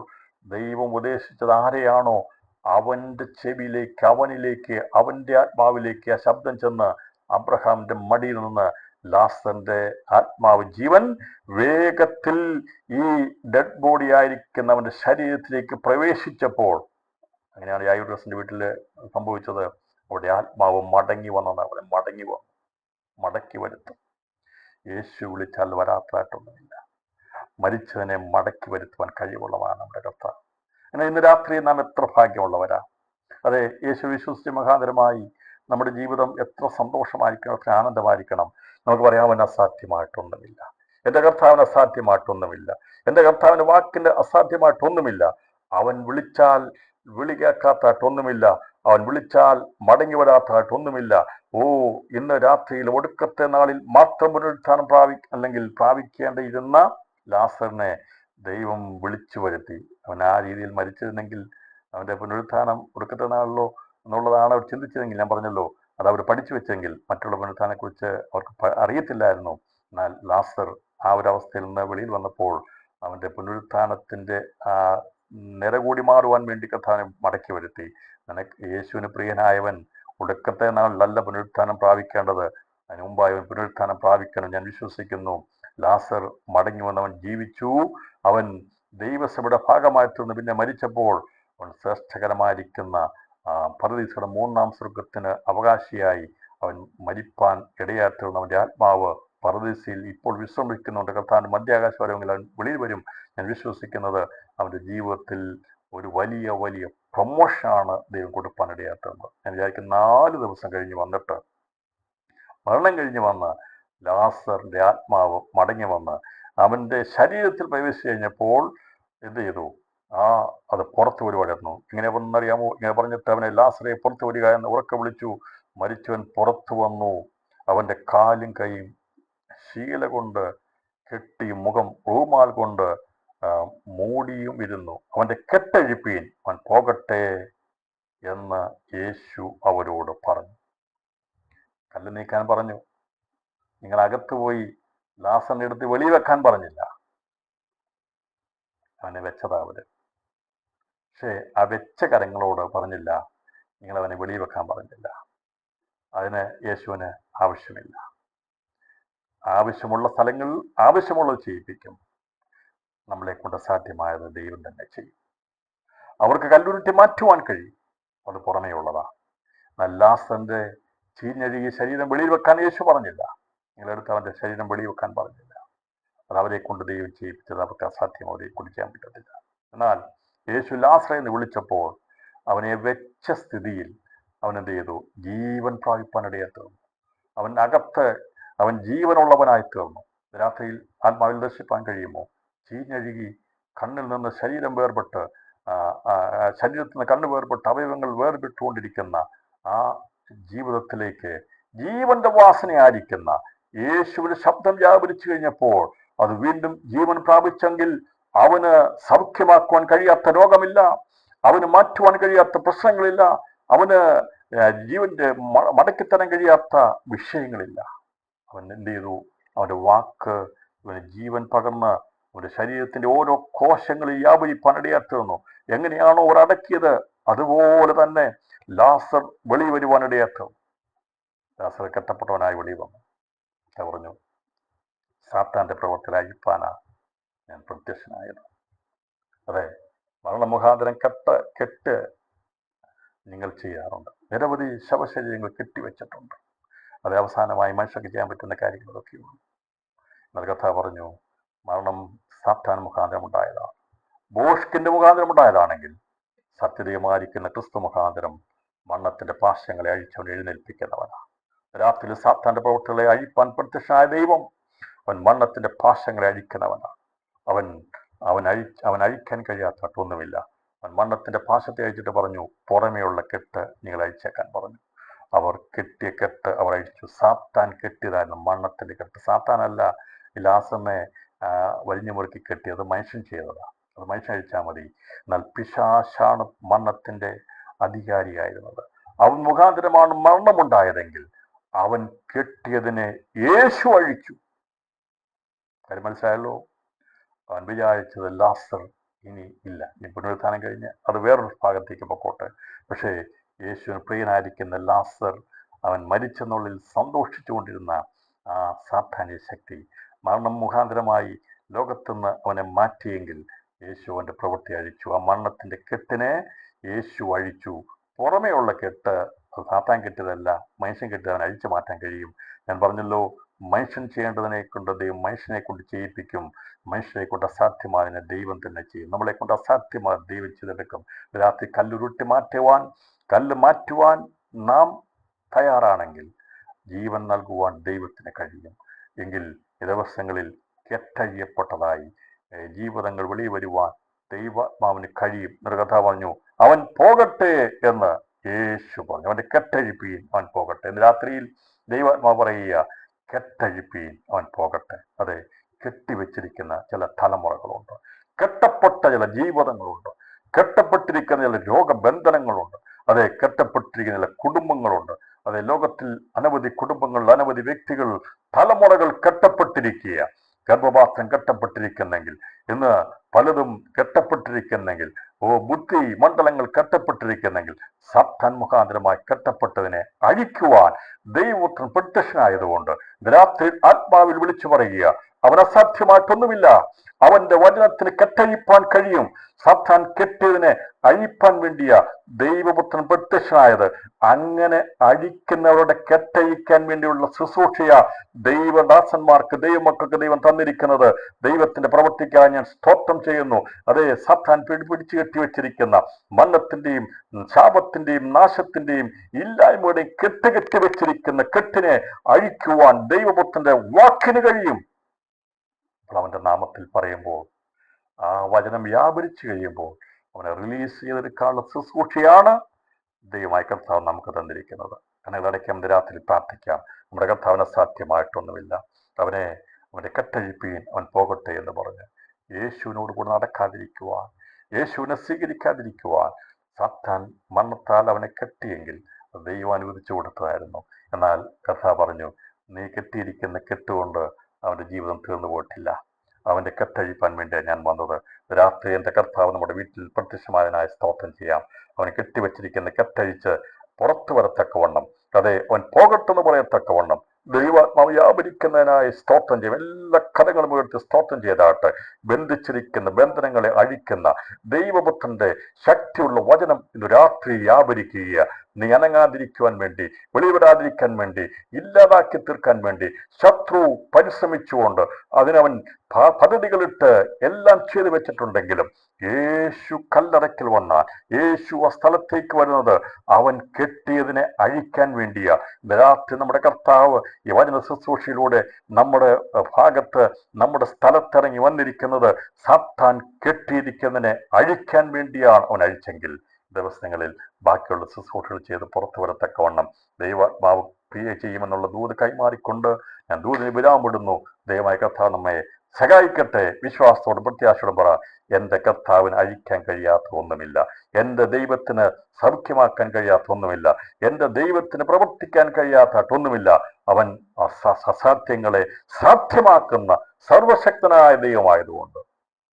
ദൈവം ഉപദേശിച്ചത് ആരെയാണോ അവന്റെ ചെവിയിലേക്ക്, അവനിലേക്ക്, അവന്റെ ആത്മാവിലേക്ക് ആ ശബ്ദം ചെന്ന് അബ്രഹാമിന്റെ മടിയിൽ നിന്ന് ലാസറിന്റെ ആത്മാവ് ജീവൻ വേഗത്തിൽ ഈ ഡെഡ് ബോഡി ആയിരിക്കുന്നവന്റെ ശരീരത്തിലേക്ക് പ്രവേശിച്ചപ്പോൾ, അങ്ങനെയാണ് യായൂരസിന്റെ വീട്ടില് സംഭവിച്ചത്. അവിടെ ആത്മാവ് മടങ്ങി വന്നവരെ മടക്കി വരുത്തും. യേശു വിളിച്ചാൽ വരാത്തതായിട്ടൊന്നുമില്ല. മരിച്ചതിനെ മടക്കി വരുത്തുവാൻ കഴിവുള്ളവരാണ് നമ്മുടെ കർത്താവ്. എന്നാൽ ഇന്ന് രാത്രി നാം എത്ര ഭാഗ്യമുള്ളവരാ. അതെ, യേശു വിശ്വസിച്ച് മഹാന്തരമായി നമ്മുടെ ജീവിതം എത്ര സന്തോഷമായിരിക്കണം, എത്ര ആനന്ദമായിരിക്കണം. നമുക്ക് പറയാൻ അവന് അസാധ്യമായിട്ടൊന്നുമില്ല. എൻ്റെ കർത്താവിന് അസാധ്യമായിട്ടൊന്നുമില്ല. എൻ്റെ കർത്താവിൻ്റെ വാക്കിൻ്റെ അസാധ്യമായിട്ടൊന്നുമില്ല. അവൻ വിളിച്ചാൽ വിളി കേൾക്കാത്തതായിട്ടൊന്നുമില്ല. അവൻ വിളിച്ചാൽ മടങ്ങി വരാത്തതായിട്ടൊന്നുമില്ല. ഇന്ന് രാത്രിയിൽ ഒടുക്കത്തെ നാളിൽ മാത്രം പുനരുത്ഥാനം പ്രാപിക്കേണ്ടിയിരുന്ന ലാസറിനെ ദൈവം വിളിച്ചു വരുത്തി. അവൻ ആ രീതിയിൽ മരിച്ചിരുന്നെങ്കിൽ അവൻ്റെ പുനരുത്ഥാനം ഒടുക്കത്തെ നാളിലോ എന്നുള്ളതാണ് അവർ ചിന്തിച്ചതെങ്കിൽ, ഞാൻ പറഞ്ഞല്ലോ, അത് അവർ പഠിച്ചു വെച്ചെങ്കിൽ മറ്റുള്ള പുനരുത്ഥാനെക്കുറിച്ച് അവർക്ക് അറിയത്തില്ലായിരുന്നു. എന്നാൽ ലാസർ ആ ഒരു അവസ്ഥയിൽ നിന്ന് വെളിയിൽ വന്നപ്പോൾ അവൻ്റെ പുനരുത്ഥാനത്തിൻ്റെ നിരകൂടി മാറുവാൻ വേണ്ടി കർത്താവിനെ മടക്കി വരുത്തി. നിനക്ക് യേശുവിന് പ്രിയനായവൻ ഒടുക്കത്തെ നാളിലല്ല പുനരുത്ഥാനം പ്രാപിക്കേണ്ടത്, അതിന് മുമ്പായി അവൻ പുനരുത്ഥാനം പ്രാപിക്കണം. ഞാൻ വിശ്വസിക്കുന്നു. ലാസർ മടങ്ങി വന്നവൻ ജീവിച്ചു. അവൻ ദൈവസഭയുടെ ഭാഗമായി തീർന്ന് പിന്നെ മരിച്ചപ്പോൾ അവൻ ശ്രേഷ്ഠകരമായിരിക്കുന്ന പരദീസയുടെ 3-ാം സ്വർഗത്തിന് അവകാശിയായി അവൻ മരിപ്പാൻ ഇടയാറ്റുന്ന അവൻ്റെ ആത്മാവ് പരദീസയിൽ ഇപ്പോൾ വിശ്രമിക്കുന്നുണ്ട്. കർത്താവിൻ്റെ മധ്യാകാശം വരെയെങ്കിൽ അവൻ വെളിയിൽ വരും. ഞാൻ വിശ്വസിക്കുന്നത് അവൻ്റെ ജീവിതത്തിൽ ഒരു വലിയ വലിയ പ്രൊമോഷനാണ് ദൈവം കൊടുപ്പാൻ ഇടയാറ്റുന്നത്. ഞാൻ വിചാരിക്കും 4 ദിവസം കഴിഞ്ഞ് വന്നിട്ട്, മരണം കഴിഞ്ഞ് വന്ന് ലാസറിൻ്റെ ആത്മാവ് മടങ്ങി വന്ന് അവൻ്റെ ശരീരത്തിൽ പ്രവേശിച്ചു കഴിഞ്ഞപ്പോൾ എന്ത് ചെയ്തു? അത് പുറത്തു വരുവായിരുന്നു. ഇങ്ങനെ വന്നറിയാമോ? ഇങ്ങനെ പറഞ്ഞിട്ട് അവനെ ലാസറെ പുറത്തു വരിക എന്ന് ഉറക്കെ വിളിച്ചു. മരിച്ചവൻ പുറത്തു വന്നു. അവൻ്റെ കാലും കൈയും ശീല കൊണ്ട് കെട്ടി, മുഖം റൂമാൽ കൊണ്ട് മൂടിയും ഇരുന്നു. അവൻ്റെ കെട്ടഴിപ്പീൻ, അവൻ പോകട്ടെ എന്ന് യേശു അവരോട് പറഞ്ഞു. കല്ല് നീക്കാൻ പറഞ്ഞു. നിങ്ങൾ അകത്ത് പോയി ലാസറിനെ എടുത്ത് വെളിയിൽ വെക്കാൻ പറഞ്ഞില്ല. അവനെ വെച്ചതാ അവര്. പക്ഷേ ആ വെച്ച കരങ്ങളോട് പറഞ്ഞില്ല, നിങ്ങൾ അവനെ വെളിയിൽ വെക്കാൻ പറഞ്ഞില്ല. അതിന് യേശുവിന് ആവശ്യമില്ല. ആവശ്യമുള്ള സ്ഥലങ്ങളിൽ ആവശ്യമുള്ളത് ചെയ്യിപ്പിക്കും. നമ്മളെ കൊണ്ട് സാധ്യമായത് ദൈവം തന്നെ ചെയ്യും. അവർക്ക് കല്ലുരുട്ടി മാറ്റുവാൻ കഴിയും. അത് പുറമേ ഉള്ളതാ. ലാസറിന്റെ ചീഞ്ഞഴുകിയ ശരീരം വെളിയിൽ വെക്കാൻ യേശു പറഞ്ഞില്ല. നിങ്ങളെടുത്ത് അവന്റെ ശരീരം വെളിയിൽ വെക്കാൻ പറഞ്ഞില്ല. അത് അവരെ കൊണ്ട് ദൈവം ചെയ്യിപ്പിച്ചത് അവർക്ക് അസാധ്യം. അവരെ കൊണ്ട് ചെയ്യാൻ പറ്റത്തില്ല. എന്നാൽ യേശു ലാസറെ എന്ന് വിളിച്ചപ്പോൾ അവനെ വെച്ച സ്ഥിതിയിൽ അവൻ എന്ത് ചെയ്തു? ജീവൻ പ്രാപിപ്പാനിടയായി തീർന്നു. അവൻ ജീവനുള്ളവനായി തീർന്നു. രാത്രിയിൽ ആത്മാവിൽ ദർശിപ്പാൻ കഴിയുമോ? ചീഞ്ഞഴുകി കണ്ണിൽ നിന്ന് ശരീരം വേർപെട്ട്, ശരീരത്തിൽ നിന്ന് കണ്ണ് വേർപെട്ട് അവയവങ്ങൾ വേർപെട്ടുകൊണ്ടിരിക്കുന്ന ആ ജീവിതത്തിലേക്ക് ജീവന്റെ വാസനയായിരിക്കുന്ന യേശുവിന്റെ ശബ്ദം വ്യാപരിച്ചു കഴിഞ്ഞപ്പോൾ അത് വീണ്ടും ജീവൻ പ്രാപിച്ചെങ്കിൽ അവന് സൗഖ്യമാക്കുവാൻ കഴിയാത്ത രോഗമില്ല, അവന് മാറ്റുവാൻ കഴിയാത്ത പ്രശ്നങ്ങളില്ല, അവന് ജീവന്റെ മടക്കിത്തരാൻ കഴിയാത്ത വിഷയങ്ങളില്ല. അവൻ എന്ത് ചെയ്തു? അവന്റെ വാക്ക് ഇവന് ജീവൻ പകർന്ന് അവന്റെ ശരീരത്തിന്റെ ഓരോ കോശങ്ങളിൽ വ്യാപരിപ്പാനിടയായി തീർന്നു. എങ്ങനെയാണോ അവർ അടക്കിയത് അതുപോലെ തന്നെ ലാസർ വെളി വരുവാനിടയായി തീർന്നു. ലാസർ കെട്ടപ്പെട്ടവനായി വെളി വന്നു. പറഞ്ഞു, സാത്താന്റെ പ്രവർത്തനം അഴിപ്പാനാ ഞാൻ പ്രത്യക്ഷനായത്. അതെ, മരണമുഖാന്തരം കെട്ട് നിങ്ങൾ ചെയ്യാറുണ്ട്. നിരവധി ശവശരീരങ്ങൾ കെട്ടിവെച്ചിട്ടുണ്ട്. അത് അവസാനമായി മനുഷ്യർക്ക് ചെയ്യാൻ പറ്റുന്ന കാര്യങ്ങളൊക്കെയുള്ളൂ. എന്നാൽ കഥ പറഞ്ഞു, മരണം സാത്താൻ മുഖാന്തരം ഉണ്ടായതാണ്. ബോഷ്കിന്റെ മുഖാന്തരം ഉണ്ടായതാണെങ്കിൽ സത്യദൈവമായിരിക്കുന്ന ക്രിസ്തു മുഖാന്തരം മരണത്തിന്റെ പാശങ്ങളെ അഴിച്ചവൻ എഴുന്നേൽപ്പിക്കുന്നവനാണ്. രാത്രിയിൽ സാത്താന്റെ പ്രവൃത്തികളെ അഴിപ്പാൻ പ്രത്യക്ഷനായ ദൈവം അവൻ മരണത്തിന്റെ പാശങ്ങളെ അഴിക്കുന്നവനാണ്. അവൻ അഴിക്കാൻ കഴിയാത്ത മറ്റൊന്നുമില്ല. അവൻ മരണത്തിന്റെ പാശത്തെ അഴിച്ചിട്ട് പറഞ്ഞു, പുറമേയുള്ള കെട്ട് നിങ്ങൾ അഴിച്ചേക്കാൻ പറഞ്ഞു. അവർ കെട്ടിയ കെട്ട് അവർ അഴിച്ചു. സാത്താൻ കെട്ടിയതായിരുന്നു മരണത്തിന്റെ കെട്ട്. സാത്താനല്ല ലാസറിനെ വലിഞ്ഞു മുറുക്കി കെട്ടിയത്, മനുഷ്യൻ ചെയ്തതാണ്. അത് മനുഷ്യൻ അഴിച്ചാൽ മതി. എന്നാൽ പിശാചാണ് മരണത്തിന്റെ അധികാരിയായിരുന്നത്. അവൻ മുഖാന്തരമാണ് മരണമുണ്ടായതെങ്കിൽ അവൻ കെട്ടിയതിനെ യേശു അഴിച്ചു. കാര്യം മനസ്സിലായല്ലോ? അവൻ വിചാരിച്ചത് ലാസർ ഇനി ഇല്ല, ഇനി പുനരുത്ഥാനം കഴിഞ്ഞ് അത് വേറൊരു ഭാഗത്തേക്ക് പൊക്കോട്ടെ. പക്ഷേ യേശുവിന് പ്രിയനായിരിക്കുന്ന ലാസർ, അവൻ മരിച്ചെന്നുള്ളിൽ സന്തോഷിച്ചുകൊണ്ടിരുന്ന ആ സാത്താന്യ ശക്തി മരണം മുഖാന്തരമായി ലോകത്തുനിന്ന് അവനെ മാറ്റിയെങ്കിൽ യേശു അവൻ്റെ പ്രവൃത്തി അഴിച്ചു. ആ മരണത്തിന്റെ കെട്ടിനെ യേശു അഴിച്ചു. പുറമേ ഉള്ള കെട്ട് അത് സാത്താൻ കെട്ടിയതല്ല, മനുഷ്യൻ കെട്ടിയത് അവൻ അഴിച്ചു മാറ്റാൻ കഴിയും. ഞാൻ പറഞ്ഞല്ലോ, മനുഷ്യൻ ചെയ്യേണ്ടതിനെ കൊണ്ട് ദൈവം മനുഷ്യനെ കൊണ്ട് ചെയ്യിപ്പിക്കും. മനുഷ്യരെ കൊണ്ട് അസാധ്യമായതിനെ ദൈവം തന്നെ ചെയ്യും. നമ്മളെ കൊണ്ട് അസാധ്യമായ ദൈവം ചെയ്തെടുക്കും. രാത്രി കല്ല് മാറ്റുവാൻ നാം തയ്യാറാണെങ്കിൽ ജീവൻ നൽകുവാൻ ദൈവത്തിന് കഴിയും. എങ്കിൽ ദിവസങ്ങളിൽ കെട്ടഴിയപ്പെട്ടതായി ജീവിതങ്ങൾ വെളിയിൽ വരുവാൻ ദൈവാത്മാവിന് കഴിയും. എന്നൊരു കഥ പറഞ്ഞു, അവൻ പോകട്ടെ എന്ന് യേശു പറഞ്ഞു. അവന്റെ കെട്ടഴിപ്പീൻ, അവൻ പോകട്ടെ എന്ന് രാത്രിയിൽ ദൈവാത്മാവ് പറയുക, കെട്ടഴിപ്പീൻ, അവൻ പോകട്ടെ. അതെ, കെട്ടിവെച്ചിരിക്കുന്ന ചില തലമുറകളുണ്ട്, കെട്ടപ്പെട്ട ചില ജീവിതങ്ങളുണ്ട്, കെട്ടപ്പെട്ടിരിക്കുന്ന ചില രോഗബന്ധനങ്ങളുണ്ട്, അതെ, കെട്ടപ്പെട്ടിരിക്കുന്ന ചില കുടുംബങ്ങളുണ്ട്. അതെ, ലോകത്തിൽ അനവധി കുടുംബങ്ങൾ, അനവധി വ്യക്തികൾ, തലമുറകൾ കെട്ടപ്പെട്ടിരിക്കുക. ഗർഭപാത്രം കെട്ടപ്പെട്ടിരിക്കുന്നെങ്കിൽ ഇന്ന് പലതും കെട്ടപ്പെട്ടിരിക്കുന്നെങ്കിൽ, ബുദ്ധി മണ്ഡലങ്ങൾ കെട്ടപ്പെട്ടിരിക്കുന്നെങ്കിൽ, സാത്താൻ മുഖാന്തരമായി കെട്ടപ്പെട്ടതിനെ അഴിക്കുവാൻ ദൈവപുത്രൻ പ്രത്യക്ഷനായതുകൊണ്ട് രാത്രി ആത്മാവിൽ വിളിച്ചു പറയുക, അവൻ അസാധ്യമായിട്ടൊന്നുമില്ല. അവന്റെ വചനത്തിന് കെട്ടഴിപ്പാൻ കഴിയും. സാത്താൻ കെട്ടിയതിനെ അഴിപ്പാൻ വേണ്ടിയ ദൈവപുത്രൻ പ്രത്യക്ഷനായത്. അങ്ങനെ അഴിക്കുന്നവരുടെ കെട്ടഴിക്കാൻ വേണ്ടിയുള്ള ശുശ്രൂഷയ ദൈവദാസന്മാർക്ക്, ദൈവമക്കൾക്ക് ദൈവം തന്നിരിക്കുന്നത്. ദൈവത്തിന്റെ പ്രവർത്തിക്കാൻ ഞാൻ സ്തോത്രം ചെയ്യുന്നു. അതേ, സാത്താൻ പിടിച്ചു കെട്ടി വെച്ചിരിക്കുന്ന മരണത്തിന്റെയും ശാപത്തിന്റെയും നാശത്തിന്റെയും ഇല്ലായ്മയുടെയും കെട്ടി വെച്ചിരിക്കുന്ന കെട്ടിനെ അഴിക്കുവാൻ ദൈവപുത്രന്റെ വാക്കിന് കഴിയും. അവന്റെ നാമത്തിൽ പറയുമ്പോൾ, ആ വചനം വ്യാപരിച്ചു കഴിയുമ്പോൾ അവനെ റിലീസ് ചെയ്തെടുക്കാനുള്ള ശുശ്രൂഷയാണ് ദൈവമായ കർത്താവ് നമുക്ക് തന്നിരിക്കുന്നത്. കണ്ണുകളടയ്ക്ക് നമ്മുടെ രാത്രി പ്രാർത്ഥിക്കാം. നമ്മുടെ കർത്താവിന് സാധ്യമായിട്ടൊന്നുമില്ല. അവന്റെ കെട്ടഴിപ്പീൻ, അവൻ പോകട്ടെ എന്ന് പറഞ്ഞ് യേശുവിനോട് കൂടെ നടക്കാതിരിക്കുവാൻ, യേശുവിനെ സ്വീകരിക്കാതിരിക്കുവാൻ സാത്താൻ മരണത്താൽ അവനെ കെട്ടിയെങ്കിൽ ദൈവം അനുവദിച്ചു കൊടുത്തതായിരുന്നു. എന്നാൽ കർത്താവ് പറഞ്ഞു, നീ കെട്ടിയിരിക്കുന്ന കെട്ടുകൊണ്ട് അവന്റെ ജീവിതം തീർന്നു പോയിട്ടില്ല. അവന്റെ കെട്ടഴിപ്പാൻ വേണ്ടിയാണ് ഞാൻ വന്നത്. രാത്രി എൻ്റെ കർത്താവ് നമ്മുടെ വീട്ടിൽ പ്രത്യക്ഷമായതിനായി സ്തോത്രം ചെയ്യാം. അവന് കെട്ടിവെച്ചിരിക്കുന്ന കെട്ടഴിച്ച് പുറത്തു വരത്തക്കവണ്ണം, അതെ, അവൻ പോകട്ടെന്ന് പറയത്തക്കവണ്ണം ദൈവാത്മാവ് വ്യാപരിക്കുന്നതിനായി സ്തോത്രം ചെയ്യും. എല്ലാ കഥകളും എടുത്ത് സ്തോത്രം ചെയ്താട്ടെ. ബന്ധിച്ചിരിക്കുന്ന ബന്ധനങ്ങളെ അഴിക്കുന്ന ദൈവപുത്രന്റെ ശക്തിയുള്ള വചനം ഇന്ന് രാത്രി വ്യാപരിക്കുക. നീ അനങ്ങാതിരിക്കുവാൻ വേണ്ടി, വെളിവിടാതിരിക്കാൻ വേണ്ടി, ഇല്ലാതാക്കി തീർക്കാൻ വേണ്ടി ശത്രു പരിശ്രമിച്ചുകൊണ്ട് അതിനവൻ പദ്ധതികളിട്ട് എല്ലാം ചെയ്തു വെച്ചിട്ടുണ്ടെങ്കിലും യേശു കല്ലറയ്ക്കൽ വന്നാൽ, യേശു ആ സ്ഥലത്തേക്ക് വരുന്നത് അവൻ കെട്ടിയതിനെ അഴിക്കാൻ വേണ്ടിയാ. രാത്രി നമ്മുടെ കർത്താവ് ഈ വചന ശുശ്രൂഷയിലൂടെ നമ്മുടെ ഭാഗത്ത്, നമ്മുടെ സ്ഥലത്തിറങ്ങി വന്നിരിക്കുന്നത് സാത്താൻ കെട്ടിയിരിക്കുന്നതിനെ അഴിക്കാൻ വേണ്ടിയാണ്. അവൻ അഴിച്ചെങ്കിൽ ദിവസങ്ങളിൽ ബാക്കിയുള്ള ശുശ്രൂഷകൾ ചെയ്ത് പുറത്തു വരത്തക്കവണ്ണം ദൈവാത്മാവ് ക്രിയ ചെയ്യുമെന്നുള്ള ദൂത് കൈമാറിക്കൊണ്ട് ഞാൻ ദൂതിന് വിരാമിടുന്നു. ദൈവമായ കർത്താവ് നമ്മെ സഹായിക്കട്ടെ. വിശ്വാസത്തോടും പ്രത്യാശയോടും പറ, എൻ്റെ കർത്താവിന് അഴിക്കാൻ കഴിയാത്ത ഒന്നുമില്ല. എൻ്റെ ദൈവത്തിന് സൗഖ്യമാക്കാൻ കഴിയാത്ത ഒന്നുമില്ല. എൻ്റെ ദൈവത്തിന് പ്രവർത്തിക്കാൻ കഴിയാത്തൊന്നുമില്ല. അവൻ അസാധ്യങ്ങളെ സാധ്യമാക്കുന്ന സർവശക്തനായ ദൈവമായതുകൊണ്ട്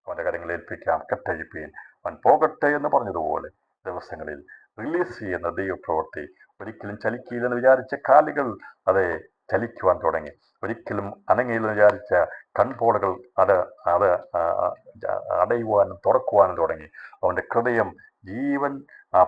അവന്റെ കാര്യങ്ങൾ ഏൽപ്പിക്കാം. കെട്ടഴിപ്പീൻ, അവൻ പോകട്ടെ എന്ന് പറഞ്ഞതുപോലെ ദിവസങ്ങളിൽ റിലീസ് ചെയ്യുന്ന ദൈവപ്രവൃത്തി. ഒരിക്കലും ചലിക്കില്ലെന്ന് വിചാരിച്ച കാലുകൾ അതെ ചലിക്കുവാൻ തുടങ്ങി. ഒരിക്കലും അനങ്ങിയില്ലെന്ന് വിചാരിച്ച കൺപോളകൾ അത് അടയുവാനും തുറക്കുവാനും തുടങ്ങി. അവന്റെ ഹൃദയം, ജീവൻ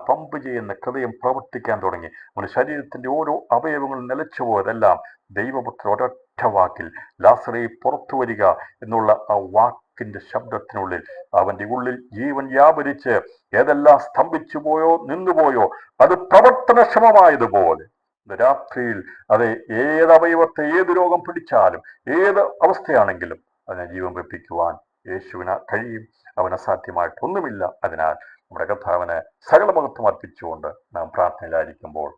പമ്പ് ചെയ്യുന്ന ഹൃദയം പ്രവർത്തിക്കാൻ തുടങ്ങി. അവന്റെ ശരീരത്തിന്റെ ഓരോ അവയവങ്ങളും നിലച്ചുപോയതെല്ലാം ദൈവപുത്ര ഒരൊറ്റ വാക്കിൽ, ലാസറേ പുറത്തു വരിക എന്നുള്ള ആ വാക്കിന്റെ ശബ്ദത്തിനുള്ളിൽ അവന്റെ ഉള്ളിൽ ജീവൻ വ്യാപരിച്ച് ഏതെല്ലാം സ്തംഭിച്ചു പോയോ, നിന്നുപോയോ, അത് പ്രവർത്തനക്ഷമമായതുപോലെ രാത്രിയിൽ അതെ ഏത് അവയവത്തെ, ഏത് രോഗം പിടിച്ചാലും, ഏത് അവസ്ഥയാണെങ്കിലും അതിനെ ജീവൻ വെപ്പിക്കുവാൻ യേശുവിന് കഴിയും. അവന് അസാധ്യമായിട്ടൊന്നുമില്ല. അതിനാൽ നമ്മുടെ കർത്താവിന് സകല മഹത്വം അർപ്പിച്ചുകൊണ്ട് നാം പ്രാർത്ഥനയിലായിരിക്കുമ്പോൾ